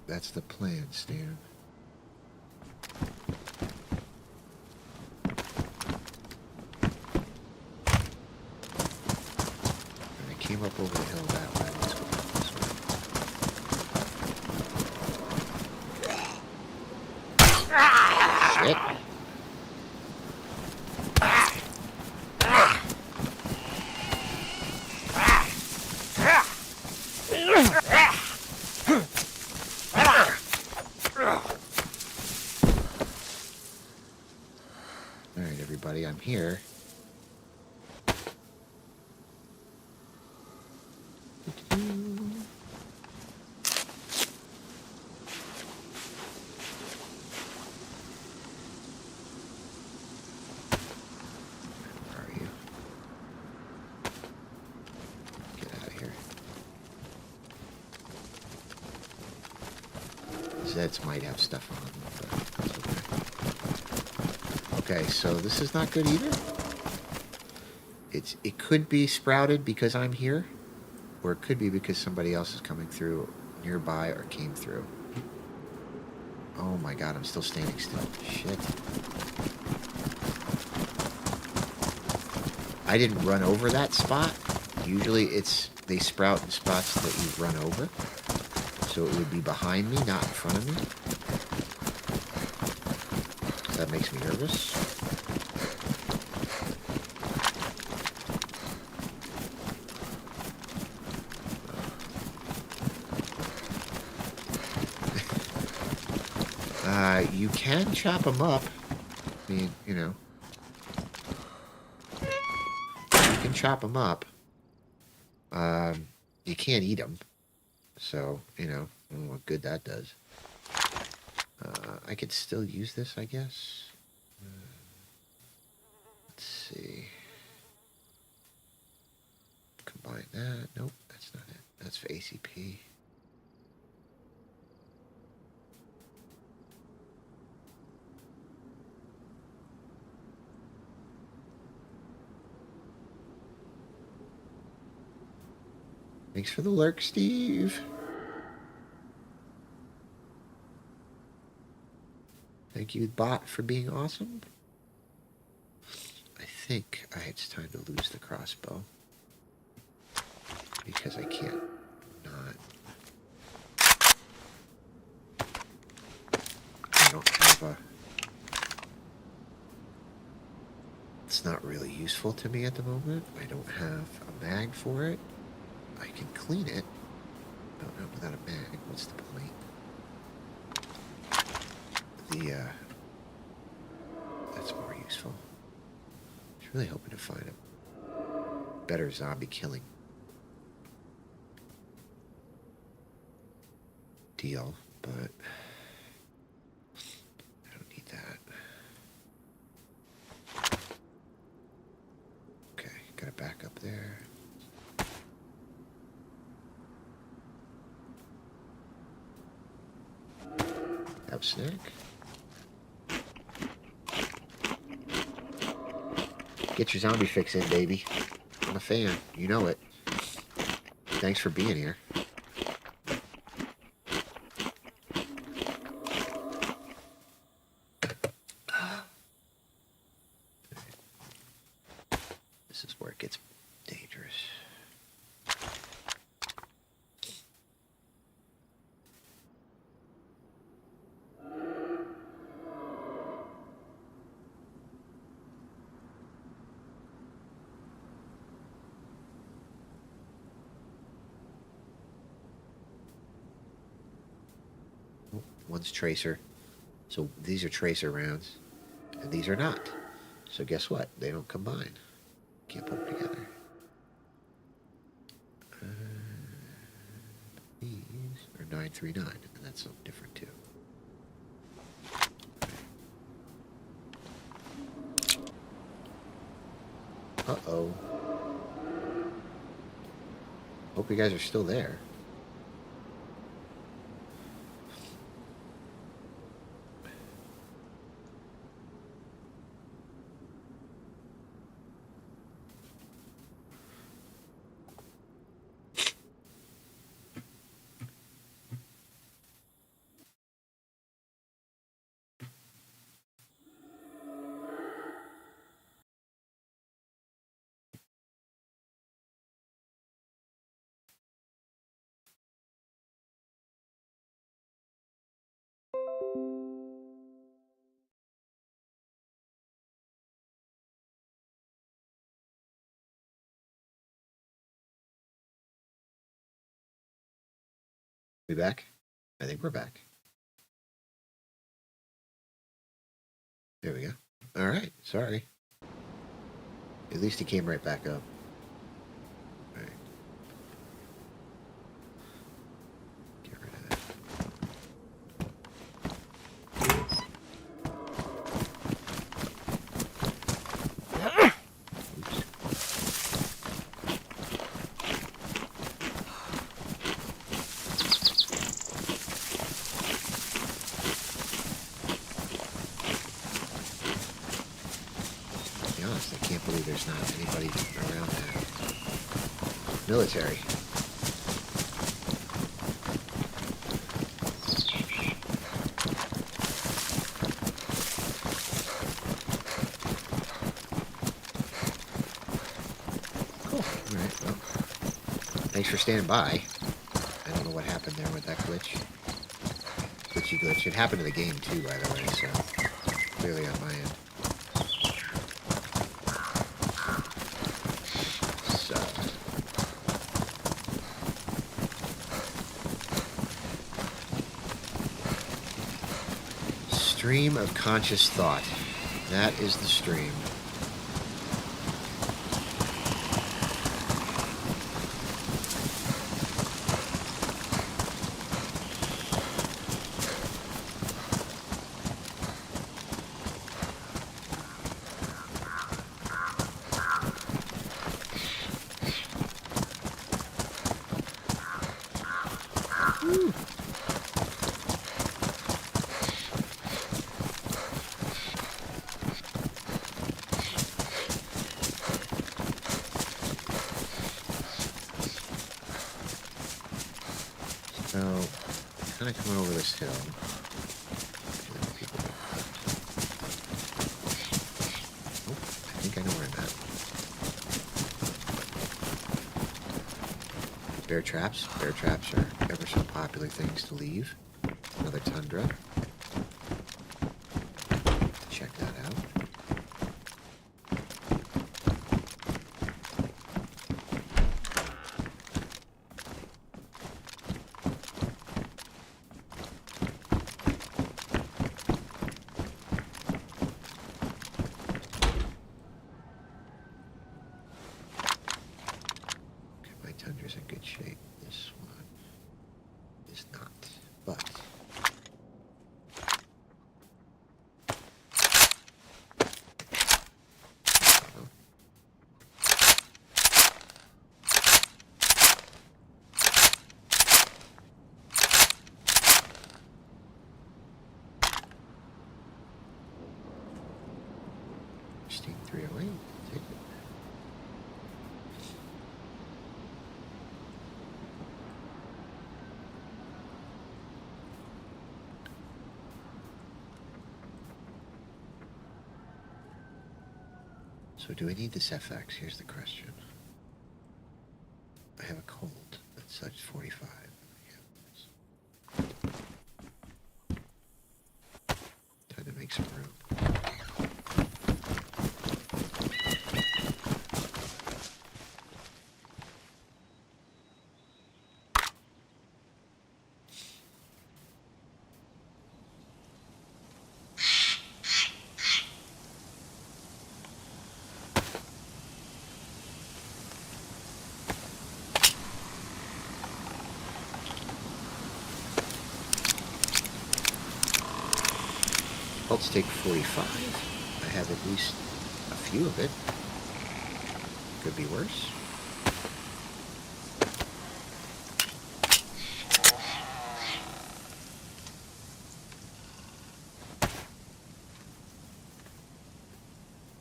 That's the plan, Stan. And I came up over the hill that way. Let's go down this way. Shit. Alright, everybody, I'm here. Where are you? Get out of here. Zeds might have stuff on them, but that's okay. Okay, so this is not good either. It could be sprouted because I'm here, or it could be because somebody else is coming through nearby or came through. Oh my god, I'm still standing still. Shit. I didn't run over that spot. Usually they sprout in spots that you run over. So it would be behind me, not in front of me. That makes me nervous. You can chop them up. I mean, you know. You can chop them up. You can't eat them. So, you know, I don't know what good that does. I could still use this, I guess. Let's see. Combine that. Nope, that's not it. That's for ACP. Thanks for the lurk, Steve. Thank you, bot, for being awesome. I think it's time to lose the crossbow. Because I can't not. I don't have a... It's not really useful to me at the moment. I don't have a mag for it. I can clean it. Don't know without a mag. What's the point? That's more useful. I was really hoping to find a better zombie killing deal, but I don't need that. Okay, gotta back up there. Have a snack. Get your zombie fix in, baby. I'm a fan. You know it. Thanks for being here. This is where it gets dangerous. One's tracer. So these are tracer rounds. And these are not. So guess what? They don't combine. Can't put them together. These are 939. And that's something different too. Uh-oh. Hope you guys are still there. We back? I think we're back. There we go. All right. Sorry. At least he came right back up. All right. Get rid of that. To be honest, I can't believe there's not anybody around there. Military. Thanks for standing by. I don't know what happened there with that glitch. Glitchy glitch. It happened to the game too, by the way, so clearly on my end. So stream of conscious thought. That is the stream. So, kind of coming over this hill. Oh, I think I know where I'm at. Bear traps. Bear traps are ever so popular things to leave. Another tundra. Check that out. Tundra's in good shape. This one is not, but Steam 308. Take it. So do I need this FX? Here's the question. I have a cold. That's such 45. Time to make some room. Let's take 45. I have at least a few of it. Could be worse.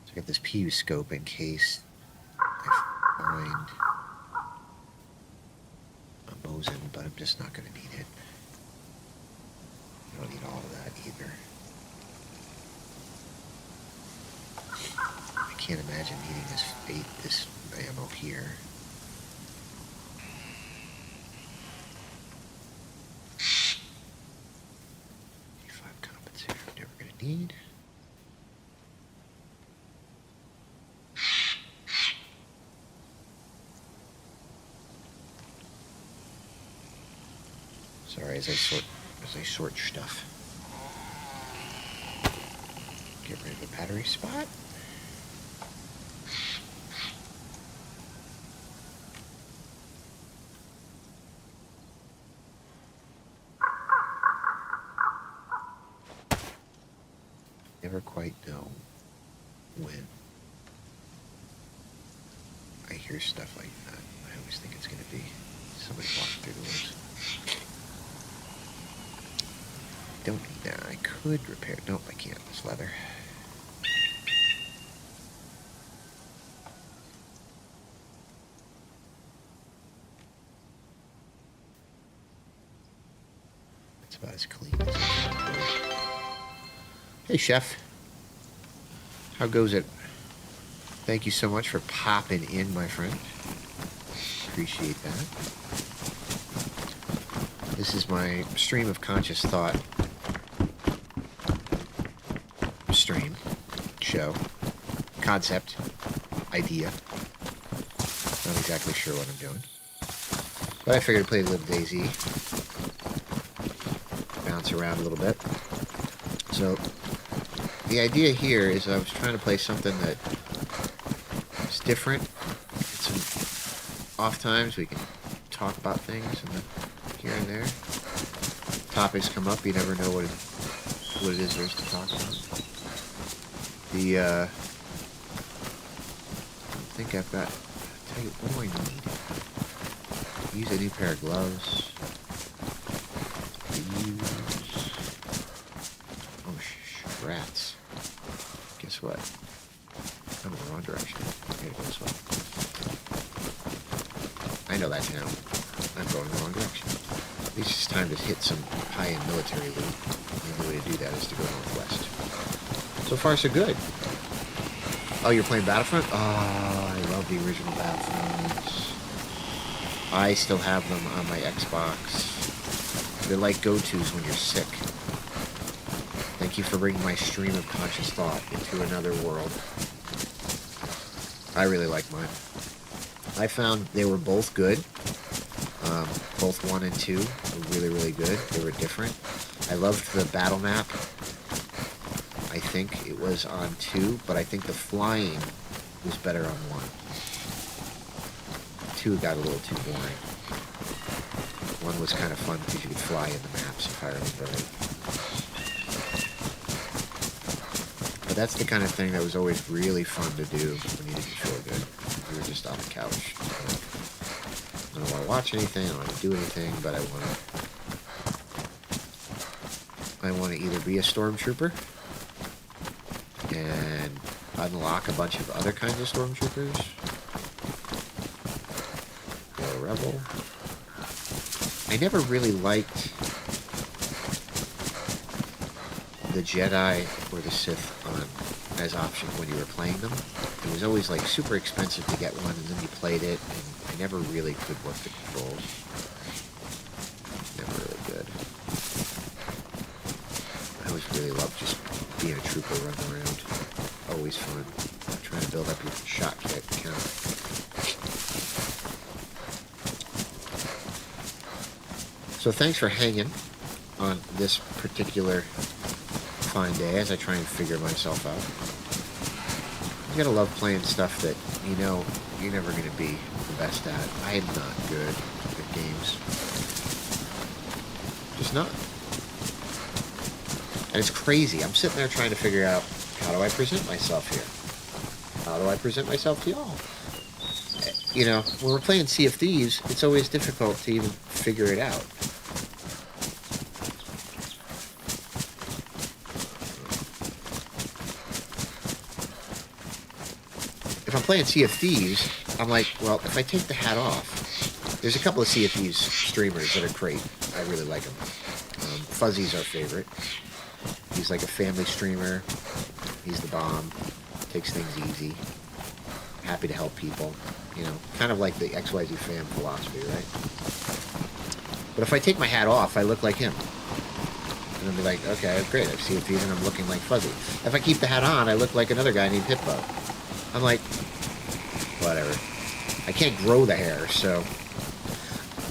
So I got this PU scope in case I find a Mosin, but I'm just not going to need it. I don't need all of that either. I can't imagine needing this ammo here. 5 compensator I'm never gonna need. Sorry, as I sort stuff. Get rid of a battery spot. Never quite know when I hear stuff like that. I always think it's going to be somebody walking through the woods. Don't need that. I could repair. Nope, I can't. It's leather. It's about as clean as it. Hey, Chef. How goes it? Thank you so much for popping in, my friend. appreciate that. This is my stream of conscious thought stream, show, concept, idea. Not exactly sure what I'm doing. But I figured I'd play a little DayZ. Bounce around a little bit. So, the idea here is I was trying to play something that is different. Some off times we can talk about things and here and there. Topics come up, you never know what it is there is to talk about. I think I've got, I'll tell you, what do I need? Use a new pair of gloves. Oh, rats. Guess what? I'm in the wrong direction. I gotta go this way. I know that now. I'm going in the wrong direction. At least it's time to hit some high-end military loot. The only way to do that is to go northwest. So far, so good. Oh, you're playing Battlefront? Oh, I love the original Battlefronts. I still have them on my Xbox. They're like go-tos when you're sick. Thank you for bringing my stream of conscious thought into another world. I really like mine. I found they were both good. Both 1 and 2 were really, really good. They were different. I loved the battle map. I think it was on 2, but I think the flying was better on 1. 2 got a little too boring. 1 was kind of fun because you could fly in the maps, if I remember right. But that's the kind of thing that was always really fun to do when you didn't feel good. You were just on the couch. I don't want to watch anything, I don't want to do anything, but I want to either be a stormtrooper and unlock a bunch of other kinds of stormtroopers, or a rebel. I never really liked the Jedi or the Sith as options when you were playing them. It was always like super expensive to get one, and then you played it, and I never really could work the controls. Never really good. I always really loved just being a trooper running around. Always fun. Trying to build up your shot kit count. So thanks for hanging on this particular fine day as I try and figure myself out. You gotta love playing stuff that you know you're never gonna be the best at. I am not good at games. Just not. And it's crazy. I'm sitting there trying to figure out, how do I present myself here? How do I present myself to y'all? You know, when we're playing Sea of Thieves, it's always difficult to even figure it out. If I'm playing Sea of Thieves, I'm like, well, if I take the hat off, there's a couple of Sea of Thieves streamers that are great. I really like them. Fuzzy's our favorite. He's like a family streamer. He's the bomb. Takes things easy. Happy to help people. You know, kind of like the XYZFam philosophy, right? But if I take my hat off, I look like him. And I'll be like, okay, great, I've seen Thieves and I'm looking like Fuzzy. If I keep the hat on, I look like another guy named Hippo. I'm like, whatever. I can't grow the hair, so...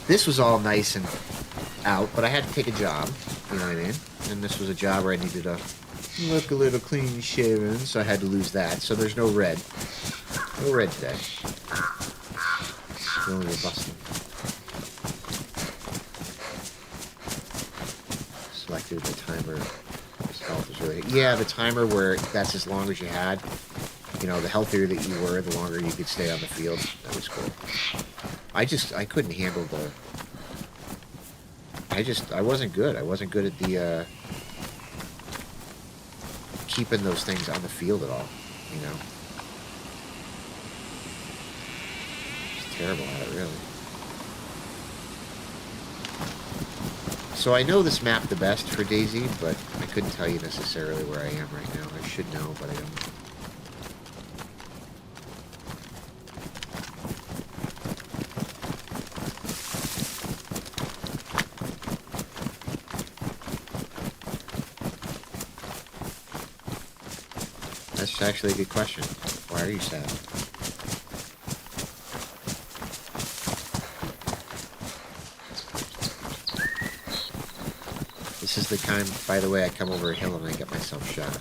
This was all nice and out, but I had to take a job, you know what I mean? And this was a job where I needed to look a little clean shaven, so I had to lose that. So there's no red. No red today. Only busting. Selected the timer. This health is really... Yeah, the timer where that's as long as you had. You know, the healthier that you were, the longer you could stay on the field. That was cool. I couldn't handle the... I wasn't good. I wasn't good at the, keeping those things on the field at all, you know? Just terrible at it, really. So I know this map the best for DayZ, but I couldn't tell you necessarily where I am right now. I should know, but I don't. That's actually a good question. Why are you sad? This is the time, by the way, I come over a hill and I get myself shot.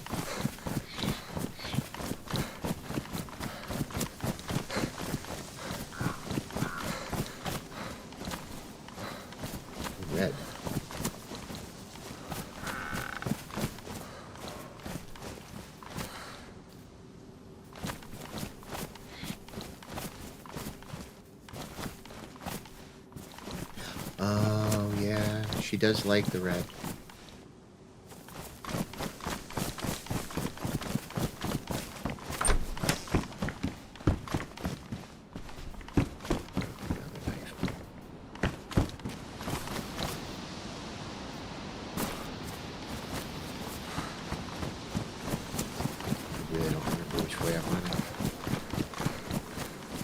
Red. Oh, yeah. She does like the red. Really don't remember which way I'm running.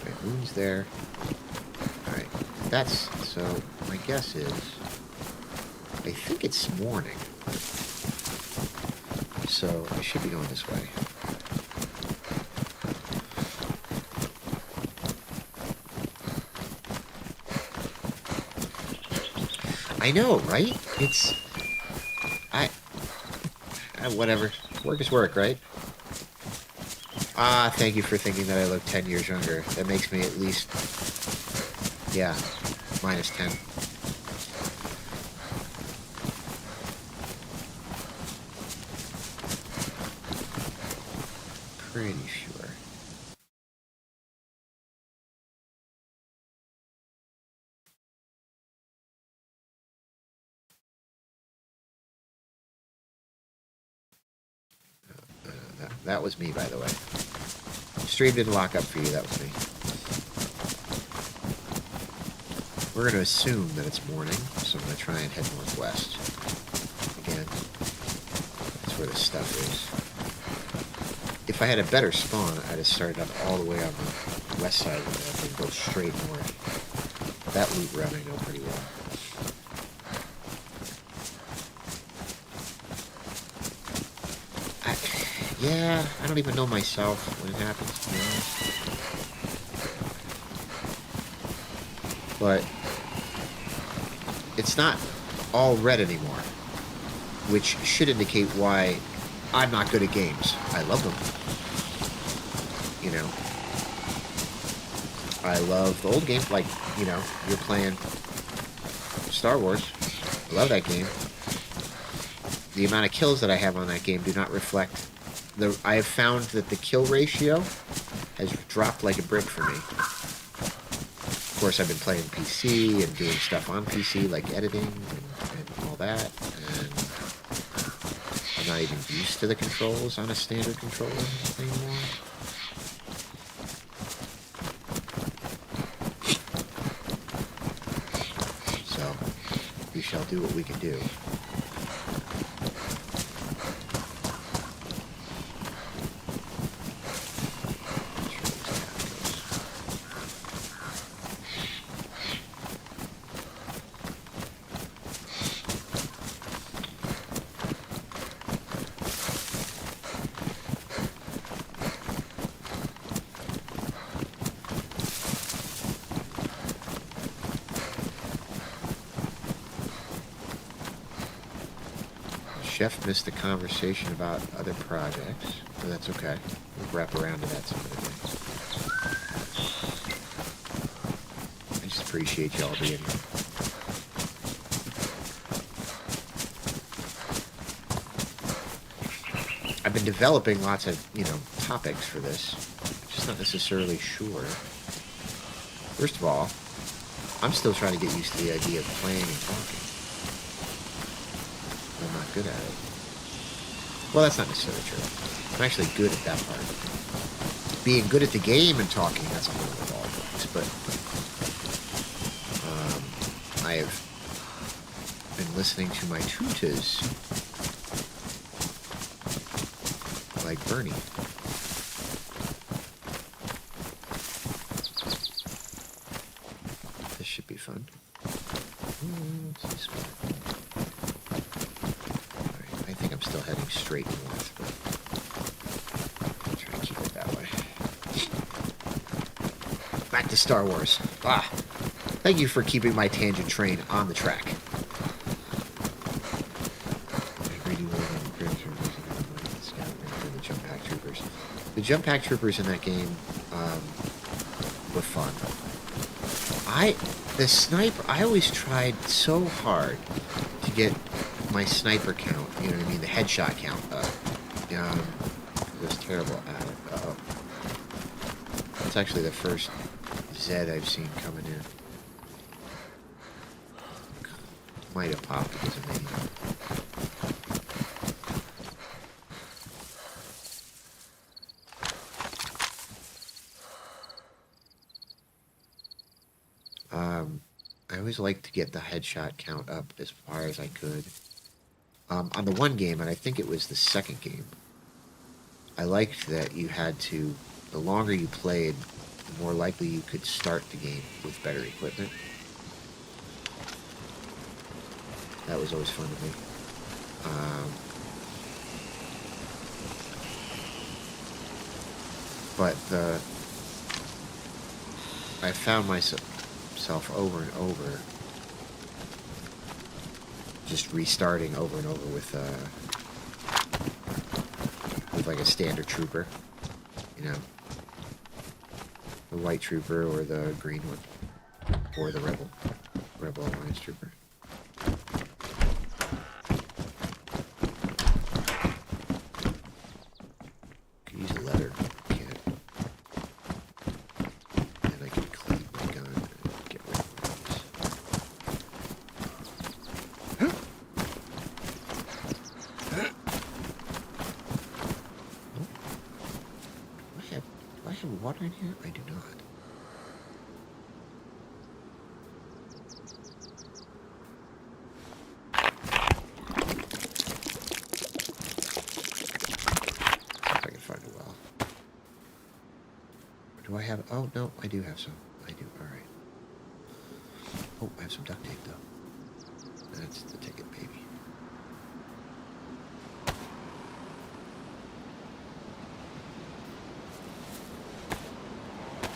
Right, moon's there. Alright, that's... So, my guess is... I think it's morning. So, I should be going this way. I know, right? It's... whatever. Work is work, right? Ah, thank you for thinking that I look 10 years younger. That makes me at least... Yeah, minus 10. Pretty sure. That was me, by the way. Stream didn't lock up for you, that was me. We're going to assume that it's morning, so I'm going to try and head northwest. Again, that's where the stuff is. If I had a better spawn, I'd have started up all the way on the west side of the map and go straight north. That loot route I know pretty well. Yeah, I don't even know myself when it happens, to be honest. But it's not all red anymore, which should indicate why I'm not good at games. I love them. You know, I love the old games, like, you know, you're playing Star Wars. I love that game. The amount of kills that I have on that game do not reflect... I have found that the kill ratio has dropped like a brick for me. Of course, I've been playing PC and doing stuff on PC, like editing and all that, and I'm not even used to the controls on a standard controller anymore. So, we shall do what we can do. Chef missed the conversation about other projects, but that's okay. We'll wrap around to that some other day. I just appreciate y'all being here. I've been developing lots of, you know, topics for this. Just not necessarily sure. First of all, I'm still trying to get used to the idea of playing and talking. I'm not good at it. Well, that's not necessarily true. I'm actually good at that part. Being good at the game and talking, that's a whole other ballgame. But I have been listening to my tutors, like Bernie. This should be fun. What's this one? I think I'm still heading straight north, but back to Star Wars. Ah, thank you for keeping my tangent train on the track. The jump pack troopers. The jump pack troopers in that game were fun. The sniper, I always tried so hard to get my sniper count, you know what I mean, the headshot count up. I was terrible at it. Uh-oh. That's actually the first Z I've seen coming in. Might have popped because of me. I always liked to get the headshot count up as far as I could. On the one game, and I think it was the second game, I liked that you had to, the longer you played, the more likely you could start the game with better equipment. That was always fun to me. But I found myself over and over just restarting over and over with like a standard trooper, you know, the white trooper or the green one, or the rebel alliance trooper. Could use a letter. Can't. And I can clean my gun and get rid of those. Do I have water in here? I do not. Do I have... Oh, no, I do have some. I do, alright. Oh, I have some duct tape, though. That's the ticket, baby.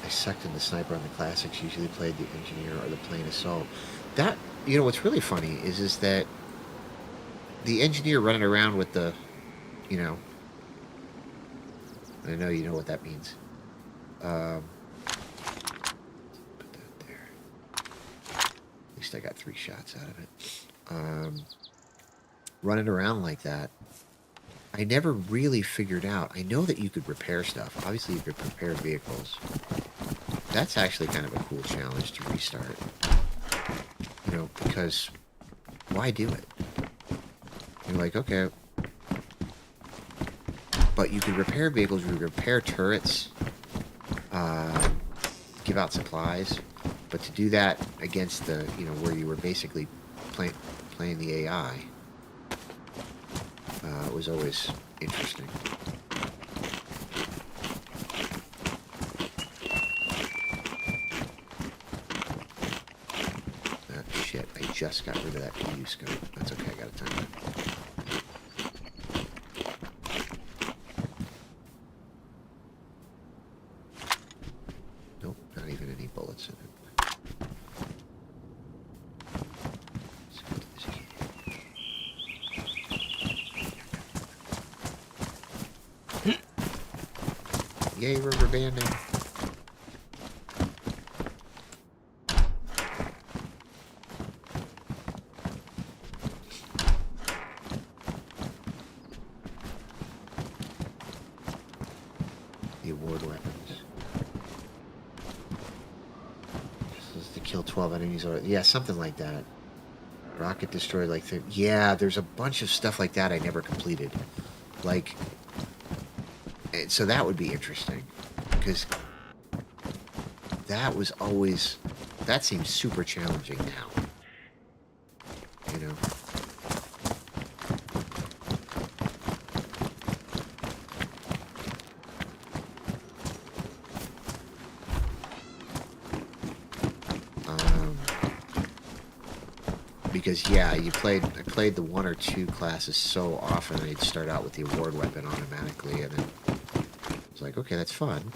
I sucked in the sniper on the classics, usually played the engineer or the plane assault. That, you know, what's really funny is that the engineer running around with the, you know... I know you know what that means. Put that there. At least I got 3 shots out of it. Running around like that, I never really figured out. I know that you could repair stuff. Obviously, you could repair vehicles. That's actually kind of a cool challenge to restart. You know, because why do it? You're like, okay. But you could repair vehicles, you could repair turrets. Give out supplies, but to do that against the, you know, where you were basically playing the AI, was always interesting. Shit, I just got rid of that PU scope. That's okay, I got a time. Bullets in it. Yay, rubber banding. The award weapons. Kill 12 enemies, or yeah, something like that. Rocket destroyed like yeah, there's a bunch of stuff like that I never completed. Like, so that would be interesting, because that was always, that seems super challenging now. You know. Because yeah, I played the 1 or 2 classes so often, I'd start out with the award weapon automatically, and then it's like, okay, that's fun.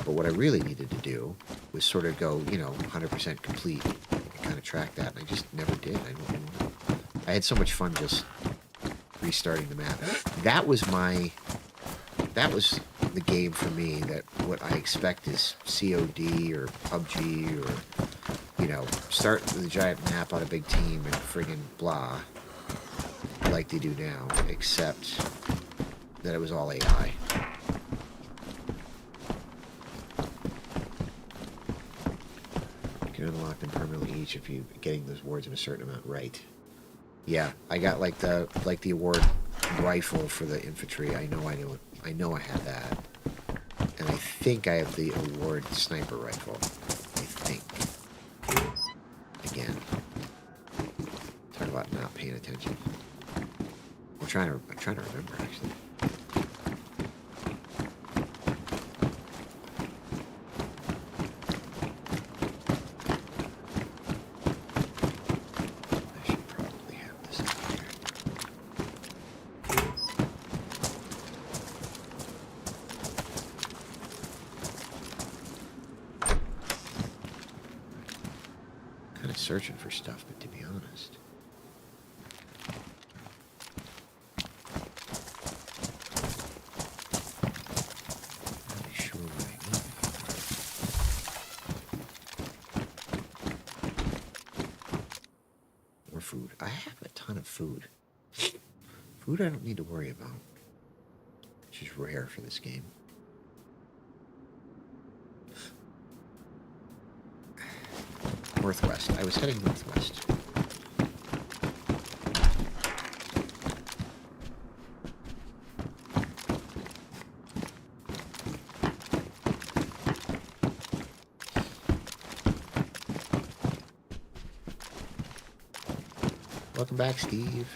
But what I really needed to do was sort of go, 100% complete and kind of track that. And I just never did. I had so much fun just restarting the map. That was the game for me, that what I expect is COD or PUBG or, start with a giant map on a big team and friggin' blah, like they do now, except that it was all AI. You can unlock them permanently each if you getting those wards in a certain amount right. Yeah, I got like the award rifle for the infantry. I know I had that. And I think I have the award sniper rifle. I think. Again. Talk about not paying attention. I'm trying to remember, actually. I should probably have this up here. Kind of searching for stuff, but to be honest. Food. I have a ton of food. Food I don't need to worry about. It's just rare for this game. Northwest. I was heading northwest. Welcome back, Steve.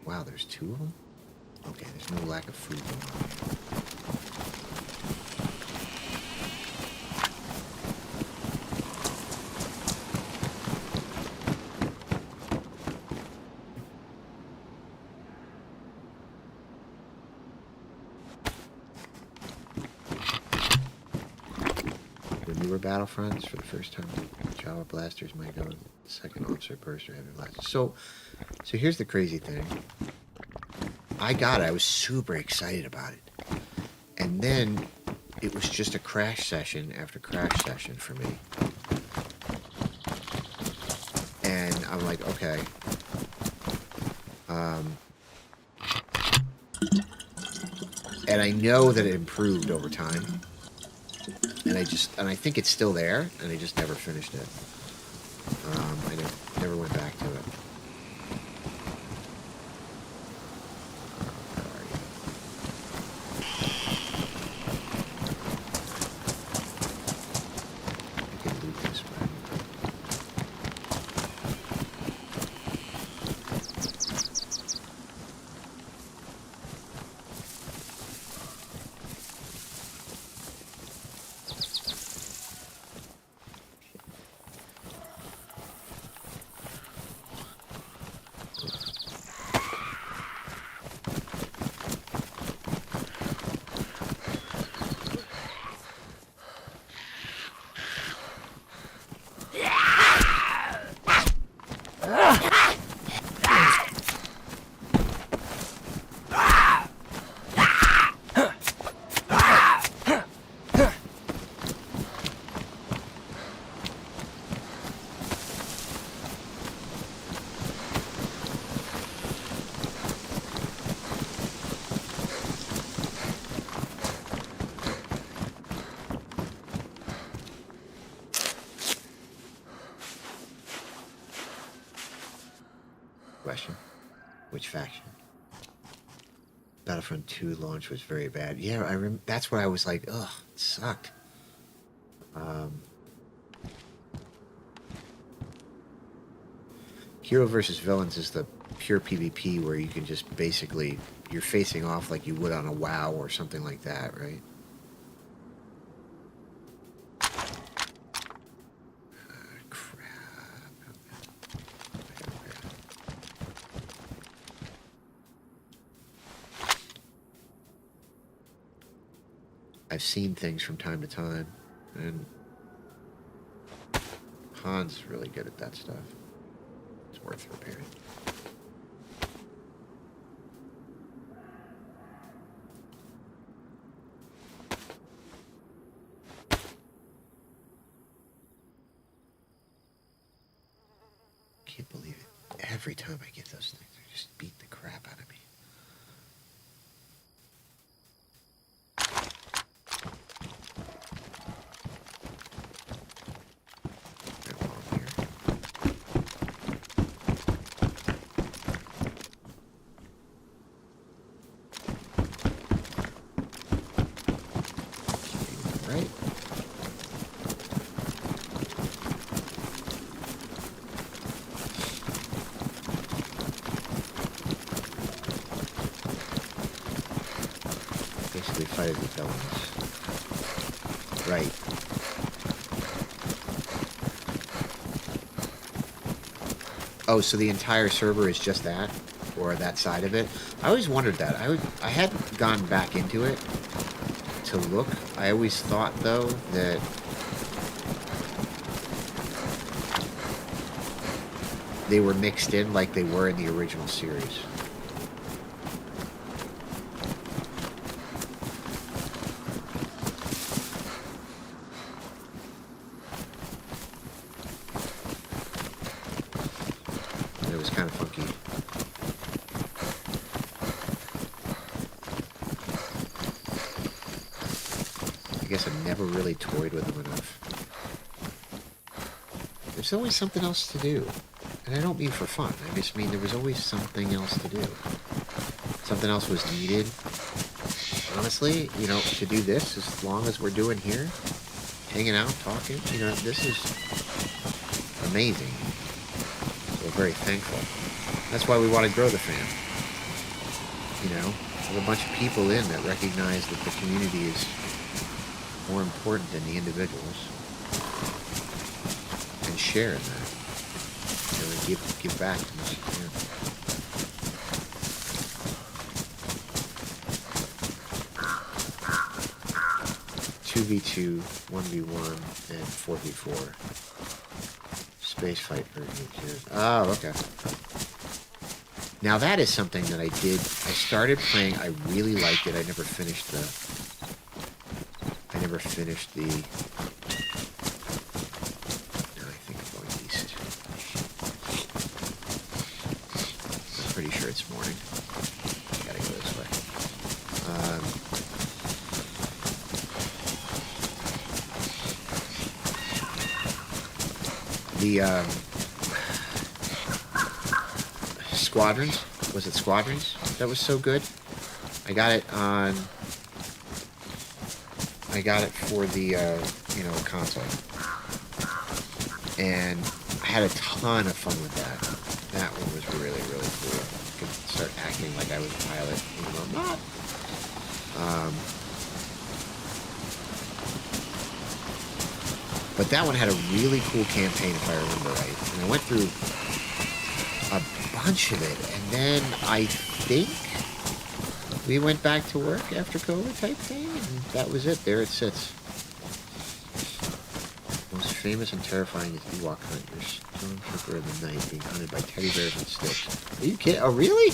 Wow, there's two of them? Okay, there's no lack of food going on here. The newer Battlefronts, for the first time, Java blasters might go second officer burst or heavy blasters. So here's the crazy thing. I got it. I was super excited about it. And then it was just a crash session after crash session for me. And I'm like, okay. And I know that it improved over time. And I think it's still there, and I just never finished it. I never went back to it. I can loot this one. Which faction? Battlefront 2 launch was very bad. Yeah, that's what I was like, ugh, it sucked. Hero versus Villains is the pure PvP where you can just basically, you're facing off like you would on a WoW or something like that, right? I've seen things from time to time, and Han's really good at that stuff. It's worth repairing. Can't believe it. Every time I get those things, they just beat the crap out of me. Fighting the villains. Right. Oh, so the entire server is just that? Or that side of it? I always wondered that. I hadn't gone back into it to look. I always thought, though, that they were mixed in like they were in the original series. Toyed with them enough. There's always something else to do. And I don't mean for fun. I just mean there was always something else to do. Something else was needed. Honestly, you know, to do this as long as we're doing here, hanging out, talking, you know, this is amazing. We're very thankful. That's why we want to grow the fam. You know, have a bunch of people in that recognize that the community is more important than the individuals, and share in that. You know, give back as much as you can. Two v2, 1v1, and 4v4. Space fight version. Oh, okay. Now that is something that I did. I started playing. I really liked it. I never finished the. Now I think I'm going east. I'm pretty sure it's morning. Gotta go this way. The Squadrons? Was it Squadrons? That was so good. I got it on. I got it for the, you know, console. And I had a ton of fun with that. That one was really, really cool. I could start acting like I was a pilot, even though I'm not. But that one had a really cool campaign, if I remember right. And I went through a bunch of it. And then I think we went back to work after COVID type thing, and that was it. There it sits. Most famous and terrifying is Ewok hunters. Stormtrooper of the night being hunted by teddy bears and sticks. Are you kidding? Oh, really?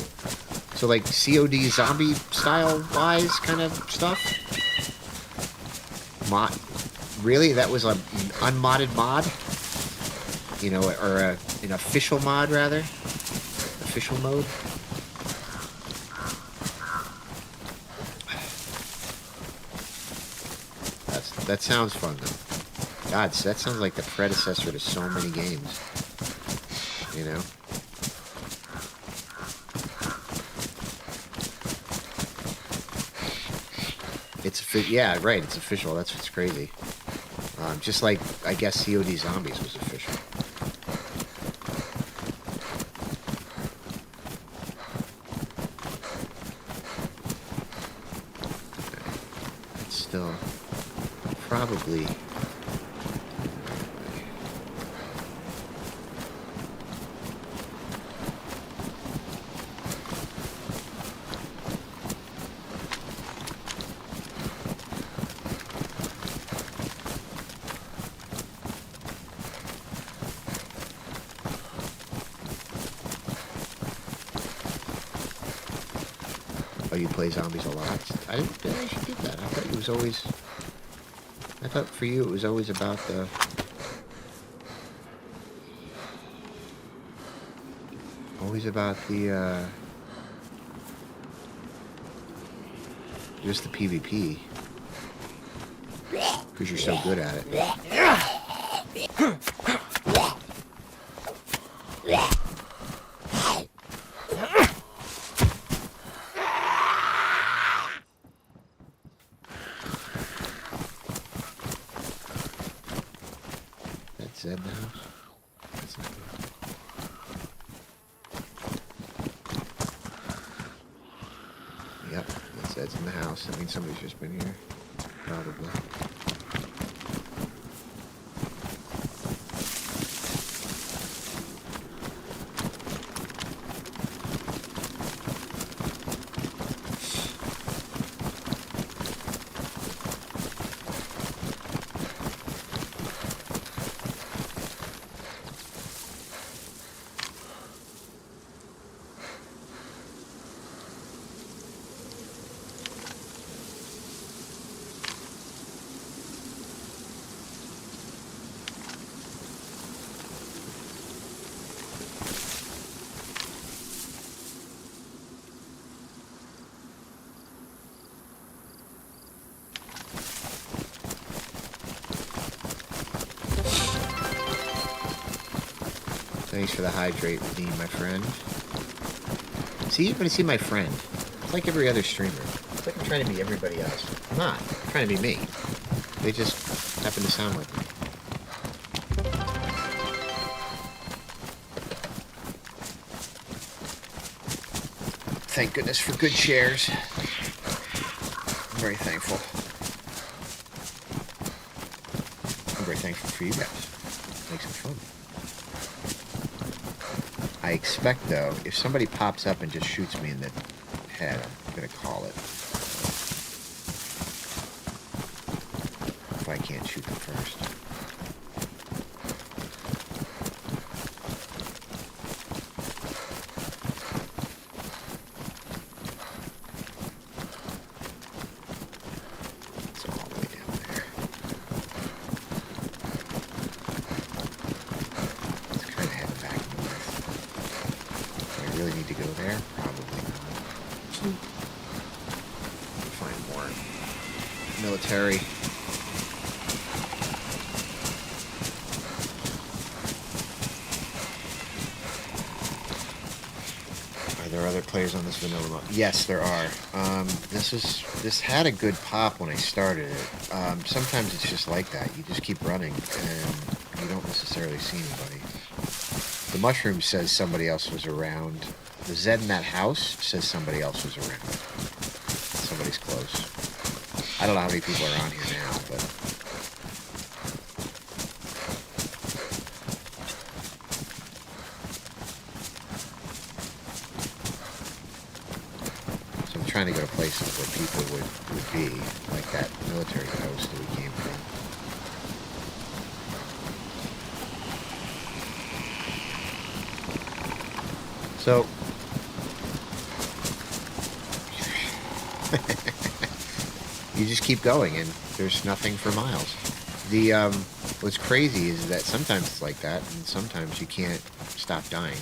So like COD zombie style wise kind of stuff? Mod? Really? That was an unmodded mod? You know, or an official mod rather? Official mode? That sounds fun, though. God, that sounds like the predecessor to so many games. You know? Yeah, right. It's official. That's what's crazy. Just like I guess COD Zombies was official. It's still probably. Oh, you play zombies a lot? I didn't realize you did that. I thought it was always... I thought for you it was always about the... Always about the, just the PvP. Because you're so good at it. That's Zed now. That's not good. Yep, that's Zed's in the house. That means somebody's just been here. Probably. Thanks for the hydrate, Redeem, my friend. See, you're gonna see my friend. It's like every other streamer. It's like I'm trying to be everybody else. I'm not. I'm trying to be me. They just happen to sound like me. Thank goodness for good shares. I'm very thankful. I'm very thankful for you guys. Makes it fun. I expect, though, if somebody pops up and just shoots me in the head, I'm going to call it. If I can't shoot them first. It's all the way down there. It's kind of heading back north. Do I really need to go there? Probably not. Find more military. Are there other players on this vanilla mode? Yes, there are. This had a good pop when I started it. Sometimes it's just like that. You just keep running and you don't necessarily see anybody. The mushroom says somebody else was around. The Zed in that house says somebody else was around. Somebody's close. I don't know how many people are on here now, but... So I'm trying to go to places where people would be, like that military post that we came from. So... you just keep going, and there's nothing for miles. What's crazy is that sometimes it's like that, and sometimes you can't stop dying.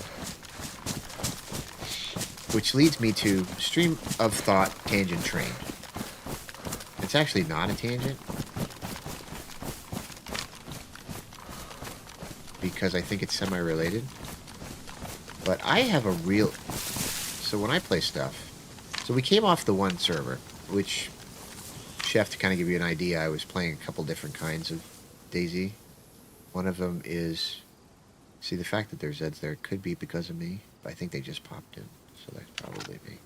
Which leads me to stream of thought tangent train. It's actually not a tangent, because I think it's semi-related. But I have a real... So when I play stuff... So we came off the one server, which Chef, to kind of give you an idea, I was playing a couple different kinds of DayZ. One of them is, see, the fact that there's Zeds there could be because of me, but I think they just popped in, so that's probably me.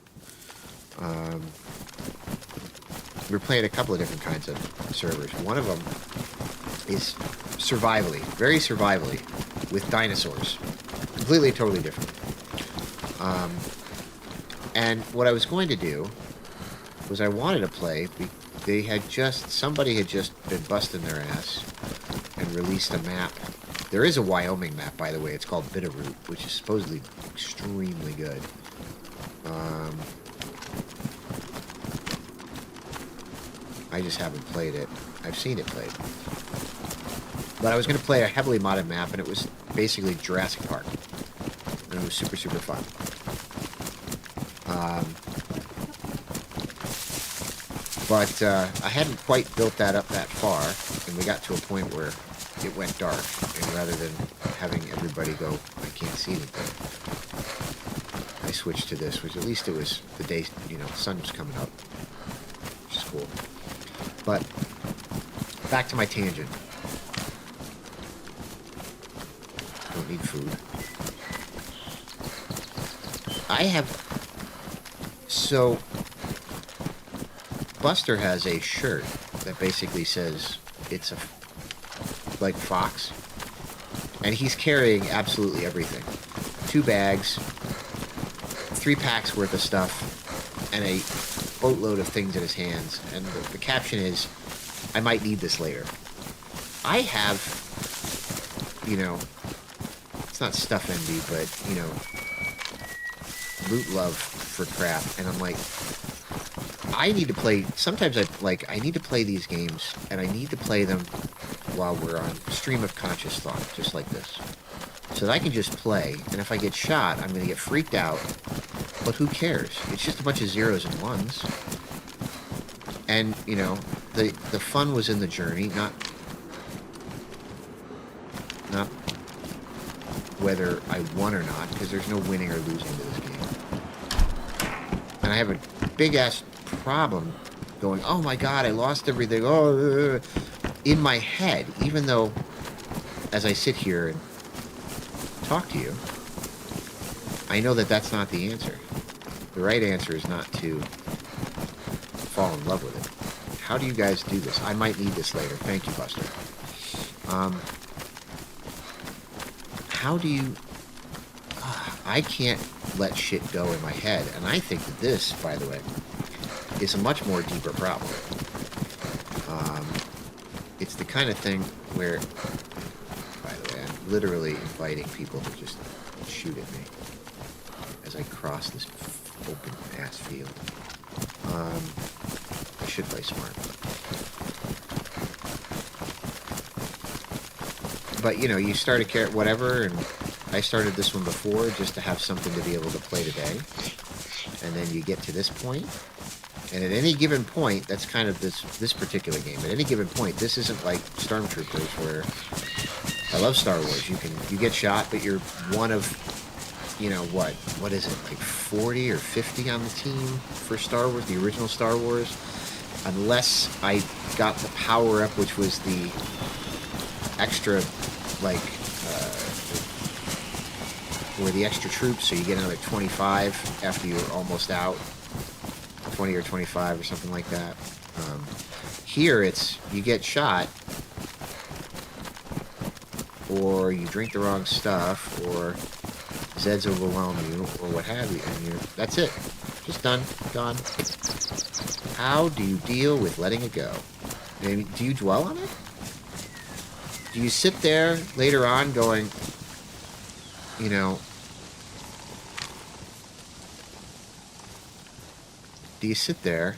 We're playing a couple of different kinds of servers. One of them is survivally, very survivally, with dinosaurs. Completely and totally different. And what I was going to do was I wanted to play, somebody had just been busting their ass and released a map. There is a Wyoming map, by the way. It's called Bitterroot, which is supposedly extremely good. I just haven't played it. I've seen it played. But I was going to play a heavily modded map, and it was basically Jurassic Park. And it was super, super fun. But I hadn't quite built that up that far, and we got to a point where it went dark, and rather than having everybody go, I can't see anything, I switched to this, which at least it was the day, you know, the sun was coming up, which is cool. But back to my tangent. Don't need food. So Buster has a shirt that basically says it's like Fox, and he's carrying absolutely everything. 2 bags, 3 packs worth of stuff, and a boatload of things in his hands. And the caption is, I might need this later. I have, you know, it's not stuff envy, but, you know, loot love for crap, and I'm like, I need to play, sometimes I need to play these games, and I need to play them while we're on stream of conscious thought, just like this. So that I can just play, and if I get shot, I'm going to get freaked out, but who cares? It's just a bunch of zeros and ones. And, you know, the fun was in the journey, not whether I won or not, because there's no winning or losing to this game. And I have a big-ass problem going, oh my god, I lost everything, in my head, even though, as I sit here and talk to you, I know that that's not the answer. The right answer is not to fall in love with it. How do you guys do this? I might need this later. Thank you, Buster. How do you... I can't let shit go in my head, and I think that this, by the way, is a much more deeper problem. It's the kind of thing where, by the way, I'm literally inviting people to just shoot at me as I cross this open ass field. I should play smart. But, you know, you start a character, whatever, and I started this one before just to have something to be able to play today. And then you get to this point, and at any given point, that's kind of this particular game. At any given point, this isn't like Stormtroopers where I love Star Wars. You get shot, but you're one of, you know, what is it, like 40 or 50 on the team for Star Wars, the original Star Wars, unless I got the power up, which was the extra, like, or the extra troops, so you get another 25 after you're almost out, 20 or 25 or something like that. Here it's, you get shot, or you drink the wrong stuff, or Zeds overwhelm you, or what have you, and that's it. Just done, gone. How do you deal with letting it go? I mean, do you dwell on it? Do you sit there later on going, you know, do you sit there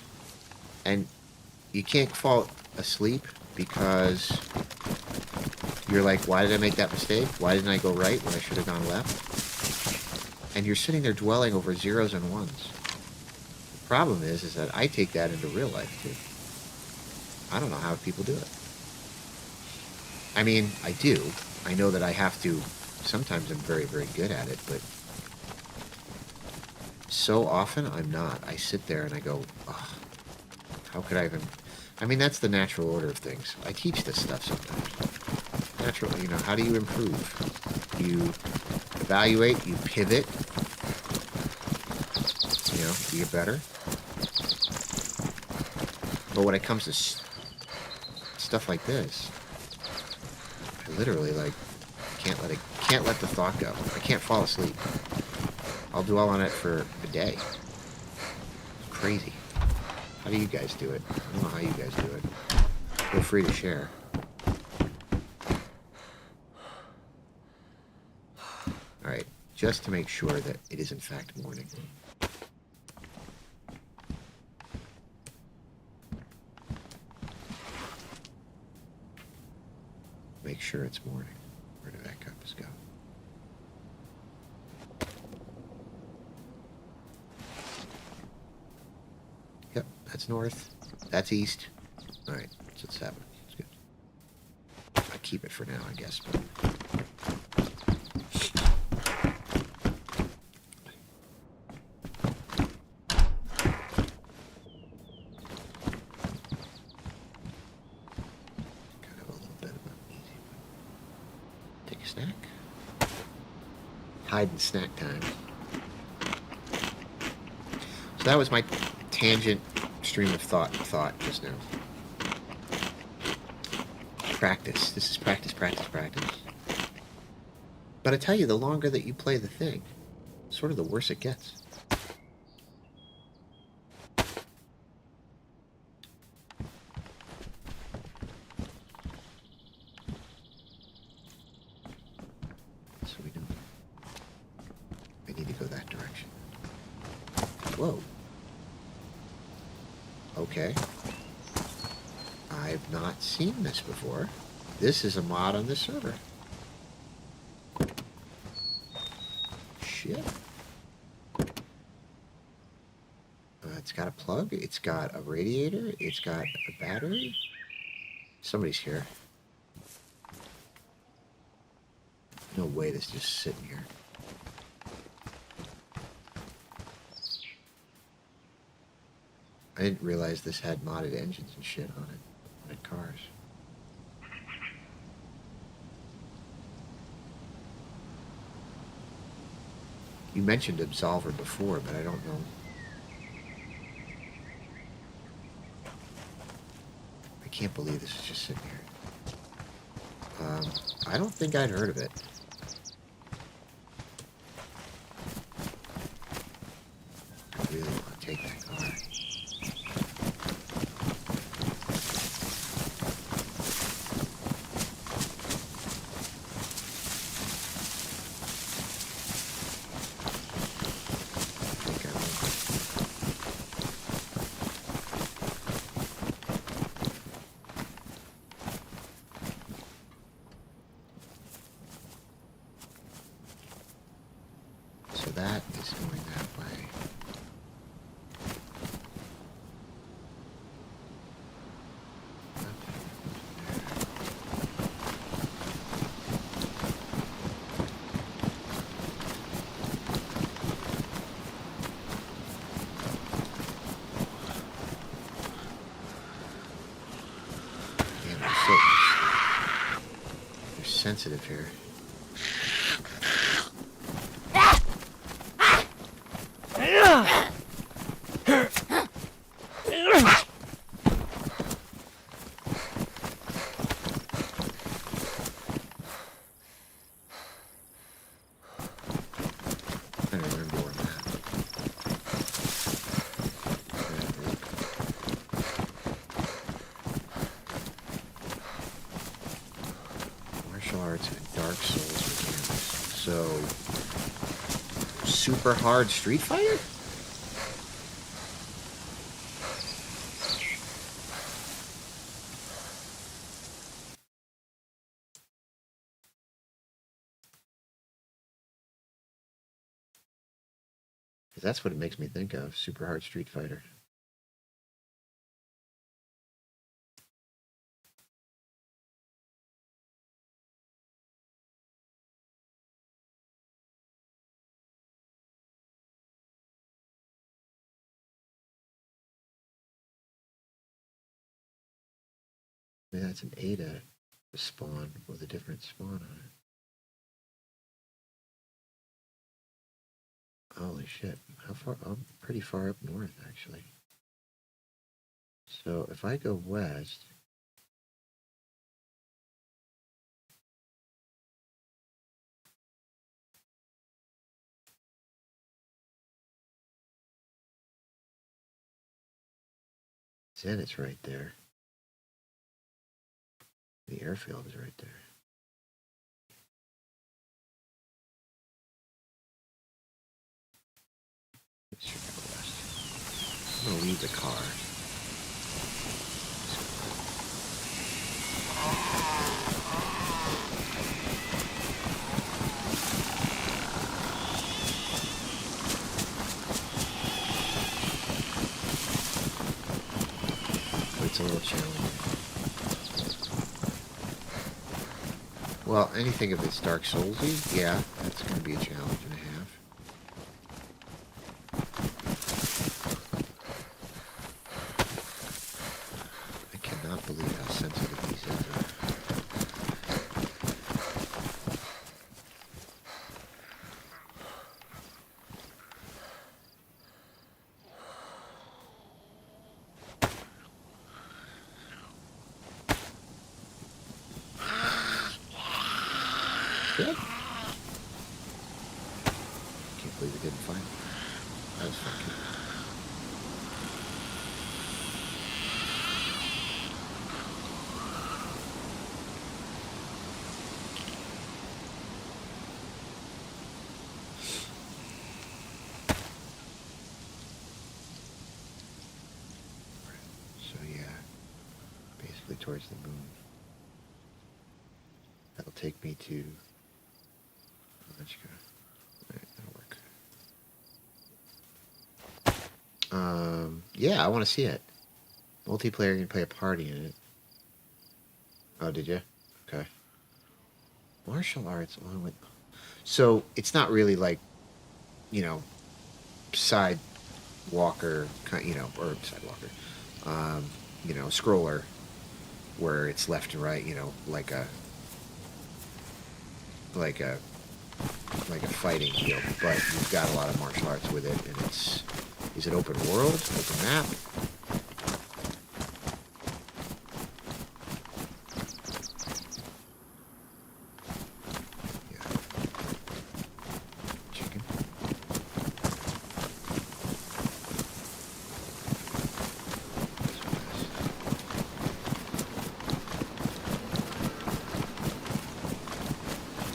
and you can't fall asleep because you're like, why did I make that mistake? Why didn't I go right when I should have gone left? And you're sitting there dwelling over zeros and ones. The problem is that I take that into real life too. I don't know how people do it. I mean, I do. I know that I have to. Sometimes I'm very, very good at it, but so often I'm not. I sit there and I go, oh, how could I even... I mean, that's the natural order of things. I teach this stuff sometimes. Natural, you know, how do you improve? You evaluate, you pivot, you know, you get better. But when it comes to stuff like this, I literally, like, can't let the thought go. I can't fall asleep. I'll dwell on it for a day. It's crazy. How do you guys do it? I don't know how you guys do it. Feel free to share. Alright, just to make sure that it is in fact morning. Make sure it's morning. Where did that compass go? Yep, that's north. That's east. Alright, so it's that one. It's good. I keep it for now, I guess. But... kind of a little bit of an easy one. Take a snack. Hide and snack time. So that was my tangent stream of thought just now. Practice. This is practice, practice, practice. But I tell you, the longer that you play the thing, sort of the worse it gets. So we know I need to go that direction. Whoa. Okay. I've not seen this before. This is a mod on this server. Shit. It's got a plug. It's got a radiator. It's got a battery. Somebody's here. No way this is just sitting here. I didn't realize this had modded engines and shit on it. Modded cars. You mentioned Absolver before, but I don't know. I can't believe this is just sitting here. I don't think I'd heard of it. I really want to take that car. So that is going that way. Man, they're sensitive here. I don't remember where I'm at. Martial arts and Dark Souls mechanics. So, super hard Street Fighter? That's what it makes me think of, super hard Street Fighter. Maybe that's an Ada spawn with a different spawn on it. Holy shit. How far? I'm pretty far up north, actually. So if I go west... Zenit's right there. The airfield is right there. Let's go west. I'm gonna leave the car. But it's a little challenging. Well, anything if it's Dark Soulsy, yeah, that's gonna be a challenge and a half. I cannot believe how sensitive these things are. Good. Can't believe it didn't find me. That was fucking. So yeah, basically towards the moon. That'll take me to. Let's go. Alright, that'll work. Yeah, I want to see it. Multiplayer, you can play a party in it. Oh, did you? Okay. Martial arts along with. So it's not really like, you know, sidewalker, you know, or sidewalker, you know, scroller, where it's left and right, you know, like a fighting deal, but you've got a lot of martial arts with it, and is it open world, open map? Yeah. Chicken.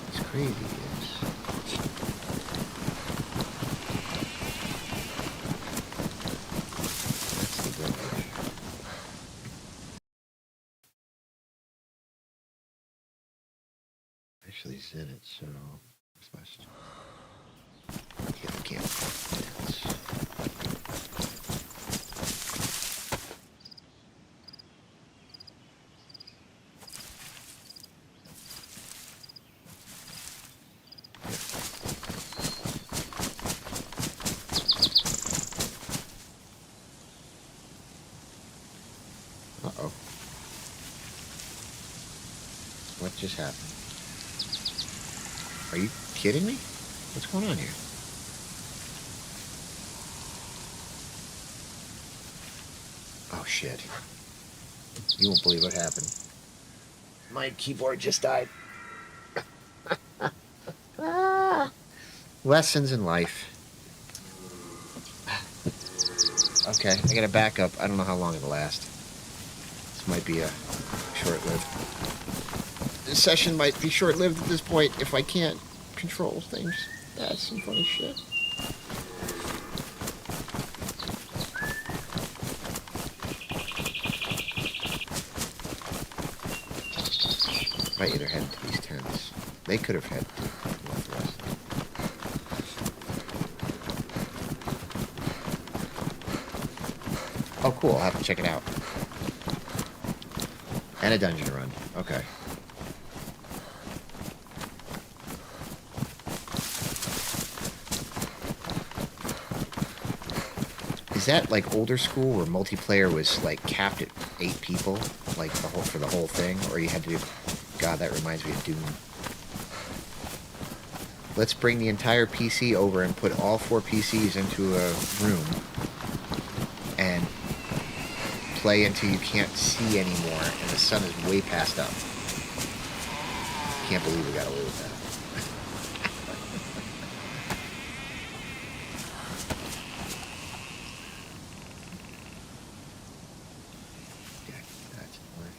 It's crazy. Actually, Zenit, so it's best. Yeah, I can't. Uh-oh. What just happened? Are you kidding me? What's going on here? Oh, shit. You won't believe what happened. My keyboard just died. Lessons in life. Okay, I got a backup. I don't know how long it'll last. This might be a short-lived. This session might be short-lived at this point if I can't control things. That's some funny shit. Might either head to these tents. They could have head to northwest. Oh, cool. I'll have to check it out. And a dungeon run. Okay. Is that like older school where multiplayer was like capped at 8 people, like for the whole thing, or you had to do? God, that reminds me of Doom. Let's bring the entire PC over and put all 4 PCs into a room and play until you can't see anymore and the sun is way past up. Can't believe we got away with that. Okay, that's working.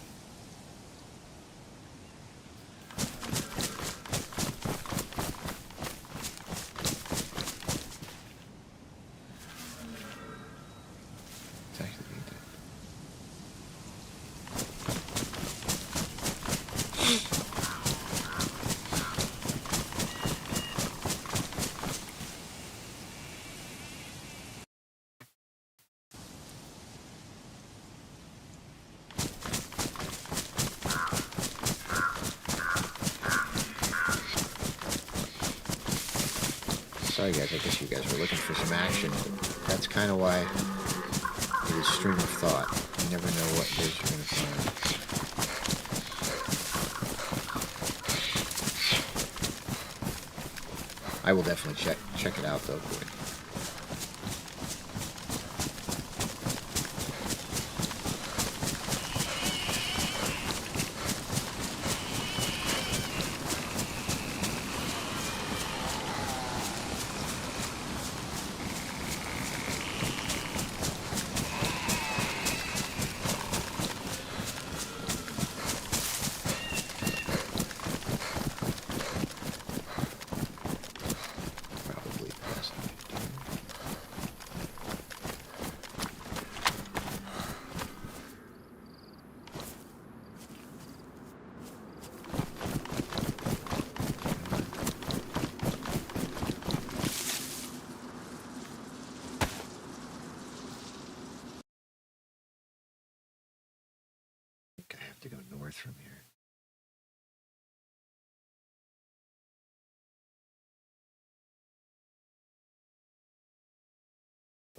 It's actually being done. Sorry guys, I guess you guys were looking for some action. That's kind of why it is stream of thought. You never know what it is you're going to find. I will definitely check it out though. I have to go north from here.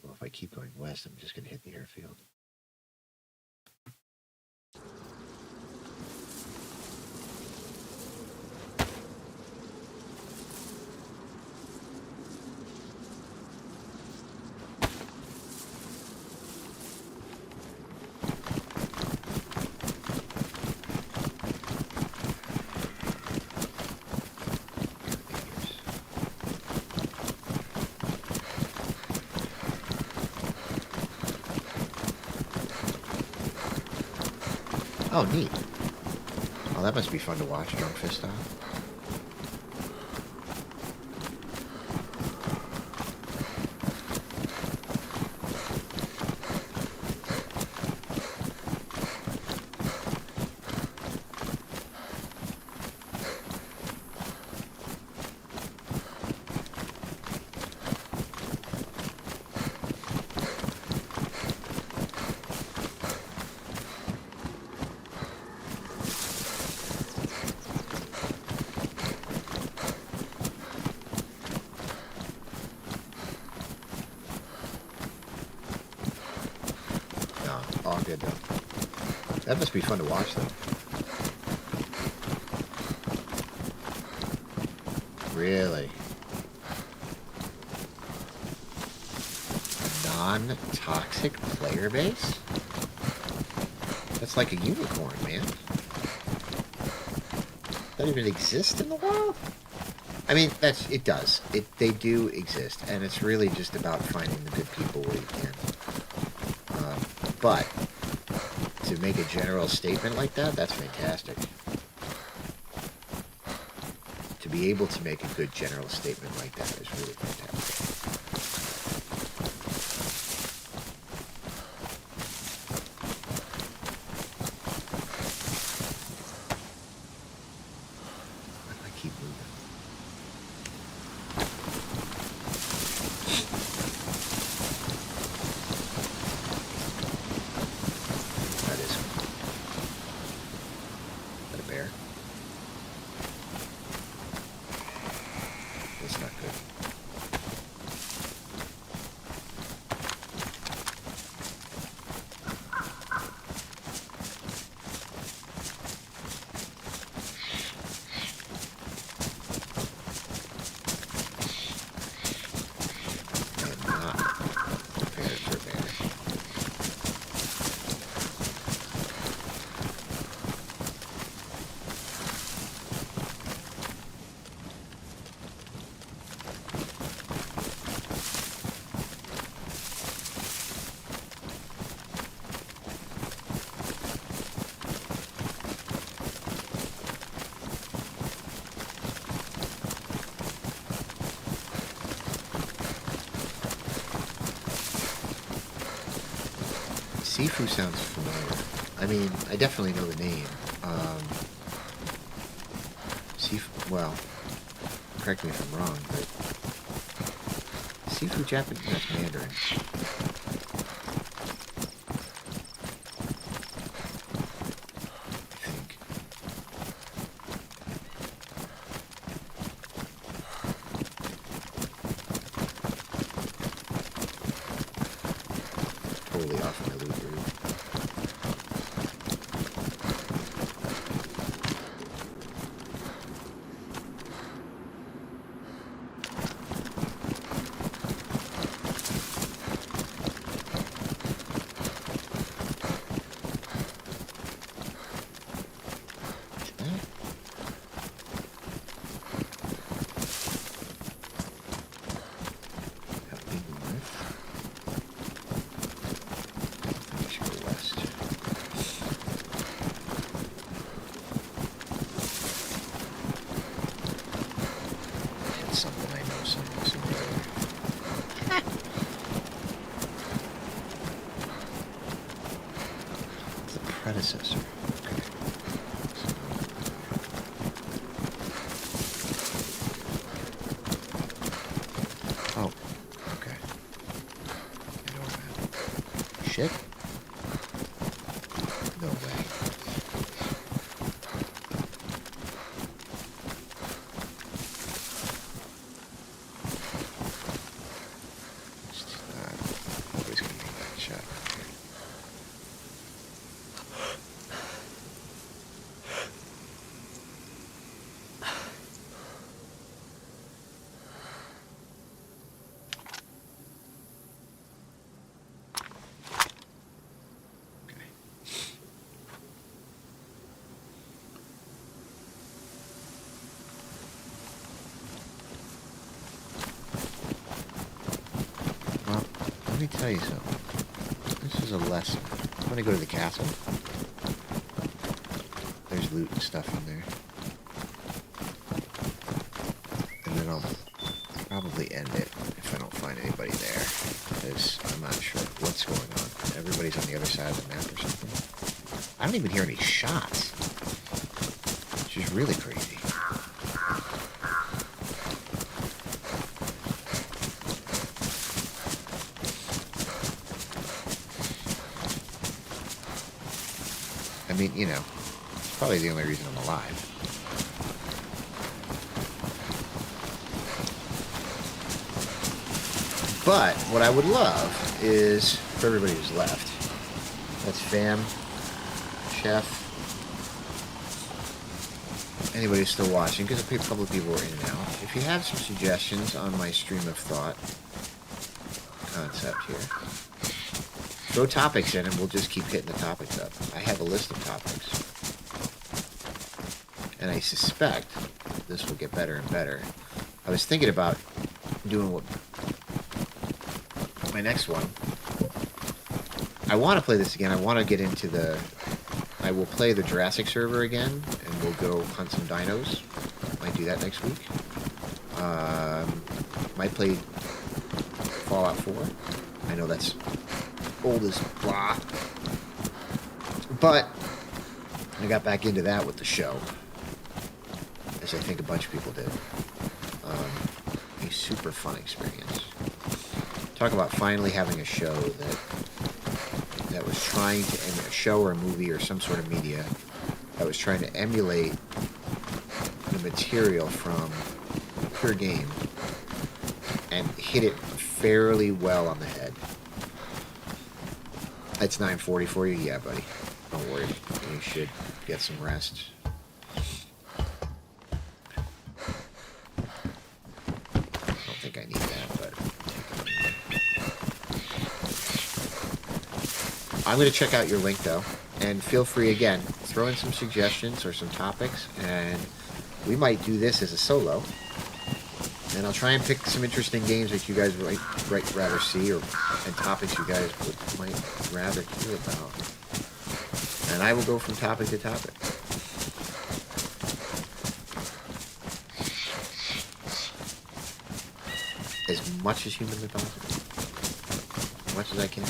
Well, if I keep going west, I'm just going to hit the airfield. Oh, neat. Oh, that must be fun to watch, Drunk Fist style. All good, though. That must be fun to watch, though. Really? Non-toxic player base? That's like a unicorn, man. Does that even exist in the world? I mean, it does. They do exist, and it's really just about finding the good people where you can. But to make a general statement like that, that's fantastic. To be able to make a good general statement like that is really fantastic. Why do I keep moving? That's not good. Sifu sounds familiar. I mean, I definitely know the name. Sifu, well, correct me if I'm wrong, but Sifu Japanese, that's Mandarin. I think. Totally off my loop here. Something I know somewhere. It's the predecessor. Okay. Oh, okay. I know that. Shit? No way. Nobody's gonna make that shot. Well, let me tell you something. This is a lesson. I'm gonna go to the castle. There's loot and stuff in there. And then I'll probably end it if I don't find anybody there. Because I'm not sure what's going on. Everybody's on the other side of the map or something. I don't even hear any shots. Which is really crazy. I mean, you know, it's probably the only reason I'm alive. But what I would love is for everybody who's left. That's Fam, Chef, anybody who's still watching, because a couple of people are in and out. If you have some suggestions on my stream of thought concept here, throw topics in and we'll just keep hitting the topics up. I have a list of topics. And I suspect this will get better and better. I was thinking about doing what my next one. I want to play this again. I want to get into the... I will play the Jurassic server again, and we'll go hunt some dinos. Might do that next week. Might play Fallout 4. I know that's old as blah. But I got back into that with the show, as I think a bunch of people did. A super fun experience. Talk about finally having a show that was trying to, a show or a movie or some sort of media that was trying to emulate the material from a pure game and hit it fairly well on the head. It's 9:40 for you? Yeah, buddy. Don't worry. You should get some rest. I don't think I need that, but... I'm going to check out your link, though. And feel free, again, throw in some suggestions or some topics, and we might do this as a solo. And I'll try and pick some interesting games that you guys might rather see, and topics you guys might rather hear about. And I will go from topic to topic. As much as humanly possible. As much as I can.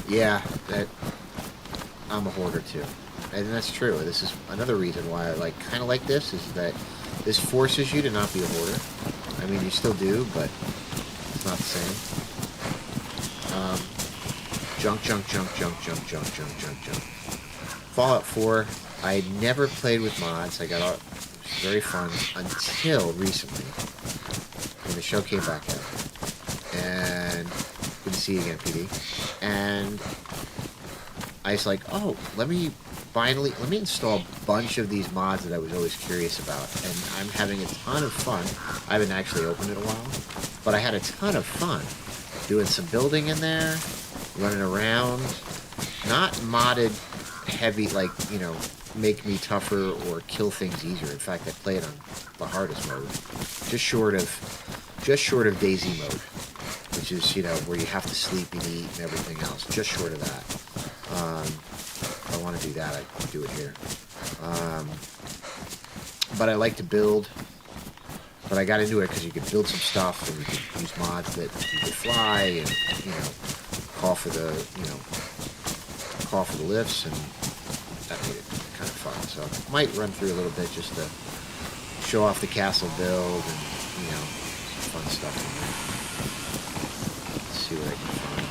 Yeah, that I'm a hoarder too, and that's true. This is another reason why I kind of like this, is that this forces you to not be a hoarder. I mean, you still do, but it's not the same. Junk. Fallout 4, I never played with mods. I got all, it was very fun until recently, when the show came back out. And good to see you again, PD. And I was like, oh, let me install a bunch of these mods that I was always curious about. And I'm having a ton of fun. I haven't actually opened it in a while, but I had a ton of fun doing some building in there, running around. Not modded heavy, make me tougher or kill things easier. In fact, I play it on the hardest mode. Just short of DayZ mode, which is, where you have to sleep and eat and everything else. Just short of that. If I want to do that, I can do it here. But I like to build. But I got into it because you could build some stuff, and you could use mods that you could fly and, call for the lifts, and that made it kind of fun. So I might run through a little bit just to show off the castle build and, some fun stuff in there. Let's see what I can find.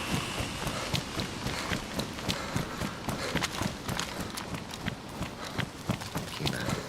Came out of it.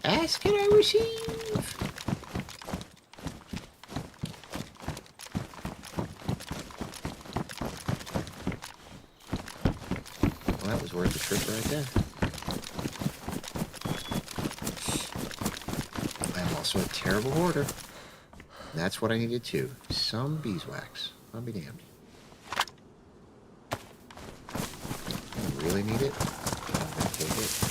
Ask and I receive. Well, that was worth the trip right there. I'm also a terrible hoarder. That's what I needed too. Some beeswax. I'll be damned. I really need it. I'm gonna take it.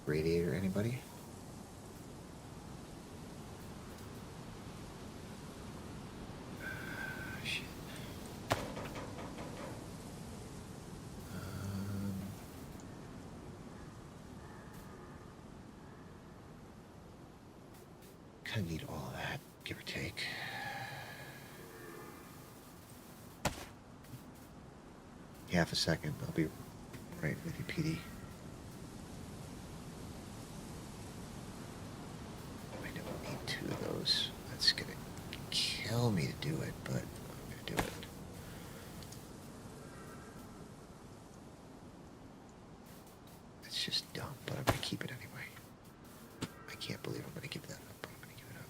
Radiator, anybody? Shit. Kind of need all of that, give or take. Half a second, I'll be right with you, PD. Two of those. That's gonna kill me to do it, but I'm gonna do it. It's just dumb, but I'm gonna keep it anyway. I can't believe I'm gonna give that up, but I'm gonna give it up.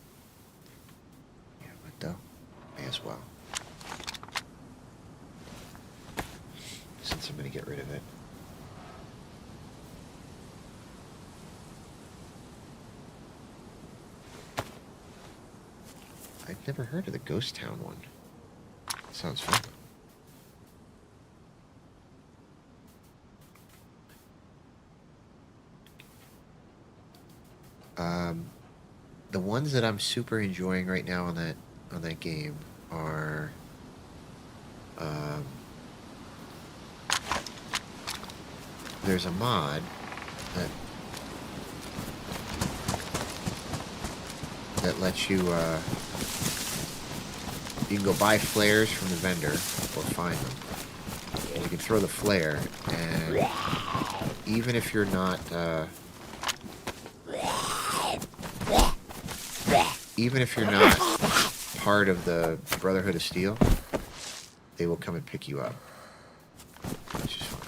Yeah, but though, may as well. Since I'm gonna get rid of it. I've never heard of the Ghost Town one. Sounds fun. The ones that I'm super enjoying right now on that game are there's a mod that lets you you can go buy flares from the vendor or find them. And you can throw the flare, and even if you're not part of the Brotherhood of Steel, they will come and pick you up, which is fun.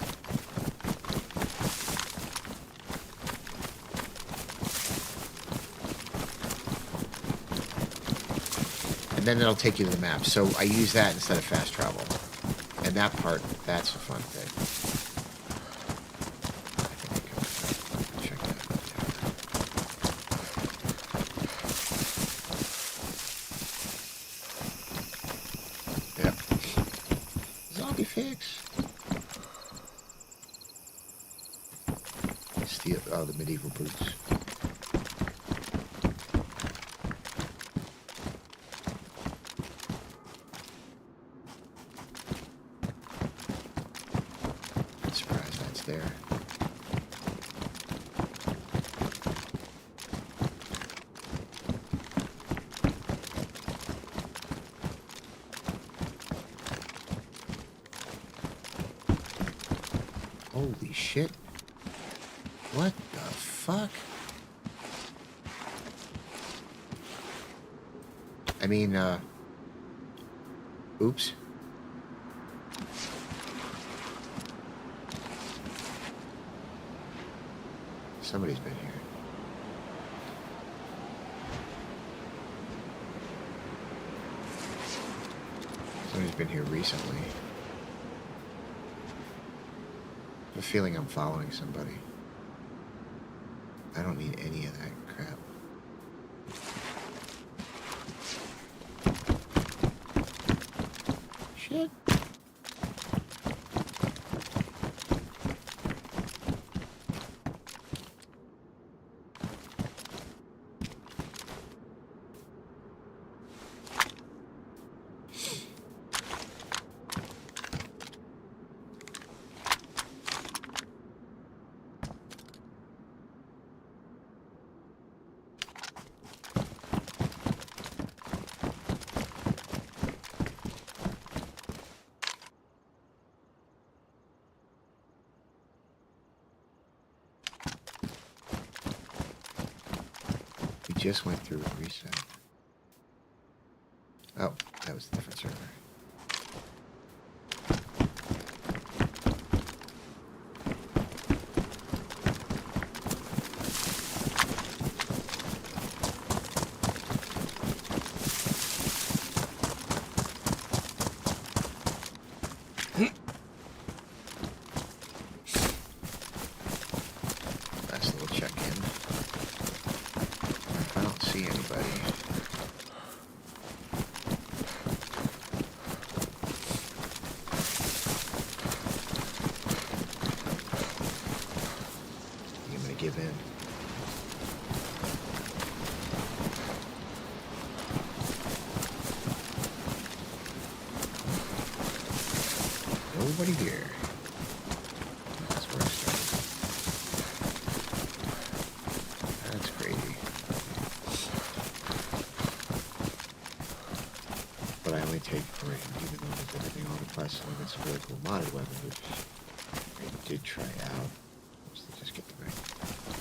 then it'll take you to the map. So I use that instead of fast travel. And that part, that's a fun thing. Check that. Yep. Zombie fix. Steal, oh, the medieval boots. There. Holy shit. What the fuck? I mean, oops. Somebody's been here. Somebody's been here recently. I have a feeling I'm following somebody. I don't need any of that crap. Shit. Just went through a reset. Oh, that was a different server. Last little check-in. I don't see anybody. I'm gonna give in. Nobody here. That's where I started. That's crazy. But I only take for it, even though there's everything on the class limits for the cool modded weapon, which I did try out. Let's just get the right.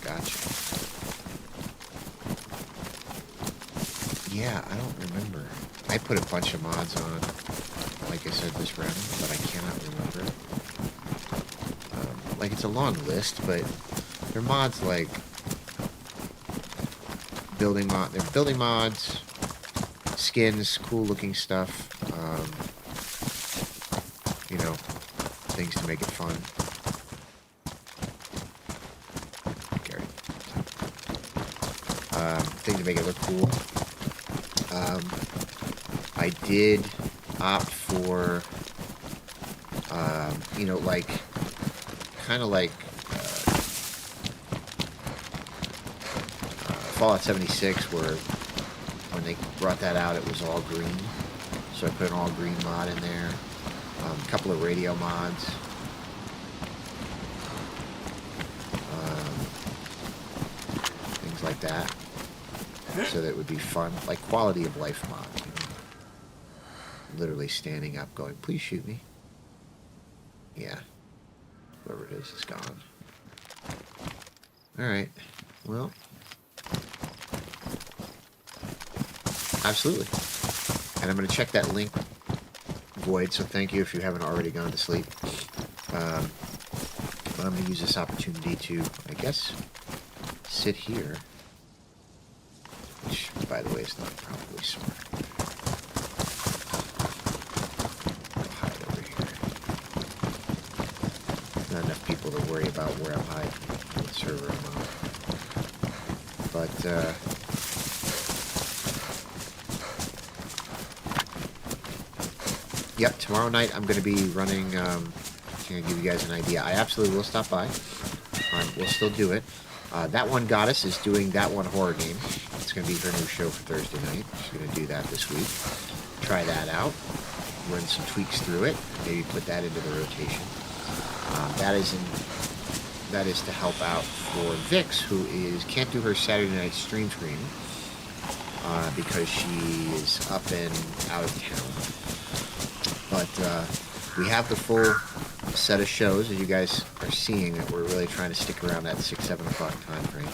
Gotcha. Yeah, I don't remember. I put a bunch of mods on, like I said, this round, but I cannot remember. Like, it's a long list, but they're mods like building mod. They're building mods, skins, cool looking stuff. You know, things to make it fun. Gary. Things to make it look cool. I did opt for, you know, like, kind of like Fallout 76, where when they brought that out, it was all green. So I put an all green mod in there. A couple of radio mods. Things like that. So that it would be fun. Like quality of life mod. You know? Literally standing up going, please shoot me. Yeah. Whoever it is gone. Alright. Well. Absolutely. And I'm going to check that link, Void, so thank you if you haven't already gone to sleep. But I'm going to use this opportunity to, I guess, sit here. Which, by the way, is not probably smart. not enough people to worry about where I'm hiding, what server I'm on. But, yep, tomorrow night I'm going to be running, to give you guys an idea. I absolutely will stop by. We'll still do it. That One Goddess is doing That One Horror Game. It's going to be her new show for Thursday night. She's going to do that this week. Try that out. Run some tweaks through it. Maybe put that into the rotation. That is to help out for Vix, who can't do her Saturday night stream screen because she is up and out of town. But we have the full set of shows, as you guys are seeing, that we're really trying to stick around that 6-7 o'clock time frame.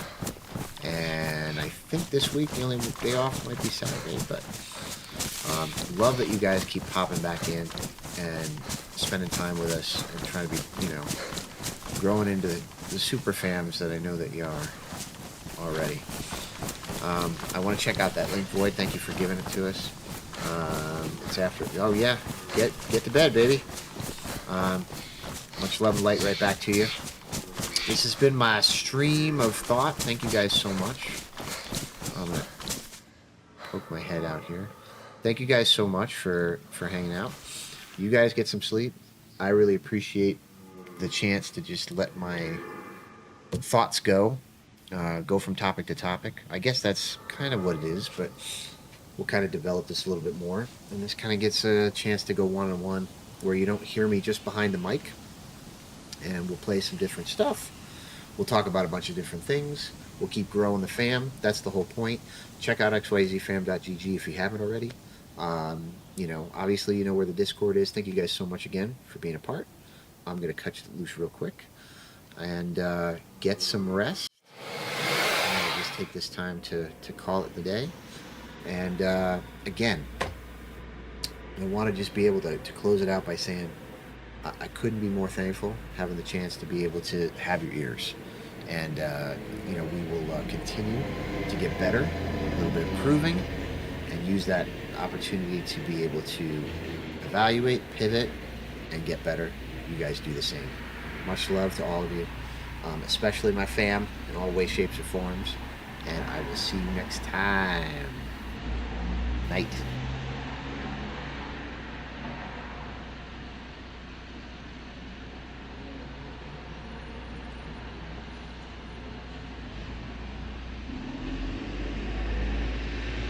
And I think this week the only day off might be Saturday, but love that you guys keep popping back in and spending time with us and trying to be, growing into the super fams that I know that you are already. I want to check out that link, Void. Thank you for giving it to us. It's after. Oh yeah, get to bed, baby. Much love and light right back to you. This has been my stream of thought. Thank you guys so much. I'm gonna poke my head out here. Thank you guys so much for hanging out. You guys get some sleep. I really appreciate the chance to just let my thoughts go from topic to topic. I guess that's kind of what it is, but we'll kind of develop this a little bit more. And this kind of gets a chance to go one-on-one where you don't hear me just behind the mic. And we'll play some different stuff. We'll talk about a bunch of different things. We'll keep growing the fam. That's the whole point. Check out XYZFam.gg if you haven't already. Obviously you know where the Discord is. Thank you guys so much again for being a part. I'm going to cut you loose real quick and get some rest. I'm going to just take this time to call it the day. And again, I want to just be able to close it out by saying I couldn't be more thankful having the chance to be able to have your ears. And, we will continue to get better, a little bit improving, and use that opportunity to be able to evaluate, pivot, and get better. You guys do the same. Much love to all of you, especially my fam in all ways, shapes, or forms. And I will see you next time. Night.